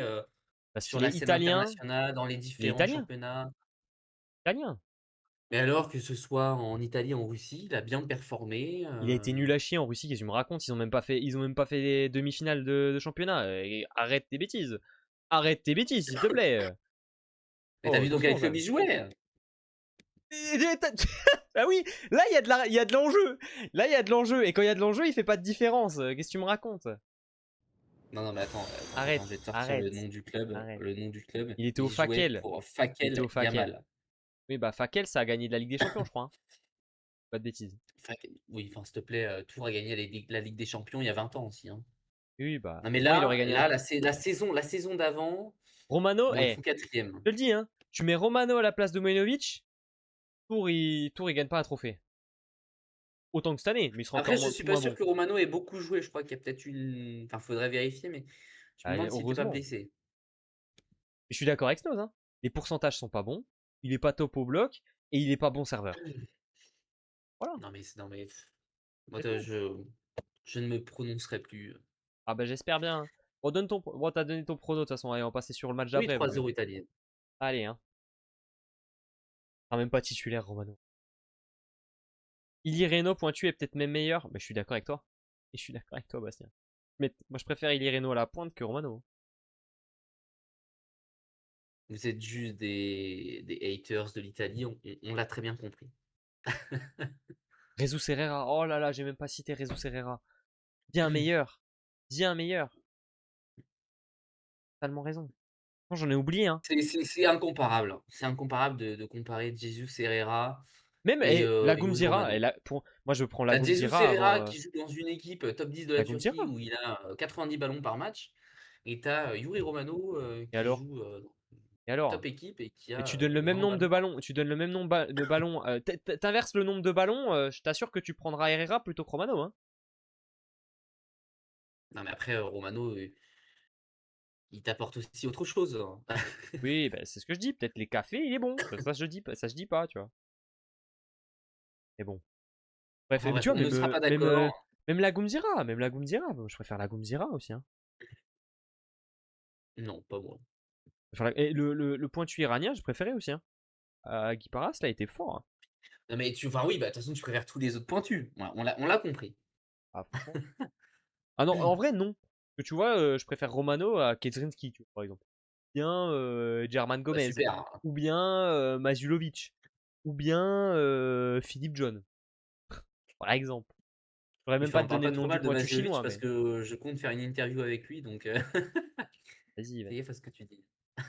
A: Parce
B: sur
A: qu'il est
B: la scène
A: italien.
B: internationale, dans les
A: Il est
B: différents
A: italien.
B: championnats.
A: Italien.
B: Mais alors que ce soit en Italie, en Russie, il a bien performé.
A: Il a été nul à chier en Russie, qu'est-ce que tu me racontes? Ils ont même pas fait des demi-finales de championnat. Arrête tes bêtises. Arrête tes bêtises, s'il te plaît.
B: Mais t'as
A: Oh,
B: vu donc
A: doucement
B: avec
A: quand
B: le
A: même.
B: bijouet?
A: Ah oui, là il y a de l'enjeu. Là il y a de l'enjeu. Et quand il y a de l'enjeu, il fait pas de différence. Qu'est-ce que tu me racontes?
B: Non, non, mais attends,
A: Arrête,
B: je vais te sortir le
A: arrête,
B: nom du club.
A: arrête.
B: Le nom du club,
A: Il était au
B: il jouait
A: Fakel.
B: pour
A: Il était au
B: Fakel
A: Fakel.
B: Yamal.
A: Oui, bah Fakel, ça a gagné de la Ligue des Champions, je crois, hein. Pas de bêtises.
B: Oui, enfin, s'il te plaît, Tours a gagné la Ligue des Champions il y a 20 ans aussi, hein.
A: Oui, bah
B: Non, mais
A: au moins il aurait
B: là,
A: gagné.
B: là la saison d'avant,
A: Romano,
B: bon, ils font quatrième.
A: je te le dis, hein. Tu mets Romano à la place de Mojinovic, Tour il gagne pas un trophée. Autant que cette année, mais il sera encore
B: Après, je suis pas
A: moins
B: sûr
A: bon.
B: que Romano ait beaucoup joué. Je crois qu'il y a peut-être une. Enfin, faudrait vérifier, mais je me
A: Ah,
B: demande s'il n'était pas
A: heureusement.
B: blessé.
A: Je suis d'accord avec Snows, hein. Les pourcentages sont pas bons. Il est pas top au bloc et il est pas bon serveur. Voilà,
B: Non, mais, moi,
A: c'est tout.
B: je ne me prononcerai plus.
A: Ah bah j'espère bien, hein. Bon, bon, t'as donné ton prono de toute façon. Allez, on va passer sur le match
B: Oui,
A: d'après parce que.
B: 3-0 italien.
A: Allez, hein. Sera même pas titulaire, Romano. Ili Reno pointu est peut-être même meilleur. Mais je suis d'accord avec toi. Et je suis d'accord avec toi, Bastien. Mais moi je préfère Ili Reno à la pointe que Romano.
B: Vous êtes juste des haters de l'Italie, on l'a très bien compris.
A: Jesus Herrera. Oh là là, j'ai même pas cité Jesus Herrera. Dis un meilleur. Dis un meilleur. Totalement raison. Non, j'en ai oublié, hein.
B: C'est incomparable, hein. C'est incomparable de comparer Jesus Herrera
A: Même
B: et
A: la
B: Yuri
A: Gumzira.
B: Romano.
A: Moi je prends la
B: T'as Jesus
A: Gumzira
B: Herrera
A: avant
B: qui joue dans une équipe top 10 de
A: la
B: la Turquie
A: Gumzira.
B: où il a 90 ballons par match. Et t'as Yuri Romano
A: Et
B: qui
A: alors?
B: joue dans
A: Et
B: une
A: alors?
B: top équipe et qui
A: Et tu
B: a
A: donnes le même
B: 20
A: nombre de
B: ballons.
A: ballons. Tu donnes le même nombre de ballons. T'inverses le nombre de ballons. Je t'assure que tu prendras Herrera plutôt que Romano, hein.
B: Non mais après Romano, il t'apporte aussi autre chose, hein.
A: Oui, bah, c'est ce que je dis. Peut-être les cafés, il est bon. Ça, ça se dit pas, tu vois. Mais bon. Bref,
B: Enfin
A: mais tu
B: bref,
A: vois,
B: on ne sera pas d'accord.
A: même la Gumzira. Même la Gumzira. Je préfère la Gumzira aussi, hein.
B: Non, pas moi.
A: Et le pointu iranien, je préférais aussi, hein. Guy Paras, là, était fort, hein.
B: Non mais enfin oui, bah de toute façon tu préfères tous les autres pointus. Ouais, on l'a compris.
A: Ah, franchement. Ah non, en vrai, non. Parce que tu vois, je préfère Romano à Kedzinski, tu vois, par exemple. Ou bien German
B: Bah
A: Gomez.
B: super, hein.
A: Ou bien Mazulovic. Ou bien Philippe John, par exemple. Je pourrais
B: Il
A: même
B: faut
A: pas
B: en
A: te
B: parle
A: donner
B: pas
A: le nom
B: trop
A: du
B: mal de
A: pointu
B: Maziovic
A: chinois,
B: parce
A: mais
B: que je compte faire une interview avec lui, donc
A: vas-y,
B: fais
A: vas-y.
B: gaffe à ce que tu dis.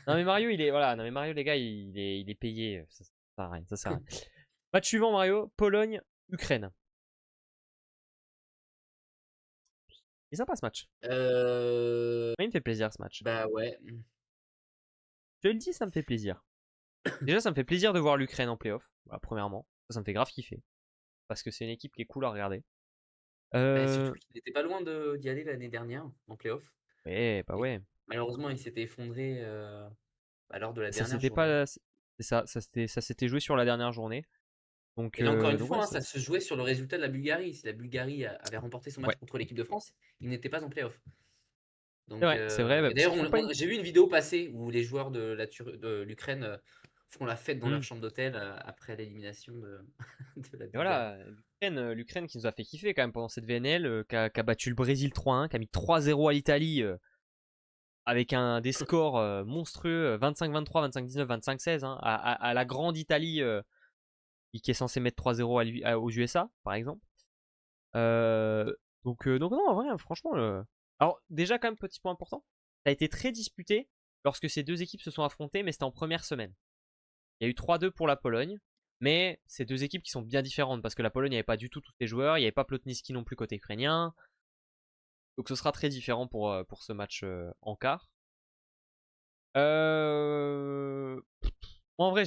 A: Non mais Mario, il est voilà, non mais Mario les gars, il est payé, ça sert à rien, ça sert à rien. Match suivant Mario, Pologne, Ukraine. Il est sympa ce match.
B: Euh,
A: Moi, il me fait plaisir ce match.
B: Bah ouais.
A: Je le dis, ça me fait plaisir. Déjà, ça me fait plaisir de voir l'Ukraine en playoff. Voilà, premièrement, ça me fait grave kiffer parce que c'est une équipe qui est cool à regarder.
B: Bah, surtout
A: Euh...
B: qu'il n'était pas loin d'y aller l'année dernière en playoff.
A: Ouais, bah
B: Et
A: ouais.
B: malheureusement, il s'était effondré lors de la
A: Ça
B: dernière
A: s'était
B: journée.
A: pas, c'est ça s'était joué sur la dernière journée.
B: Et là, encore une
A: Donc
B: fois,
A: ouais,
B: hein, ça se jouait sur le résultat de la Bulgarie. Si la Bulgarie avait remporté son match
A: ouais.
B: contre l'équipe de France, il n'était pas en playoff.
A: C'est
B: Donc,
A: vrai, c'est vrai, bah,
B: et
A: parce
B: d'ailleurs,
A: qu'ils font pas une.
B: j'ai vu une vidéo passer où les joueurs de l'Ukraine font la fête dans leur
A: Hmm.
B: chambre d'hôtel après l'élimination de la
A: Et
B: Bulgarie.
A: voilà, l'Ukraine qui nous a fait kiffer quand même pendant cette VNL, qui a battu le Brésil 3-1, qui a mis 3-0 à l'Italie avec des scores monstrueux, 25-23, 25-19, 25-16, hein, à la grande Italie qui est censée mettre 3-0 aux USA, par exemple. Donc non, en vrai, franchement, Alors, déjà, quand même, petit point important, ça a été très disputé lorsque ces deux équipes se sont affrontées, mais c'était en première semaine. Il y a eu 3-2 pour la Pologne, mais c'est deux équipes qui sont bien différentes parce que la Pologne n'avait pas du tout tous ses joueurs, il n'y avait pas Plotnicki non plus côté ukrainien. Donc ce sera très différent pour ce match en quart. Moi, en vrai,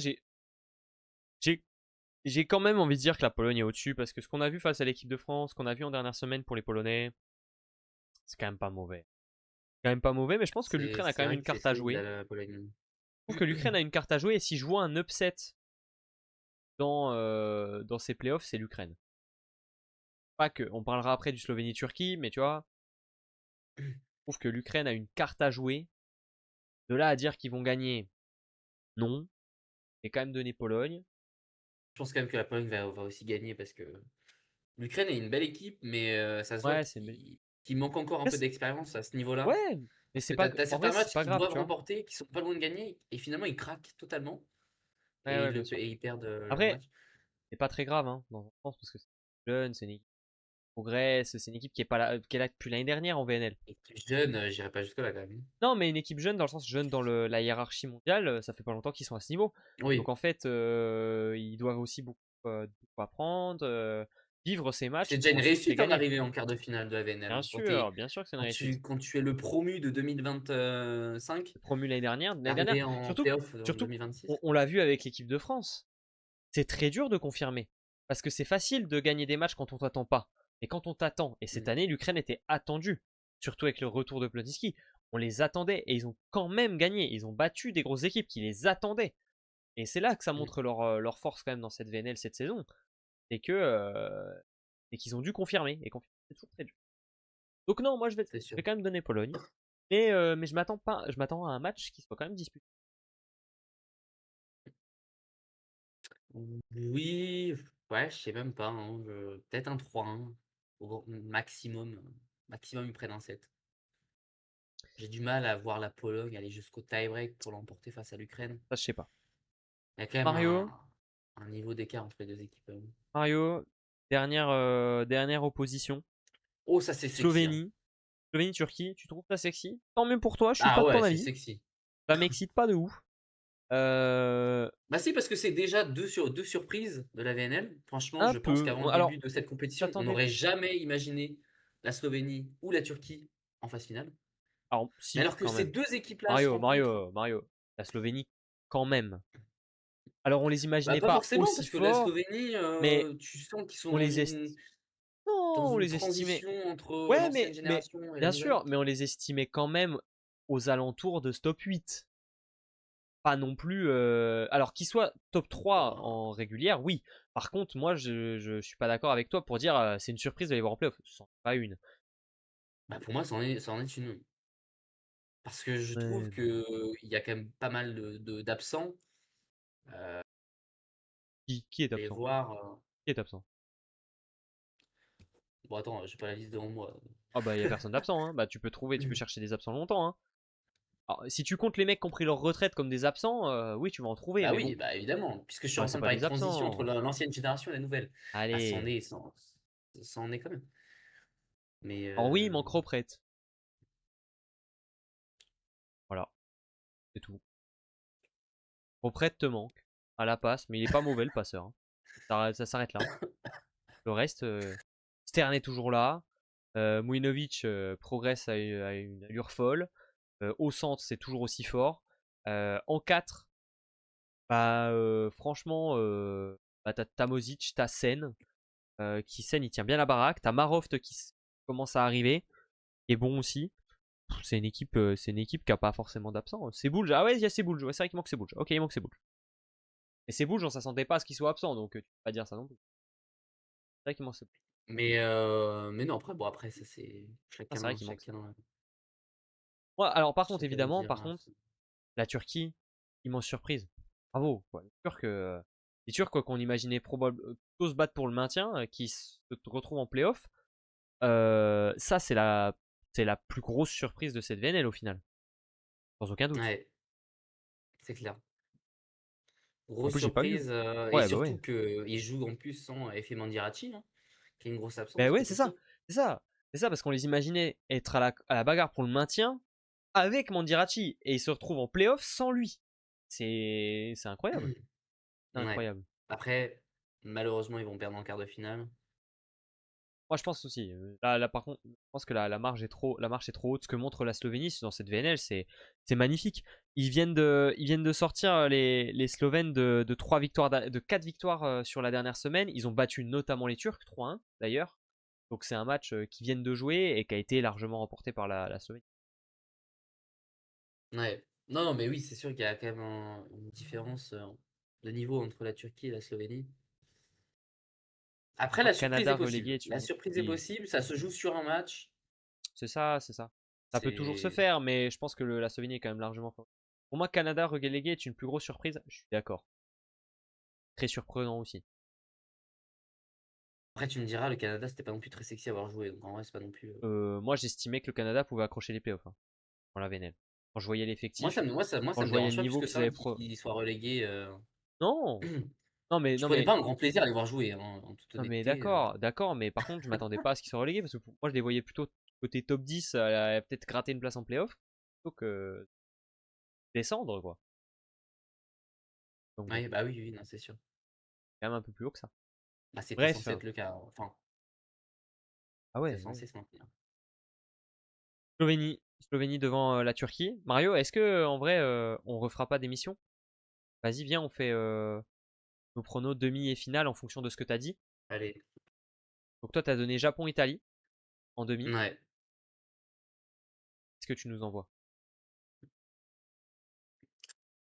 A: j'ai quand même envie de dire que la Pologne est au-dessus parce que ce qu'on a vu face à l'équipe de France, ce qu'on a vu en dernière semaine pour les Polonais, c'est quand même pas mauvais. Quand même pas mauvais, mais je pense que l'Ukraine a quand
B: C'est
A: même
B: vrai
A: une
B: que c'est
A: carte à
B: solide
A: jouer.
B: la Pologne.
A: Je trouve que l'Ukraine a une carte à jouer et si je vois un upset dans ces playoffs, c'est l'Ukraine. Pas que, on parlera après du Slovénie-Turquie, mais tu vois, je trouve que l'Ukraine a une carte à jouer. De là à dire qu'ils vont gagner, non. Et quand même donner Pologne.
B: Je pense quand même que la Pologne va aussi gagner parce que l'Ukraine est une belle équipe, mais ça se voit
A: Ouais, c'est une belle.
B: qu'il manque encore un peu d'expérience à ce niveau-là.
A: Ouais, mais
B: Parce
A: c'est
B: que
A: pas.
B: t'as
A: En vrai,
B: certains
A: c'est
B: matchs
A: pas
B: qu'ils
A: grave,
B: doivent
A: tu vois.
B: remporter, qui sont pas loin de gagner, et finalement ils craquent totalement
A: Ouais, ouais, bien sûr.
B: et ils perdent leur
A: Après,
B: match.
A: c'est pas très grave, hein, dans un sens, parce que c'est jeune, c'est une équipe qui progresse, c'est une équipe qui est pas là, qui est là depuis l'année dernière en VNL.
B: Et plus jeune, j'irai pas jusque-là quand même.
A: Non, mais une équipe jeune, dans le sens jeune dans la hiérarchie mondiale, ça fait pas longtemps qu'ils sont à ce niveau. Donc
B: Oui,
A: en fait, ils doivent aussi beaucoup apprendre, vivre ces matchs
B: c'est
A: et
B: déjà
A: pour
B: une
A: ensuite les
B: réussite en
A: gagner.
B: arriver en quart de finale de la VNL. Hein.
A: Bien sûr que c'est une réussite.
B: Quand tu es le promu de 2025,
A: Promu l'année dernière,
B: arriver en
A: surtout,
B: playoff en
A: surtout
B: 2026.
A: on l'a vu avec l'équipe de France. C'est très dur de confirmer. Parce que c'est facile de gagner des matchs quand on t'attend pas. Et quand on t'attend, et cette
B: Mm.
A: année, l'Ukraine était attendue, surtout avec le retour de Plotnicki, on les attendait et ils ont quand même gagné. Ils ont battu des grosses équipes qui les attendaient. Et c'est là que ça
B: Mm.
A: montre leur force quand même dans cette VNL cette saison. C'est que et qu'ils ont dû confirmer. Et confirmer, c'est toujours très dur. Donc non, moi je
B: C'est sûr.
A: vais quand même donner Pologne. Mais je m'attends à un match qui soit quand même disputé.
B: Oui, ouais, je sais même pas. Hein, peut-être un 3-1 au maximum. Maximum, ils prennent un 7. J'ai du mal à voir la Pologne aller jusqu'au tie-break pour l'emporter face à l'Ukraine.
A: Ça, je sais pas.
B: Il y a quand même
A: Mario,
B: un niveau d'écart entre les deux équipes.
A: Mario, dernière opposition.
B: Oh, ça c'est sexy. Hein.
A: Slovénie. Slovénie-Turquie, tu trouves ça sexy? Tant mieux pour toi, je suis
B: Ah
A: pas de
B: ouais,
A: ton
B: c'est
A: avis.
B: sexy.
A: Ça m'excite pas de ouf.
B: Bah si, parce que c'est déjà deux surprises de la VNL. Franchement,
A: Un
B: je pense
A: peu.
B: qu'avant le
A: Alors,
B: début de cette compétition, on
A: j'attendais.
B: n'aurait jamais imaginé la Slovénie ou la Turquie en phase finale.
A: Alors,
B: Mais
A: si,
B: alors que
A: quand
B: ces
A: même.
B: deux équipes-là se
A: Mario,
B: rencontrent,
A: Mario, Mario. La Slovénie, quand même. Alors, on les
B: bah
A: imaginait
B: pas
A: pas
B: forcément,
A: aussi
B: parce que la
A: forts,
B: Slovénie,
A: mais
B: tu sens qu'ils sont
A: on les
B: dans
A: Non, on
B: une
A: les estimait.
B: transition entre
A: Ouais,
B: l'ancienne
A: mais
B: génération et la
A: bien
B: nouvelle.
A: sûr, mais on les estimait quand même aux alentours de ce top 8. Pas non plus. Alors, qu'ils soient top 3
B: Ouah.
A: en régulière, oui. Par contre, moi, je suis pas d'accord avec toi pour dire c'est une surprise de les voir en playoff. C'en est pas une.
B: Bah pour moi, ça en est une. Parce que je trouve
A: Ouais, non.
B: que il y a quand même pas mal d'absents.
A: Qui est
B: Les
A: absent?
B: voir.
A: Qui est absent?
B: Bon, attends, j'ai pas la liste devant moi.
A: Ah bah, il y a personne d'absent, hein. Bah, tu peux chercher des absents longtemps, hein. Alors, si tu comptes les mecs qui ont pris leur retraite comme des absents, oui, tu vas en trouver,
B: Bah
A: mais bon,
B: oui, bah évidemment, puisque je suis
A: ouais,
B: en train
A: c'est
B: de
A: pas
B: parler
A: des
B: de transition entre
A: absents.
B: l'ancienne génération et la nouvelle. Ah,
A: Allez.
B: ça en est quand même. Mais
A: Alors oui, il manque reprête. Voilà, c'est tout. Reprête te manque à la passe, mais il est pas mauvais le passeur, hein. Ça s'arrête là. Le reste, Stern est toujours là. Mouinovic progresse à une allure folle. Au centre, c'est toujours aussi fort. En 4, bah, franchement, bah, t'as Tamozic, t'as Sen, qui Sen, il tient bien la baraque. T'as Maroft qui commence à arriver, qui est bon aussi. C'est une équipe qui a pas forcément d'absent. Sebulj, ah ouais, il y a Sebulj. Ouais, c'est vrai qu'il manque Sebulj. Ok, il manque Sebulj. Et Sebulj, on s'attendait pas à ce qu'il soit absent, donc tu peux pas dire ça non plus. C'est vrai qu'il manque Sebulj.
B: mais non, après, bon, après, ça c'est
A: Ah, c'est vrai
B: chacun,
A: qu'il manque Sebulj.
B: chacun,
A: Ouais, alors par contre,
B: chacun
A: évidemment, par
B: dira.
A: contre, la Turquie, immense surprise. Bravo, quoi. Les Turcs, quoi, qu'on imaginait probablement plutôt se battre pour le maintien, qui se retrouvent en playoff. Ça, c'est la plus grosse surprise de cette VNL au final, sans aucun doute.
B: Ouais, c'est clair.
A: En
B: Grosse
A: plus, j'ai pas vu.
B: surprise, et
A: Ouais, bah
B: surtout
A: ouais.
B: qu'il joue en plus sans Efe Mandirati, hein, qui est une grosse
A: Bah
B: absence
A: ouais, c'est ça.
B: aussi.
A: C'est ça. C'est ça, parce qu'on les imaginait être à la bagarre pour le maintien avec Mandiracci. Et ils se retrouvent en playoff sans lui. C'est incroyable. C'est
B: Ouais.
A: incroyable.
B: Après, malheureusement, ils vont perdre en quart de finale.
A: Moi, je pense aussi. Là, par contre, je pense que la marge est trop haute. Ce que montre la Slovénie dans cette VNL, c'est magnifique. Ils viennent de sortir les Slovènes de 4 victoires sur la dernière semaine. Ils ont battu notamment les Turcs, 3-1 d'ailleurs. Donc c'est un match qu'ils viennent de jouer et qui a été largement remporté par la Slovénie.
B: Ouais. Non, non, mais oui, c'est sûr qu'il y a quand même une différence de niveau entre la Turquie et la Slovénie.
A: Je
B: Après,
A: crois
B: la
A: que
B: surprise est
A: Canada
B: possible.
A: relégué, tu
B: La
A: montes.
B: surprise est
A: Oui,
B: possible, ça se joue sur un match.
A: c'est ça, c'est ça. Ça peut toujours se
B: C'est.
A: faire, mais je pense que la Slovénie est quand même largement forte. Pour moi, Canada relégué est une plus grosse surprise. Je suis d'accord. Très surprenant aussi.
B: Après, tu me diras, le Canada, c'était pas non plus très sexy à avoir joué. Donc en vrai, c'est pas non plus.
A: Moi, j'estimais que le Canada pouvait accrocher les playoffs dans la VNL. Quand je voyais l'effectif,
B: Moi,
A: quand
B: ça
A: je
B: me
A: voyais
B: dérange
A: le
B: pas plus
A: niveau
B: que
A: qu'ils
B: ça
A: avaient
B: qu'ils soient relégués.
A: Non, non mais,
B: Je
A: non
B: prenais
A: mais,
B: pas un grand plaisir à les voir jouer, hein, en toute
A: non mais
B: honnêteté.
A: d'accord, d'accord, mais par contre, je m'attendais pas à ce qu'ils soient relégués parce que moi, je les voyais plutôt côté top 10, à peut-être gratter une place en playoff, plutôt que descendre, quoi. Donc bon,
B: Ouais, bah oui, oui, non, c'est sûr.
A: quand même un peu plus haut que ça.
B: Bah, c'était
A: Bref,
B: censé être le cas. Enfin,
A: ah
B: c'est
A: ouais, ouais.
B: censé se maintenir.
A: Slovénie devant la Turquie. Mario, est-ce que en vrai, on refera pas d'émission? Vas-y, viens, on fait nos pronos demi et finale en fonction de ce que t'as dit.
B: Allez.
A: Donc toi, t'as donné Japon-Italie en demi.
B: Ouais.
A: Est-ce que tu nous envoies?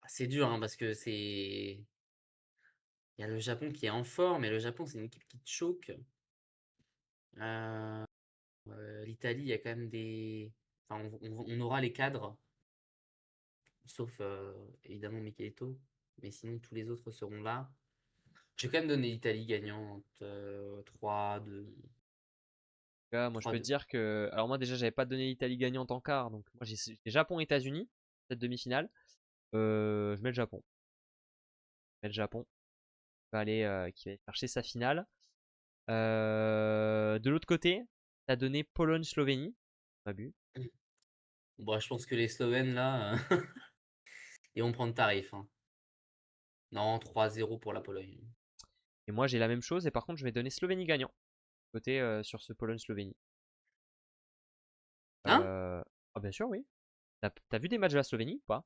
B: C'est dur, hein, parce que c'est. Il y a le Japon qui est en forme, mais le Japon, c'est une équipe qui te choque. Euh, L'Italie, il y a quand même des. Enfin, on aura les cadres, sauf évidemment Micheletto, mais sinon tous les autres seront là. Je vais quand même donner l'Italie gagnante 3-2.
A: Moi, je peux te
B: 3-2.
A: dire que. Alors, moi, déjà, j'avais pas donné l'Italie gagnante en quart. Donc, moi, j'ai Japon-États-Unis, cette demi-finale. Je mets le Japon. Je mets le Japon. Qui va aller chercher sa finale. De l'autre côté, t'as donné Pologne-Slovénie. Pas bu.
B: Bon, je pense que les Slovènes, là, ils vont prendre tarif, hein. Non, 3-0 pour la Pologne.
A: Et moi, j'ai la même chose. Et par contre, je vais donner Slovénie gagnant. Côté sur ce Pologne-Slovénie.
B: Hein?
A: Ah, bien sûr, oui. T'as vu des matchs de la Slovénie ou pas?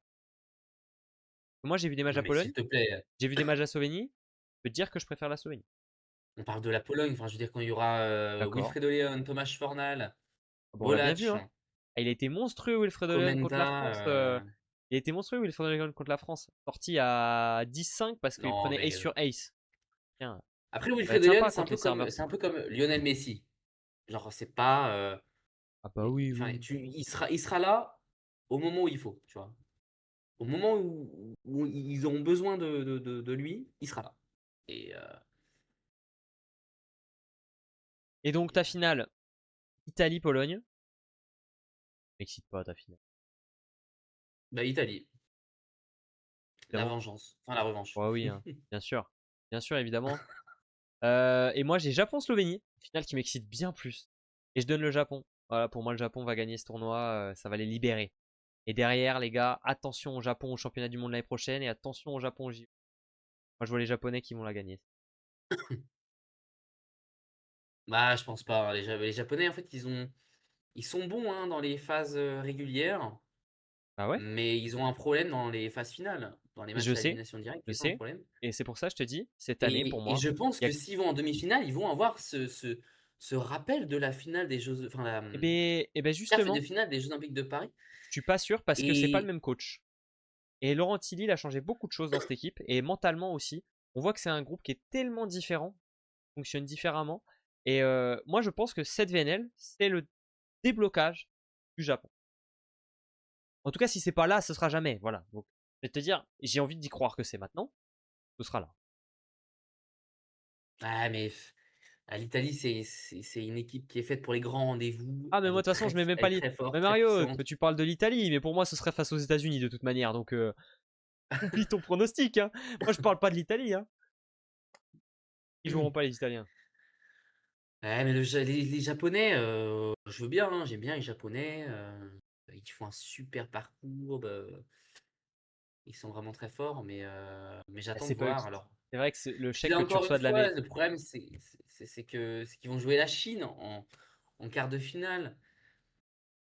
A: Moi, j'ai vu des matchs de
B: Non,
A: la
B: mais
A: Pologne.
B: s'il te plaît,
A: J'ai vu des matchs de la Slovénie. Je peux te dire que je préfère la Slovénie.
B: on parle de la Pologne. Enfin, je veux dire, quand il y aura
A: D'accord.
B: Wilfredo Leon, Thomas Fornal,
A: Ah bon, on l'a bien vu,
B: Bolac,
A: hein. Ah, il a été monstrueux, Wilfredo Leon contre la
B: Komenda.
A: France. Il a été monstrueux, Wilfredo Leon contre la France. Sorti à 10-5 parce qu'il
B: Non,
A: prenait
B: mais.
A: ace sur ace. Tiens, ça
B: Après,
A: va être
B: Wilfredo Leon,
A: sympa contre les serveurs.
B: c'est un peu comme Lionel Messi. Genre, c'est pas.
A: Ah bah oui,
B: Enfin,
A: oui.
B: il sera là au moment où il faut, tu vois. Au moment où ils auront besoin de lui, il sera là. Et
A: Et donc ta finale, Italie-Pologne. M'excite pas ta finale,
B: bah, Italie, la
A: évidemment.
B: vengeance, enfin la revanche.
A: Ouais, oui, hein. Bien sûr. Bien sûr, évidemment. Et moi, j'ai Japon-Slovénie. Finale qui m'excite bien plus. Et je donne le Japon. Voilà, pour moi, le Japon va gagner ce tournoi. Ça va les libérer. Et derrière, les gars, attention au Japon au championnat du monde l'année prochaine et attention au Japon au JO. Moi, je vois les Japonais qui vont la gagner.
B: Bah, je pense pas, hein. Les Japonais, en fait, ils sont bons, hein, dans les phases régulières,
A: Ah ouais?
B: mais ils ont un problème dans les phases finales. Dans les
A: Je
B: matchs à
A: sais,
B: élimination directe,
A: je
B: ils ont un
A: sais.
B: problème.
A: Et c'est pour ça que je te dis, cette année, pour
B: Et
A: moi,
B: je pense
A: il y a...
B: que s'ils vont en demi-finale, ils vont avoir ce rappel de la finale des Jeux, enfin la
A: Eh ben
B: quart de
A: justement,
B: finale des Jeux Olympiques de Paris.
A: je suis pas sûr parce que c'est pas le
B: Et
A: même coach. Et Laurent Tilly, il a changé beaucoup de choses dans cette équipe et mentalement aussi. On voit que c'est un groupe qui est tellement différent, fonctionne différemment. Et moi, je pense que cette VNL, c'est le déblocage du Japon. En tout cas, si c'est pas là, ce sera jamais. Voilà. Donc, je vais te dire, j'ai envie d'y croire que c'est maintenant. Ce sera là.
B: ah mais à l'Italie, c'est une équipe qui est faite pour les grands rendez-vous.
A: Ah, mais moi, de toute façon, je mets même
B: Elle
A: pas
B: est très
A: Mais
B: forte, très
A: Mario,
B: puissante.
A: tu parles de l'Italie, mais pour moi, ce serait face aux États-Unis de toute manière. Donc, oublie ton pronostic, hein. Moi, je parle pas de l'Italie, hein. Ils joueront pas les Italiens.
B: Ouais, mais les Japonais, je veux bien, hein, j'aime bien les Japonais. Ils font un super parcours. Ils sont vraiment très forts, mais
A: Ah,
B: j'attends de
A: c'est pas eux
B: voir.
A: qui.
B: Alors,
A: C'est vrai que le
B: puis
A: chèque
B: là,
A: que tu
B: encore une
A: reçois de la
B: fois, le problème, c'est qu'ils vont jouer la Chine en quart de finale.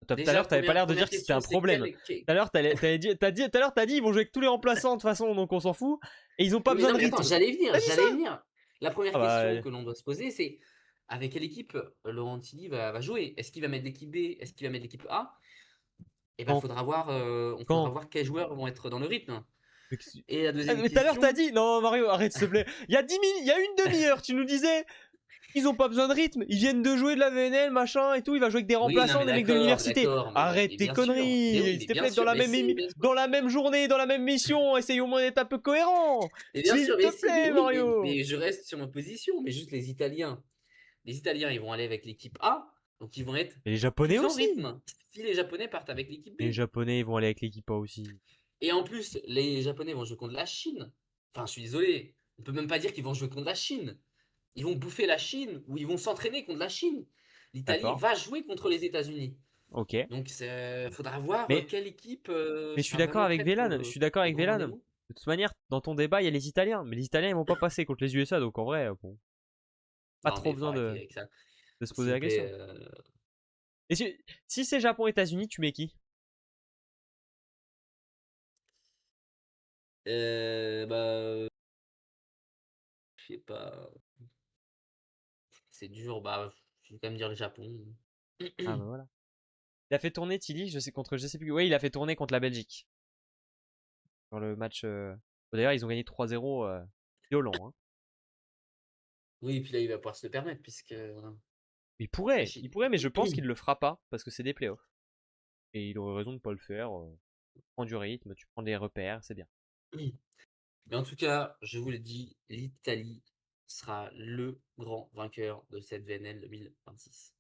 A: Tout à
B: Déjà,
A: l'heure, t'avais pas l'air de dire
B: première
A: que c'était
B: question,
A: un
B: c'est
A: problème. Tout à l'heure, tout à l'heure, t'as dit ils vont jouer avec tous les remplaçants de toute façon, donc on s'en fout. Et ils ont pas
B: Oui, mais
A: besoin
B: non,
A: de
B: mais attends,
A: rythme. T'as dit ça?
B: j'allais venir. La
A: Ah
B: première
A: bah,
B: question que l'on doit se poser, c'est avec quelle équipe Laurent Tilly va jouer? Est-ce qu'il va mettre l'équipe B? Est-ce qu'il va mettre l'équipe A? Eh ben,
A: quand?
B: on faudra
A: Quand?
B: voir quels joueurs vont être dans le rythme.
A: Mais
B: Et la
A: ah,
B: deuxième
A: mais tout à l'heure, t'as
B: question,
A: dit. Non, Mario, arrête s'il te plaît. Il y a 10 minutes, il y a une demi-heure, tu nous disais. Ils ont pas besoin de rythme. Ils viennent de jouer de la VNL, machin et tout. Il va jouer avec des
B: oui, non,
A: remplaçants,
B: mais
A: des mecs de l'université.
B: d'accord,
A: Arrête
B: mais
A: tes
B: bien sûr,
A: conneries. S'il te plaît,
B: mais si,
A: dans la même journée, dans la même mission, essaye au moins d'être un peu cohérent.
B: mais bien
A: S'il
B: sûr,
A: te
B: mais si, mais
A: plaît,
B: oui,
A: Mario.
B: mais je reste sur ma position, mais juste les Italiens, ils vont aller avec l'équipe A, donc ils vont être
A: Et les Japonais
B: plus en
A: aussi.
B: rythme. Si les Japonais partent avec l'équipe
A: Les
B: B.
A: Japonais, ils vont aller avec l'équipe A aussi.
B: Et en plus, les Japonais vont jouer contre la Chine. Enfin, je suis désolé, on peut même pas dire qu'ils vont jouer contre la Chine. Ils vont bouffer la Chine ou ils vont s'entraîner contre la Chine. L'Italie
A: D'accord.
B: va jouer contre les États-unis.
A: Ok.
B: Donc, il faudra voir
A: Mais,
B: quelle équipe
A: mais je suis
B: sera
A: d'accord
B: vraiment
A: avec
B: prête
A: Vélan. Je suis d'accord
B: le
A: avec
B: grand
A: Vélan.
B: rendez-vous.
A: De toute manière, dans ton débat, il y a les Italiens. Mais les Italiens, ils vont pas passer contre les USA. Donc en vrai, bon, pas
B: Non,
A: trop
B: mais faut
A: besoin
B: arrêter avec ça.
A: de se poser
B: S'il vous
A: la
B: plaît.
A: question. Et si c'est Japon-États-Unis, tu mets qui?
B: Bah, je sais pas. C'est dur. Bah, je vais quand même dire le Japon.
A: Ah bah voilà. Il a fait tourner Tilly, je sais contre je sais plus. Oui, il a fait tourner contre la Belgique. Dans le match. D'ailleurs, ils ont gagné 3-0 violent. Hein.
B: Oui, et puis là, il va pouvoir se le permettre puisque la
A: Il
B: Chine.
A: pourrait, mais je pense qu'il le fera pas parce que c'est des playoffs. Et il aurait raison de pas le faire. Tu prends du rythme, tu prends des repères, c'est bien.
B: Mais en tout cas, je vous l'ai dit, l'Italie sera le grand vainqueur de cette VNL 2026.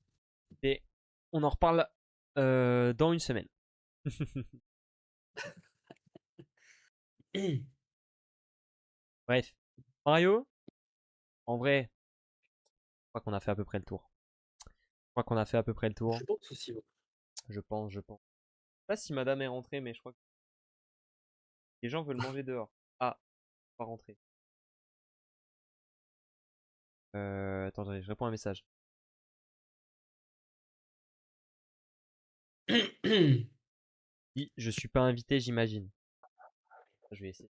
A: Et on en reparle dans une semaine. Bref. Mario, en vrai, je crois qu'on a fait à peu près le tour. Je crois qu'on a fait à peu près le tour.
B: Je pense aussi. Ouais.
A: Je pense. Je sais pas si madame est rentrée, mais je crois que les gens veulent manger dehors. Ah, pas rentrer. Attends, je réponds à un message. Oui, je suis pas invité, j'imagine. Je vais essayer.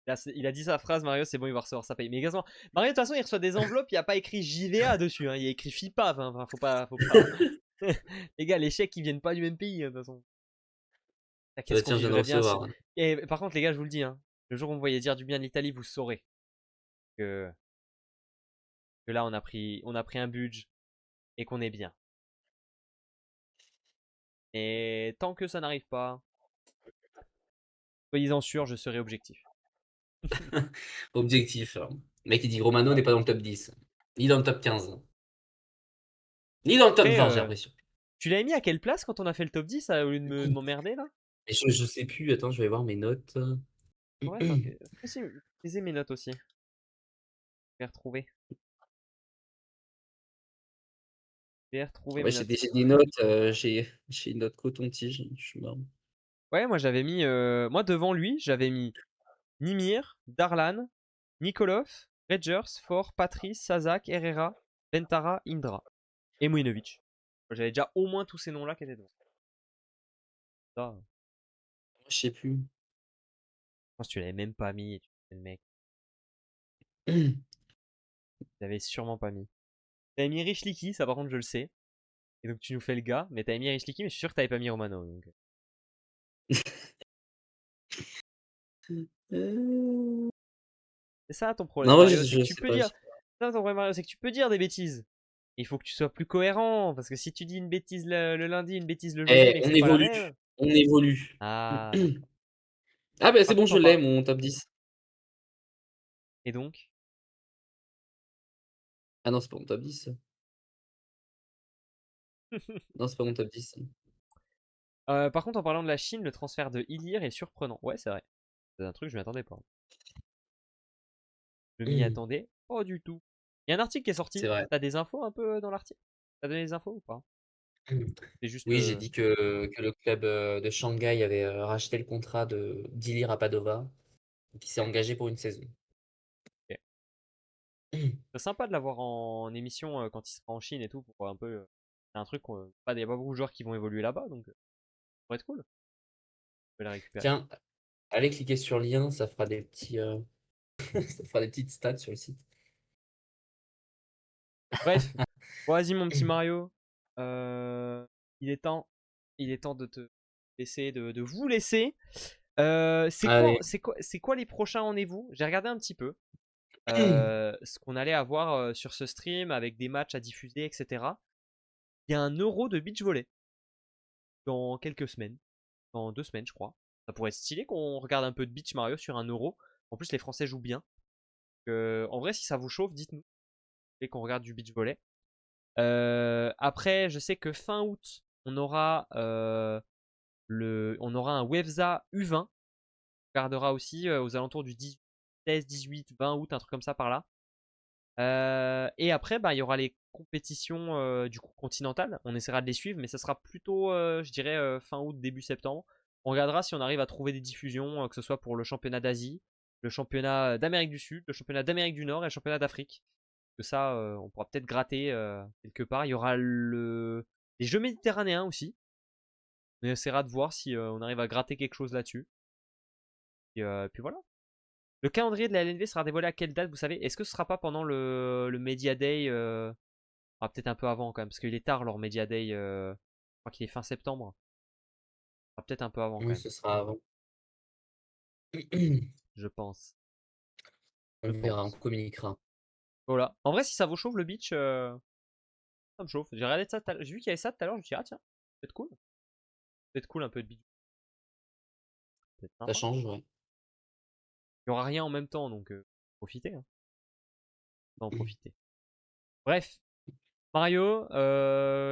A: Là, il a dit sa phrase, Mario, c'est bon, il va recevoir sa paye. Mais également, Mario, de toute façon, il reçoit des enveloppes, il n'y a pas écrit JVA dessus, hein, il y a écrit FIPA. Enfin, faut pas. Les gars, les chèques, ils viennent pas du même pays, hein, de toute façon. Ah, qu'est-ce qu'on
B: Tiens, je viens de
A: vivrait bien si.
B: recevoir.
A: Et par contre, les gars, je vous le dis, hein, le jour où on me voyait dire du bien de l'Italie, vous saurez que, que là, on a pris un budget et qu'on est bien. Et tant que ça n'arrive pas, soyez-en sûrs, je serai objectif.
B: Objectif. Le mec, il dit Romano
A: Voilà.
B: n'est pas dans le top 10. Ni dans le top 15. Ni dans le top
A: Après,
B: 20, j'ai l'impression.
A: tu l'avais mis à quelle place quand on a fait le top 10 au lieu de de m'emmerder là?
B: Et je sais plus. Attends, je vais voir mes notes.
A: Ouais, attends, aussi, utiliser mes notes aussi. Je vais retrouver. Je vais retrouver
B: Ouais,
A: mes notes.
B: j'ai des notes. J'ai une note coton-tige. Je suis marrant.
A: Ouais, moi j'avais mis. Moi devant lui, j'avais mis Nimir, Darlan, Nikolov, Rangers, Fort, Patrice, Sazak, Herrera, Bentara, Indra et Mouinovic. J'avais déjà au moins tous ces noms-là qui étaient devant. Ça, je
B: Je sais plus.
A: pense que tu l'avais même pas mis. Et tu fais le mec. Tu l'avais sûrement pas mis. T'avais mis Richliki, ça par contre je le sais. Et donc tu nous fais le gars, mais t'avais mis Richliki, mais je suis sûr que t'avais pas mis Romano. Donc.
B: Euh,
A: C'est ça ton problème,
B: Non, ouais,
A: Mario, c'est que
B: je
A: tu
B: sais
A: peux
B: pas.
A: dire. Non, ton problème, Mario, c'est que tu peux dire des bêtises. Il faut que tu sois plus cohérent, parce que si tu dis une bêtise le lundi, une bêtise le jeudi,
B: Eh,
A: mais que
B: on
A: c'est pas la
B: évolue.
A: même.
B: On évolue.
A: Ah, d'accord.
B: Ah, bah, c'est
A: Par
B: bon,
A: contre,
B: je
A: on
B: l'ai,
A: parle.
B: mon top 10.
A: Et donc?
B: Ah non, c'est pas mon top 10. Non, c'est pas mon top 10.
A: Par contre, en parlant de la Chine, le transfert de Ilir est surprenant. Ouais, c'est vrai. C'est un truc, je m'y attendais pas. Je m'y attendais pas du tout. Il y a un article qui est
B: c'est
A: sorti.
B: vrai.
A: T'as des infos un peu dans l'article? T'as donné des infos ou pas? C'est juste.
B: Oui, j'ai dit que le club de Shanghai avait racheté le contrat de d'Ilir à Padova et qui s'est engagé pour une saison.
A: Ok. C'est sympa de l'avoir en émission quand il sera en Chine et tout. Pour un peu. C'est un truc. Il y a pas beaucoup de joueurs qui vont évoluer là-bas, donc ça pourrait être cool. Je vais la récupérer.
B: Tiens, allez cliquer sur le lien, ça fera des petits, ça fera des petites stats sur le site.
A: Bref, bon, vas-y mon petit Mario. Il est temps. Il est temps de te laisser, de vous laisser.
B: Allez.
A: C'est quoi les prochains rendez-vous? J'ai regardé un petit peu ce qu'on allait avoir sur ce stream avec des matchs à diffuser, etc. Il y a un euro de beach volley dans quelques semaines, dans 2 semaines, je crois. Ça pourrait être stylé qu'on regarde un peu de beach Mario sur un euro. En plus, les Français jouent bien. En vrai, si ça vous chauffe, dites-nous et qu'on regarde du beach volley. Après, je sais que fin août, on aura un Wevza U20. On regardera aussi aux alentours du 16, 18, 20 août, un truc comme ça par là. Et après, bah, il y aura les compétitions du coup continentales. On essaiera de les suivre, mais ça sera plutôt, je dirais, fin août, début septembre. On regardera si on arrive à trouver des diffusions, que ce soit pour le championnat d'Asie, le championnat d'Amérique du Sud, le championnat d'Amérique du Nord et le championnat d'Afrique. Que ça, on pourra peut-être gratter quelque part. Il y aura les Jeux méditerranéens aussi. On essaiera de voir si on arrive à gratter quelque chose là-dessus. Et puis voilà. Le calendrier de la LNV sera dévoilé à quelle date, vous savez? Est-ce que ce sera pas pendant le Media Day ah, peut-être un peu avant quand même, parce qu'il est tard leur Media Day. Je crois qu'il est fin septembre. Ah, peut-être un peu avant quand
B: Oui,
A: même,
B: ce sera avant.
A: je pense.
B: On
A: Je
B: verra, on
A: pense.
B: communiquera.
A: Voilà. En vrai, si ça vous chauffe le beach, ça me chauffe. J'ai regardé ça, j'ai vu qu'il y avait ça tout à l'heure, je me suis dit, ah tiens, peut-être cool. Peut-être cool un peu de beach. Peut-être
B: Ça
A: sympa.
B: change, ouais.
A: Il y aura rien en même temps, donc profitez. Hein. Faut en profiter. Bref, Mario,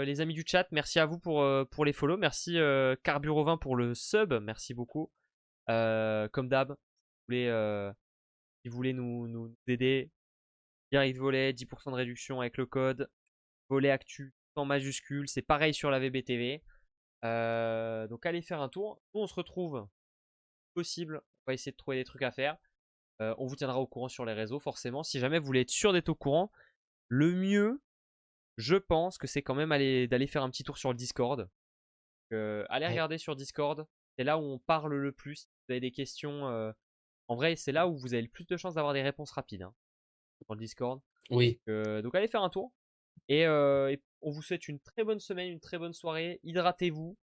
A: les amis du chat, merci à vous pour les follow. Merci Carburovin pour le sub. Merci beaucoup. Comme d'hab, si vous voulez nous aider, direct volet, 10% de réduction avec le code. Volet actu en majuscule. C'est pareil sur la VBTV. Donc allez faire un tour. Nous, on se retrouve possible. On va essayer de trouver des trucs à faire. On vous tiendra au courant sur les réseaux, forcément. Si jamais vous voulez être sûr d'être au courant, le mieux, je pense que c'est quand même d'aller faire un petit tour sur le Discord. Allez
B: Ouais.
A: regarder sur Discord. C'est là où on parle le plus. Si vous avez des questions, en vrai, c'est là où vous avez le plus de chances d'avoir des réponses rapides hein, dans le Discord.
B: Oui.
A: Donc allez faire un tour. Et on vous souhaite une très bonne semaine, une très bonne soirée. Hydratez-vous.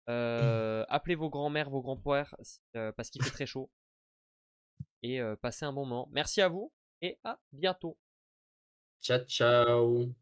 A: Appelez vos grands-mères, vos grands-pères parce qu'il fait très chaud. Et passez un bon moment. Merci à vous et à bientôt.
B: Ciao, ciao.